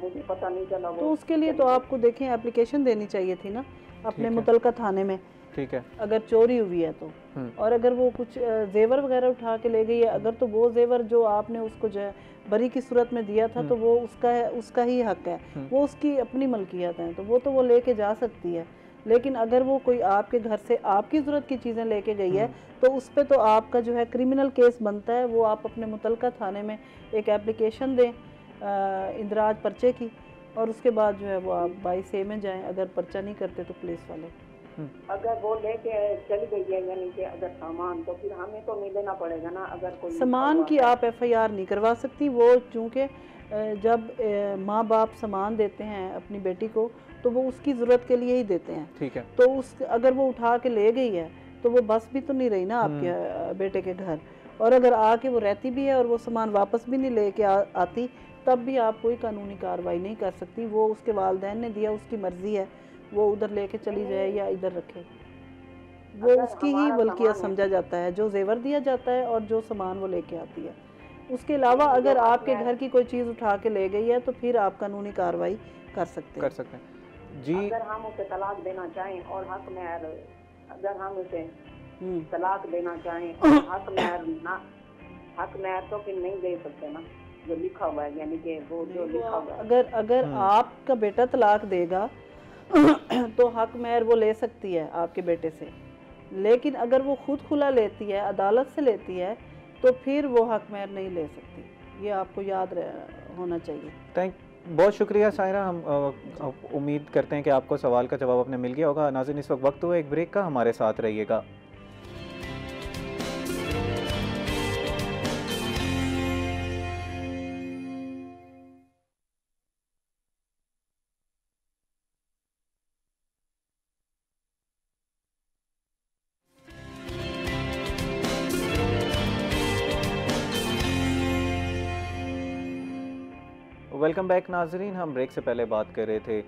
मुझे पता नहीं चला। तो उसके लिए तो आपको देखें एप्लीकेशन देनी चाहिए थी ना अपने मुतलका थाने में। ठीक है, अगर चोरी हुई है तो, और अगर वो कुछ जेवर वगैरह उठा के ले गई है, अगर तो वो जेवर जो आपने उसको जो है बरी की सूरत में दिया था तो वो उसका ही हक है, वो उसकी अपनी मलकियत है, तो वो लेके जा सकती है। लेकिन अगर वो कोई आपके घर से आपकी ज़रूरत की चीज़ें लेके गई है तो उस पर तो आपका जो है क्रिमिनल केस बनता है। वो आप अपने मुतलका थाने में एक एप्लीकेशन दें इंदराज पर्चे की, और उसके बाद जो है वो आप 22A में जाएं। अगर पर्चा नहीं करते तो पुलिस वाले अगर वो लेके चली गई है, यानी कि अगर सामान, तो फिर हमें तो नहीं देना पड़ेगा ना। अगर कोई सामान की आप FIR नहीं करवा सकती। वो चूँकि जब माँ बाप सामान देते हैं अपनी बेटी को तो वो उसकी ज़रूरत के लिए ही देते हैं। ठीक है, तो अगर वो उठा के ले गई है तो वो बस भी तो नहीं रही ना आपके बेटे के घर, और अगर आके वो रहती भी है और वो सामान वापस भी नहीं लेके आती, तब भी आप कोई कानूनी कार्रवाई नहीं कर सकती। वो उसके वालिदैन ने दिया, उसकी मर्ज़ी है, वो उधर लेके चली जाए या इधर रखे, वो उसकी ही मलकियत समझा जाता है जो जेवर दिया जाता है और जो सामान वो लेके आती है। उसके अलावा अगर आपके घर की कोई चीज़ उठा के ले गई है तो फिर आप कानूनी कार्रवाई कर सकते हैं। जी। अगर हम उसे तलाक देना चाहें और हक महर, अगर हम उसे तलाक देना चाहें और हक महर तो फिर नहीं दे सकते ना, जो लिखा हुआ है, यानी कि वो जो लिखा हुआ है। अगर आपका बेटा तलाक देगा तो हक महर वो ले सकती है आपके बेटे से, लेकिन अगर वो खुद खुला लेती है, अदालत से लेती है, तो फिर वो हक महर नहीं ले सकती। ये आपको याद होना चाहिए। बहुत शुक्रिया सायरा। हम उम्मीद करते हैं कि आपको सवाल का जवाब अपने मिल गया होगा। नाज़रीन, इस वक्त हुआ एक ब्रेक का, हमारे साथ रहिएगा। वेलकम बैक नाजरीन। हम ब्रेक से पहले बात कर रहे थे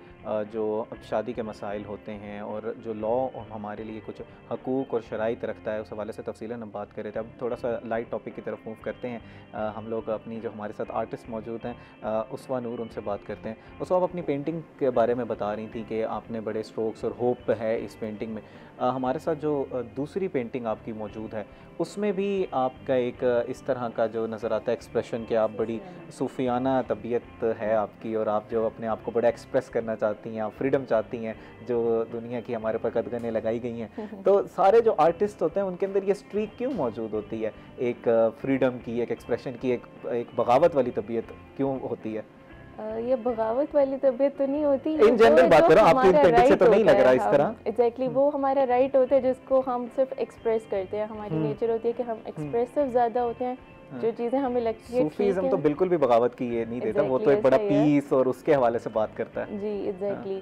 जो शादी के मसाइल होते हैं और जो लॉ हमारे लिए कुछ हकूक़ और शराइत रखता है, उस हवाले से तफसीलन हम बात कर रहे थे। अब थोड़ा सा लाइट टॉपिक की तरफ मूव करते हैं। हम लोग अपनी जो हमारे साथ आर्टिस्ट मौजूद हैं उसवा नूर, उनसे बात करते हैं। उसवा, आप अपनी पेंटिंग के बारे में बता रही थी कि आपने बड़े स्ट्रोक्स और होप है इस पेंटिंग में। हमारे साथ जो दूसरी पेंटिंग आपकी मौजूद है उसमें भी आपका एक इस तरह का जो नज़र आता है एक्सप्रेशन कि आप बड़ी सूफियाना तबीयत है आपकी और आप जो अपने आप को बड़ा एक्सप्रेस करना चाहती हैं, आप फ्रीडम चाहती हैं जो दुनिया की हमारे पर कदगनें लगाई गई हैं। तो सारे जो आर्टिस्ट होते हैं उनके अंदर ये स्ट्रीक क्यों मौजूद होती है, एक फ्रीडम की, एक एक्सप्रेशन की, एक बगावत वाली तबीयत क्यों होती है? ये बगावत वाली तबीयत तो नहीं होती, इन जनरल बात कर रहा हूं, आपकी पेंटिंग से तो नहीं लग रहा इस तरह। एग्जैक्टली वो हमारा राइट होता है जिसको हम सिर्फ एक्सप्रेस करते हैं। हमारी नेचर होती है कि हम एक्सप्रेसिव ज़्यादा होते हैं। जो चीज़ें हमें लगती है, सूफीज़्म तो बिल्कुल भी बगावत की ये नहीं देता, वो तो एक बड़ा पीस और उसके हवाले से बात करता है। जी एग्जैक्टली।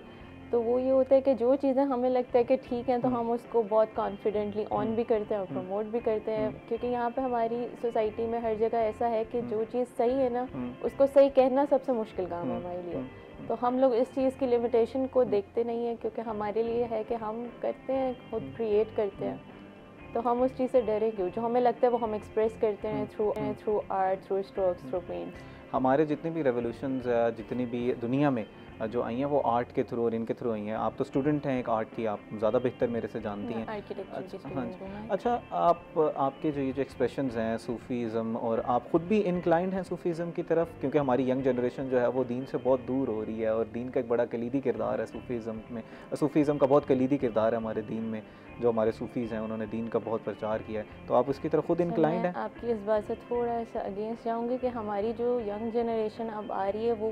तो वो ये होता है कि जो चीज़ें हमें लगता है कि ठीक है तो हम उसको बहुत कॉन्फिडेंटली ऑन भी करते हैं और प्रमोट भी करते हैं, क्योंकि यहाँ पे हमारी सोसाइटी में हर जगह ऐसा है कि जो चीज़ सही है ना उसको सही कहना सबसे मुश्किल काम है हमारे लिए। तो हम लोग इस चीज़ की लिमिटेशन को देखते नहीं हैं, क्योंकि हमारे लिए है कि हम करते हैं, खुद क्रिएट करते हैं, तो हम उस चीज़ से डरे क्यों? जो हमें लगता है वो हम एक्सप्रेस करते हैं through art, through strokes, through paint. हमारे जितनी भी रेवोल्यूशंस जितनी भी दुनिया में जो आई हैं वो आर्ट के थ्रू और इनके थ्रू आई हैं। आप तो स्टूडेंट हैं एक आर्ट की, आप ज़्यादा बेहतर मेरे से जानती हैं। अच्छा, आपके जो ये जो एक्सप्रेशंस हैं सूफीज़म, और आप ख़ुद भी इंक्लाइंड हैं सूफीज़म की तरफ, क्योंकि हमारी यंग जनरेशन जो है वो दीन से बहुत दूर हो रही है और दीन का एक बड़ा कलीदी किरदार है सूफीज़म में। सूफीज़म का बहुत कलीदी किरदार है हमारे दीन में। जो हमारे सूफीज़ हैं उन्होंने दीन का बहुत प्रचार किया है, तो आप उसकी तरफ खुद इंक्लाइंड हैं? आपकी इस बात से थोड़ा सा अगेंस्ट जाऊंगी कि हमारी जो यंग जनरेशन अब आ रही है वो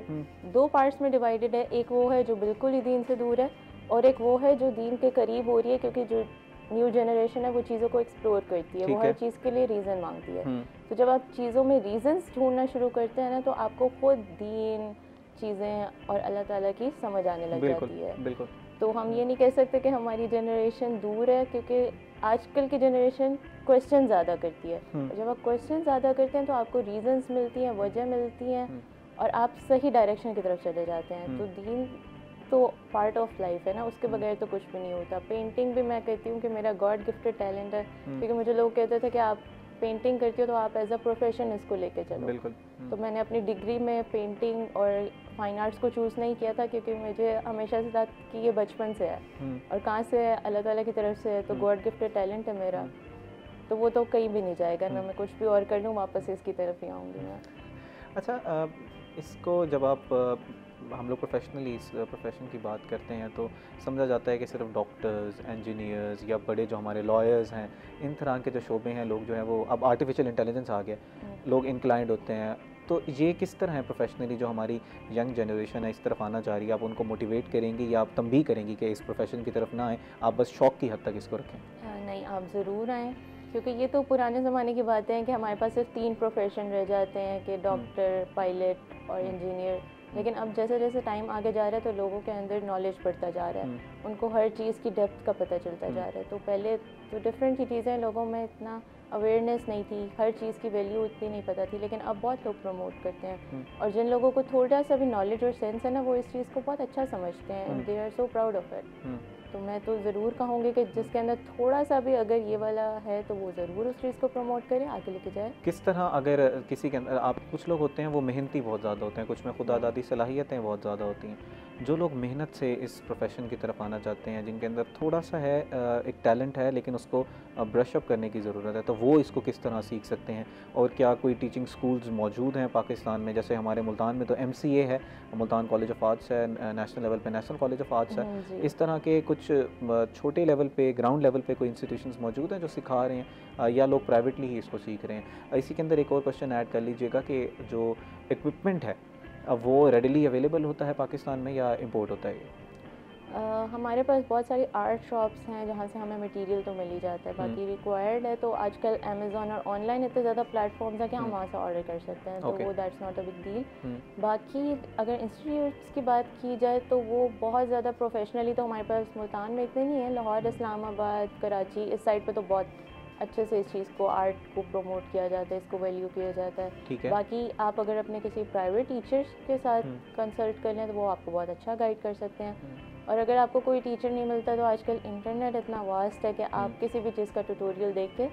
दो पार्ट्स में डिवाइडेड है। एक वो है जो बिल्कुल ही दीन से दूर है और एक वो है जो दीन के करीब हो रही है, क्योंकि जो न्यू जनरेशन है वो चीज़ों को एक्सप्लोर करती है, वो हर चीज़ के लिए रीज़न मांगती है। तो जब आप चीज़ों में रीज़न्स ढूंढना शुरू करते हैं ना तो आपको खुद दीन चीज़ें और अल्लाह ताला की समझ आने लग जाती है। बिल्कुल। तो हम ये नहीं कह सकते कि हमारी जनरेशन दूर है, क्योंकि आजकल की जनरेशन क्वेश्चन ज़्यादा करती है। जब आप क्वेश्चन ज़्यादा करते हैं तो आपको रीज़न्स मिलती हैं, वजह मिलती हैं और आप सही डायरेक्शन की तरफ चले जाते हैं। तो दीन तो पार्ट ऑफ लाइफ है ना, उसके बगैर तो कुछ भी नहीं होता। पेंटिंग भी मैं कहती हूँ कि मेरा गॉड गिफ्टेड टैलेंट है, क्योंकि मुझे लोग कहते थे कि आप पेंटिंग करती हो तो आप एज अ प्रोफेशन इसको लेके चलो। बिल्कुल। तो मैंने अपनी डिग्री में पेंटिंग और फाइन आर्ट्स को चूज़ नहीं किया था, क्योंकि मुझे हमेशा से था कि ये बचपन से है और कहाँ से है, अल्लाह ताला की तरफ से है। तो गॉड गिफ्टेड टैलेंट है मेरा, तो वो तो कहीं भी नहीं जाएगा ना, मैं कुछ भी और कर लूँ वापस इसकी तरफ ही आऊँगी मैं। अच्छा, इसको जब आप हम लोग प्रोफेशनली इस प्रोफेशन की बात करते हैं तो समझा जाता है कि सिर्फ डॉक्टर्स, इंजीनियर्स या बड़े जो हमारे लॉयर्स हैं, इन तरह के जो शोबे हैं, लोग जो हैं वो अब आर्टिफिशियल इंटेलिजेंस आ गया, लोग इंक्लाइंड होते हैं। तो ये किस तरह है प्रोफेशनली जो हमारी यंग जनरेशन है इस तरफ आना चाह रही है, आप उनको मोटिवेट करेंगी या आप तंबीह करेंगी कि इस प्रोफेशन की तरफ ना आएँ, आप बस शौक की हद तक इसको रखें? नहीं, आप ज़रूर आएँ, क्योंकि ये तो पुराने ज़माने की बातें हैं कि हमारे पास सिर्फ 3 प्रोफेशन रह जाते हैं कि डॉक्टर, पायलट और इंजीनियर। लेकिन अब जैसे जैसे टाइम आगे जा रहा है तो लोगों के अंदर नॉलेज बढ़ता जा रहा है, उनको हर चीज़ की डेप्थ का पता चलता जा रहा है। तो पहले तो डिफरेंट ही चीज़ें, लोगों में इतना अवेयरनेस नहीं थी, हर चीज़ की वैल्यू इतनी नहीं पता थी, लेकिन अब बहुत लोग प्रमोट करते हैं। और जिन लोगों को थोड़ा सा भी नॉलेज और सेंस है ना, वो इस चीज़ को बहुत अच्छा समझते हैं and they are so proud of it. तो मैं तो ज़रूर कहूँगी कि जिसके अंदर थोड़ा सा भी अगर ये वाला है तो वो ज़रूर उस चीज़ को प्रमोट करें, आगे लेके जाए। किस तरह अगर किसी के अंदर, आप कुछ लोग होते हैं वो मेहनती बहुत ज़्यादा होते हैं, कुछ में खुदादादी सलाहियतें बहुत ज़्यादा होती हैं, जो लोग मेहनत से इस प्रोफेशन की तरफ आना चाहते हैं, जिनके अंदर थोड़ा सा है एक टैलेंट है लेकिन उसको ब्रश अप करने की ज़रूरत है, तो वो इसको किस तरह सीख सकते हैं? और क्या कोई टीचिंग स्कूल्स मौजूद हैं पाकिस्तान में? जैसे हमारे मुल्तान में तो MCA है, मुल्तान कॉलेज ऑफ आर्ट्स है, नेशनल लेवल पे नेशनल कॉलेज ऑफ आर्ट्स है। इस तरह के कुछ छोटे लेवल पे, ग्राउंड लेवल पे कोई इंस्टीट्यूशंस मौजूद हैं जो सिखा रहे हैं, या लोग प्राइवेटली ही इसको सीख रहे हैं? इसी के अंदर एक और क्वेश्चन ऐड कर लीजिएगा कि जो इक्विपमेंट है वो रेडिली अवेलेबल होता है पाकिस्तान में या इंपोर्ट होता है? हमारे पास बहुत सारी आर्ट शॉप्स हैं जहाँ से हमें मटेरियल तो मिल ही जाता है, बाकी रिक्वायर्ड है तो आजकल अमेज़ॉन और ऑनलाइन इतने ज़्यादा प्लेटफॉर्म्स हैं कि हम वहाँ से ऑर्डर कर सकते हैं, तो वो that's not a big deal. बाकी अगर इंस्टीट्यूट्स की बात की जाए तो वो बहुत ज़्यादा प्रोफेशनली तो हमारे पास मुल्तान में इतने नहीं है, लाहौर, इस्लामाबाद, कराची, इस साइड पर तो बहुत अच्छे से इस चीज़ को, आर्ट को प्रमोट किया जाता है, इसको वैल्यू किया जाता है। बाकी आप अगर अपने किसी प्राइवेट टीचर्स के साथ कंसल्ट कर लें तो वो आपको बहुत अच्छा गाइड कर सकते हैं। और अगर आपको कोई टीचर नहीं मिलता तो आजकल इंटरनेट इतना वास्ट है कि आप किसी भी चीज़ का ट्यूटोरियल देख के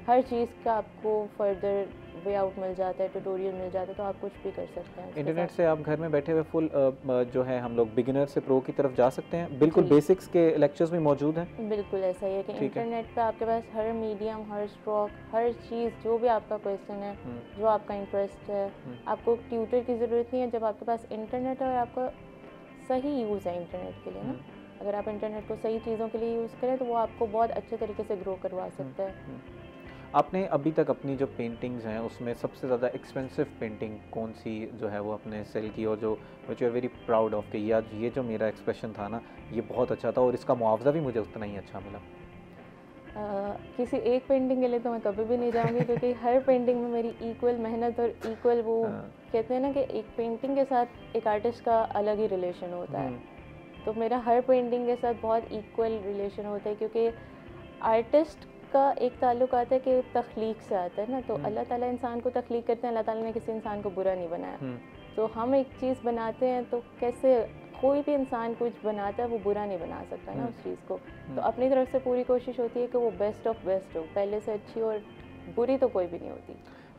हर चीज़ का आपको फर्दर वे आउट मिल जाता है, ट्यूटोरियल मिल जाता है, तो आप कुछ भी कर सकते हैं इंटरनेट से। आप घर में बैठे हुए फुल जो है हम लोग बिगिनर से प्रो की तरफ जा सकते हैं, बिल्कुल बेसिक्स के लेक्चर्स भी मौजूद हैं। बिल्कुल ऐसा ही है कि इंटरनेट पे आपके पास हर मीडियम, हर स्ट्रोक, हर चीज़, जो भी आपका क्वेश्चन है, जो आपका इंटरेस्ट है, आपको ट्यूटर की ज़रूरत नहीं है। जब आपके पास इंटरनेट है और आपका सही यूज़ है इंटरनेट के लिए ना, अगर आप इंटरनेट को सही चीज़ों के लिए यूज़ करें तो वो आपको बहुत अच्छे तरीके से ग्रो करवा सकता है। आपने अभी तक अपनी जो पेंटिंग्स हैं उसमें सबसे ज़्यादा एक्सपेंसिव पेंटिंग कौन सी जो है वो आपने सेल की, और जो which you are very proud of कि यार ये जो मेरा एक्सप्रेशन था ना ये बहुत अच्छा था और इसका मुआवजा भी मुझे उतना ही अच्छा मिला? किसी एक पेंटिंग के लिए तो मैं कभी भी नहीं जाऊंगी क्योंकि हर पेंटिंग में मेरी इक्वल मेहनत और इक्वल वो कहते हैं ना कि एक पेंटिंग के साथ एक आर्टिस्ट का अलग ही रिलेशन होता है, तो मेरा हर पेंटिंग के साथ बहुत इक्वल रिलेशन होता है, क्योंकि आर्टिस्ट का एक ताल्लुक आता है कि तख्लीक से आता है ना, तो अल्लाह ताला इंसान को तख्लीक करते हैं, अल्लाह ताला ने किसी इंसान को बुरा नहीं बनाया। तो हम एक चीज़ बनाते हैं तो कैसे कोई भी इंसान कुछ बनाता है वो बुरा नहीं बना सकता ना उस चीज़ को, तो अपनी तरफ से पूरी कोशिश होती है कि वो बेस्ट ऑफ बेस्ट हो, पहले से अच्छी, और बुरी तो कोई भी नहीं होती।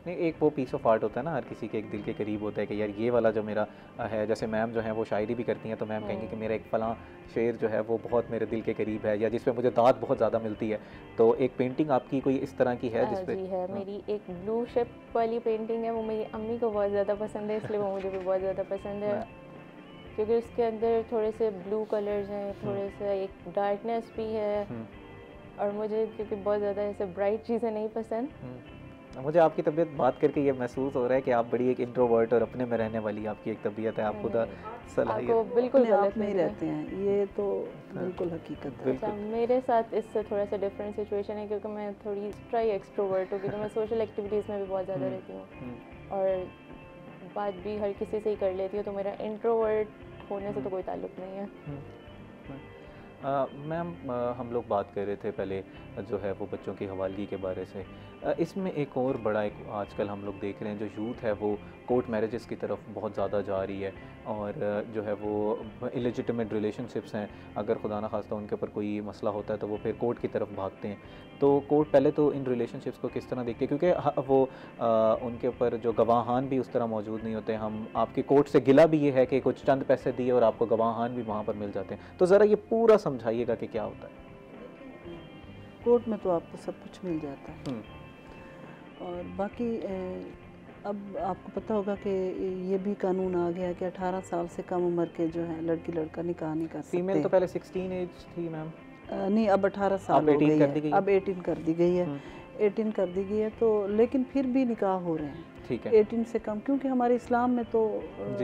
नहीं, एक वो पीस ऑफ आर्ट होता है ना, हर किसी के एक दिल के करीब होता है कि यार ये वाला जो मेरा है, जैसे मैम जो है वो शायरी भी करती हैं तो मैम कहेंगे कि मेरा एक फ़लाँ शेर जो है वो बहुत मेरे दिल के करीब है, या जिस पे मुझे दाद बहुत ज़्यादा मिलती है। तो एक पेंटिंग आपकी कोई इस तरह की है जिस पे? जी है, मेरी एक ब्लू शिप वाली पेंटिंग है, वो मेरी अम्मी को बहुत ज़्यादा पसंद है, इसलिए वो मुझे भी बहुत ज़्यादा पसंद है, क्योंकि उसके अंदर थोड़े से ब्लू कलर्स हैं, थोड़े से एक डार्कनेस भी है, और मुझे क्योंकि बहुत ज़्यादा ऐसे ब्राइट चीज़ें नहीं पसंद, मुझे आपकी तबीयत बात करके ये महसूस हो रहा है कि आप बड़ी एक इंट्रोवर्ट और अपने में रहने वाली आपकी एक तबीयत है, आप खुदा सलाहियत आपको बिल्कुल अपने आप गलत में ही नहीं रहते हैं, ये तो बिल्कुल हकीकत है। अच्छा, मेरे साथ इससे थोड़ा सा डिफरेंट सिचुएशन है क्योंकि मैं थोड़ी ट्राई एक्सट्रोवर्ट हूँ, क्योंकि मैं सोशल एक्टिविटीज़ में भी बहुत ज़्यादा रहती हूँ और बात भी हर किसी से ही कर लेती हूँ, तो मेरा इंट्रोवर्ट होने से तो कोई ताल्लुक नहीं है। मैम हम लोग बात कर रहे थे पहले जो है वो बच्चों की हवालगी के बारे से। इसमें एक और बड़ा एक आजकल हम लोग देख रहे हैं, जो यूथ है वो कोर्ट मैरिजेस की तरफ बहुत ज़्यादा जा रही है और जो है वो इलेजिटिमेट रिलेशनशिप्स हैं, अगर खुदा ना खास्ता उनके ऊपर कोई मसला होता है तो वो फिर कोर्ट की तरफ भागते हैं। तो कोर्ट पहले तो इन रिलेशनशिप्स को किस तरह देखती है, क्योंकि वो उनके ऊपर जो गवाहान भी उस तरह मौजूद नहीं होते। हम आपकी कोर्ट से गिला भी ये है कि कुछ चंद पैसे दिए और आपको गवाहान भी वहाँ पर मिल जाते हैं, तो ज़रा ये पूरा समझाइएगा कि क्या होता है। कोर्ट में तो आपको सब कुछ मिल जाता है और बाकी अब आपको पता होगा कि ये भी कानून आ गया कि 18 साल से कम उम्र के जो है लड़की लड़का निकाह नहीं कर सकते। फीमेल तो पहले 16 एज थी मैम, नहीं अब 18 साल हो गई है, अब 18 कर दी गई है, 18 कर दी गई है, तो लेकिन फिर भी निकाह हो रहे हैं। ठीक है, 18 से कम, क्योंकि हमारे इस्लाम में तो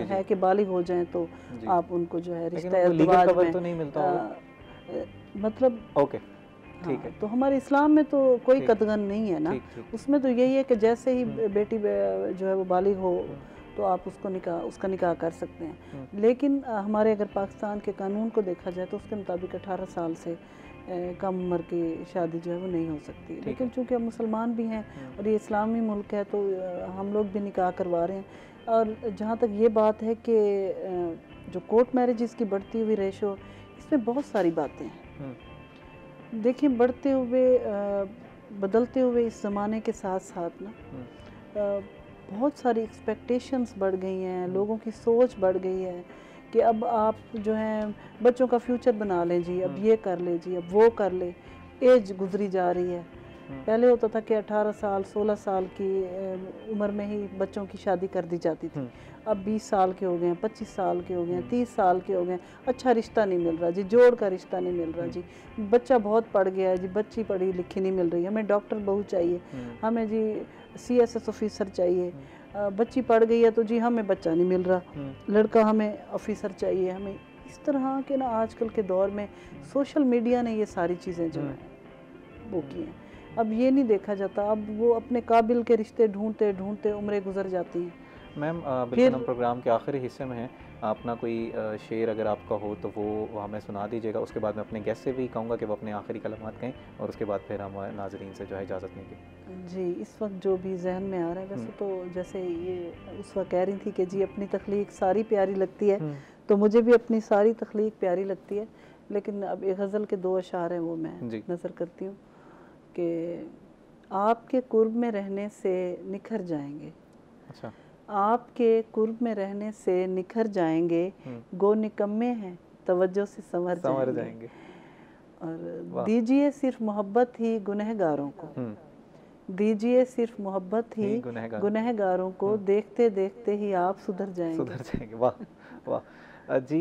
है कि बालिग हो जाएं तो आप उनको जो है रिश्ता इज़्दिवाज में तो नहीं मिलता होगा, मतलब ओके ठीक है। तो हमारे इस्लाम में तो कोई कतगन नहीं है ना, उसमें तो यही है कि जैसे ही बेटी जो है वो बालिग हो तो आप उसका निकाह कर सकते हैं। लेकिन हमारे अगर पाकिस्तान के कानून को देखा जाए तो उसके मुताबिक 18 साल से कम उम्र की शादी जो है वो नहीं हो सकती। लेकिन चूँकि हम मुसलमान भी हैं और ये इस्लामी मुल्क है तो हम लोग भी निकाह करवा रहे हैं। और जहाँ तक ये बात है कि जो कोर्ट मैरिजेस की बढ़ती हुई रेशो, इसमें बहुत सारी बातें हैं। देखिए, बढ़ते हुए बदलते हुए इस ज़माने के साथ साथ ना बहुत सारी एक्सपेक्टेशंस बढ़ गई हैं, लोगों की सोच बढ़ गई है कि अब आप जो हैं बच्चों का फ्यूचर बना लें जी, अब ये कर ले जी, अब वो कर ले। एज गुजरी जा रही है। पहले होता था कि 18 साल 16 साल की उम्र में ही बच्चों की शादी कर दी जाती थी। अब 20 साल के हो गए हैं, 25 साल के हो गए हैं, 30 साल के हो गए हैं, अच्छा रिश्ता नहीं मिल रहा जी, जोड़ का रिश्ता नहीं मिल रहा जी, बच्चा बहुत पढ़ गया है जी, बच्ची पढ़ी लिखी नहीं मिल रही, हमें डॉक्टर बहू चाहिए, हमें जी CSS ऑफिसर चाहिए, बच्ची पढ़ गई है तो जी हमें बच्चा नहीं मिल रहा, लड़का हमें ऑफिसर चाहिए। हमें इस तरह के ना आजकल के दौर में सोशल मीडिया ने ये सारी चीज़ें जो है वो की हैं। अब ये नहीं देखा जाता, अब वो अपने काबिल के रिश्ते ढूंढते ढूंढते उम्रें गुजर जाती हैं। मैम बिल्कुल हम प्रोग्राम के आखिरी हिस्से में हैं, अपना कोई शेर अगर आपका हो तो वो हमें सुना दीजिएगा। उसके बाद मैं अपने गेस्ट से भी कहूँगा कि वो अपने आखिरी कलमात कहें और उसके बाद फिर हम नाजरीन से जो है इजाज़त लेंगे। जी, इस वक्त जो भी जहन में आ रहा है, वैसे तो जैसे ये उस वक्त कह रही थी कि जी अपनी तख्लीक सारी प्यारी लगती है, तो मुझे भी अपनी सारी तख्लीक प्यारी लगती है। लेकिन अब एक गज़ल के 2 अशार हैं वो मैं नज़र करती हूँ कि आपके कुर्ब में रहने से निखर जाएंगे, अच्छा, आपके कुर्ब में रहने से निखर जाएंगे, गो निकम्मे हैं तवज्जो से संवर जाएंगे। और दीजिए सिर्फ मोहब्बत ही गुनहगारों को, दीजिए सिर्फ मोहब्बत ही गुनहगारों को, देखते देखते ही आप सुधर जाएंगे। वाह वाह जी।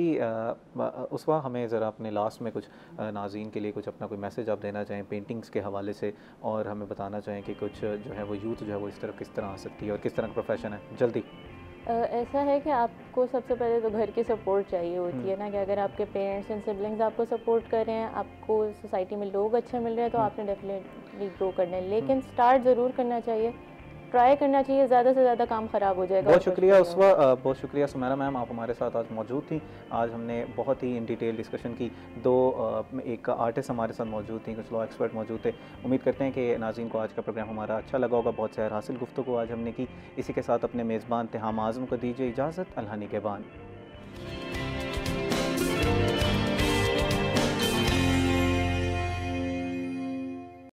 उसवा हमें ज़रा अपने लास्ट में कुछ नाज़रीन के लिए कुछ अपना कोई मैसेज आप देना चाहें पेंटिंग्स के हवाले से, और हमें बताना चाहें कि कुछ जो है वो यूथ जो है वो इस तरफ किस तरह आ सकती है और किस तरह का प्रोफेशन है जल्दी। ऐसा है कि आपको सबसे पहले तो घर की सपोर्ट चाहिए होती है ना, कि अगर आपके पेरेंट्स एंड सिबलिंग्स आपको सपोर्ट कर रहे हैं, आपको सोसाइटी में लोग अच्छे मिल रहे हैं, तो आपने डेफिनेटली ग्रो करना है। लेकिन स्टार्ट ज़रूर करना चाहिए, ट्राई करना चाहिए, ज़्यादा से ज़्यादा काम ख़राब हो जाएगा। बहुत शुक्रिया उसवा, बहुत शुक्रिया सुमेरा मैम, आप हमारे साथ आज मौजूद थी। आज हमने बहुत ही इन डिटेल डिस्कशन की। एक आर्टिस्ट हमारे साथ मौजूद थी, कुछ लॉ एक्सपर्ट मौजूद थे। उम्मीद करते हैं कि नाज़रीन को आज का प्रोग्राम हमारा अच्छा लगा होगा। बहुत सैर हासिल गुफ्तगू आज हमने की। इसी के साथ अपने मेज़बान तिहाम आज़म को दीजिए इजाज़त। अल्लाह निगहबान।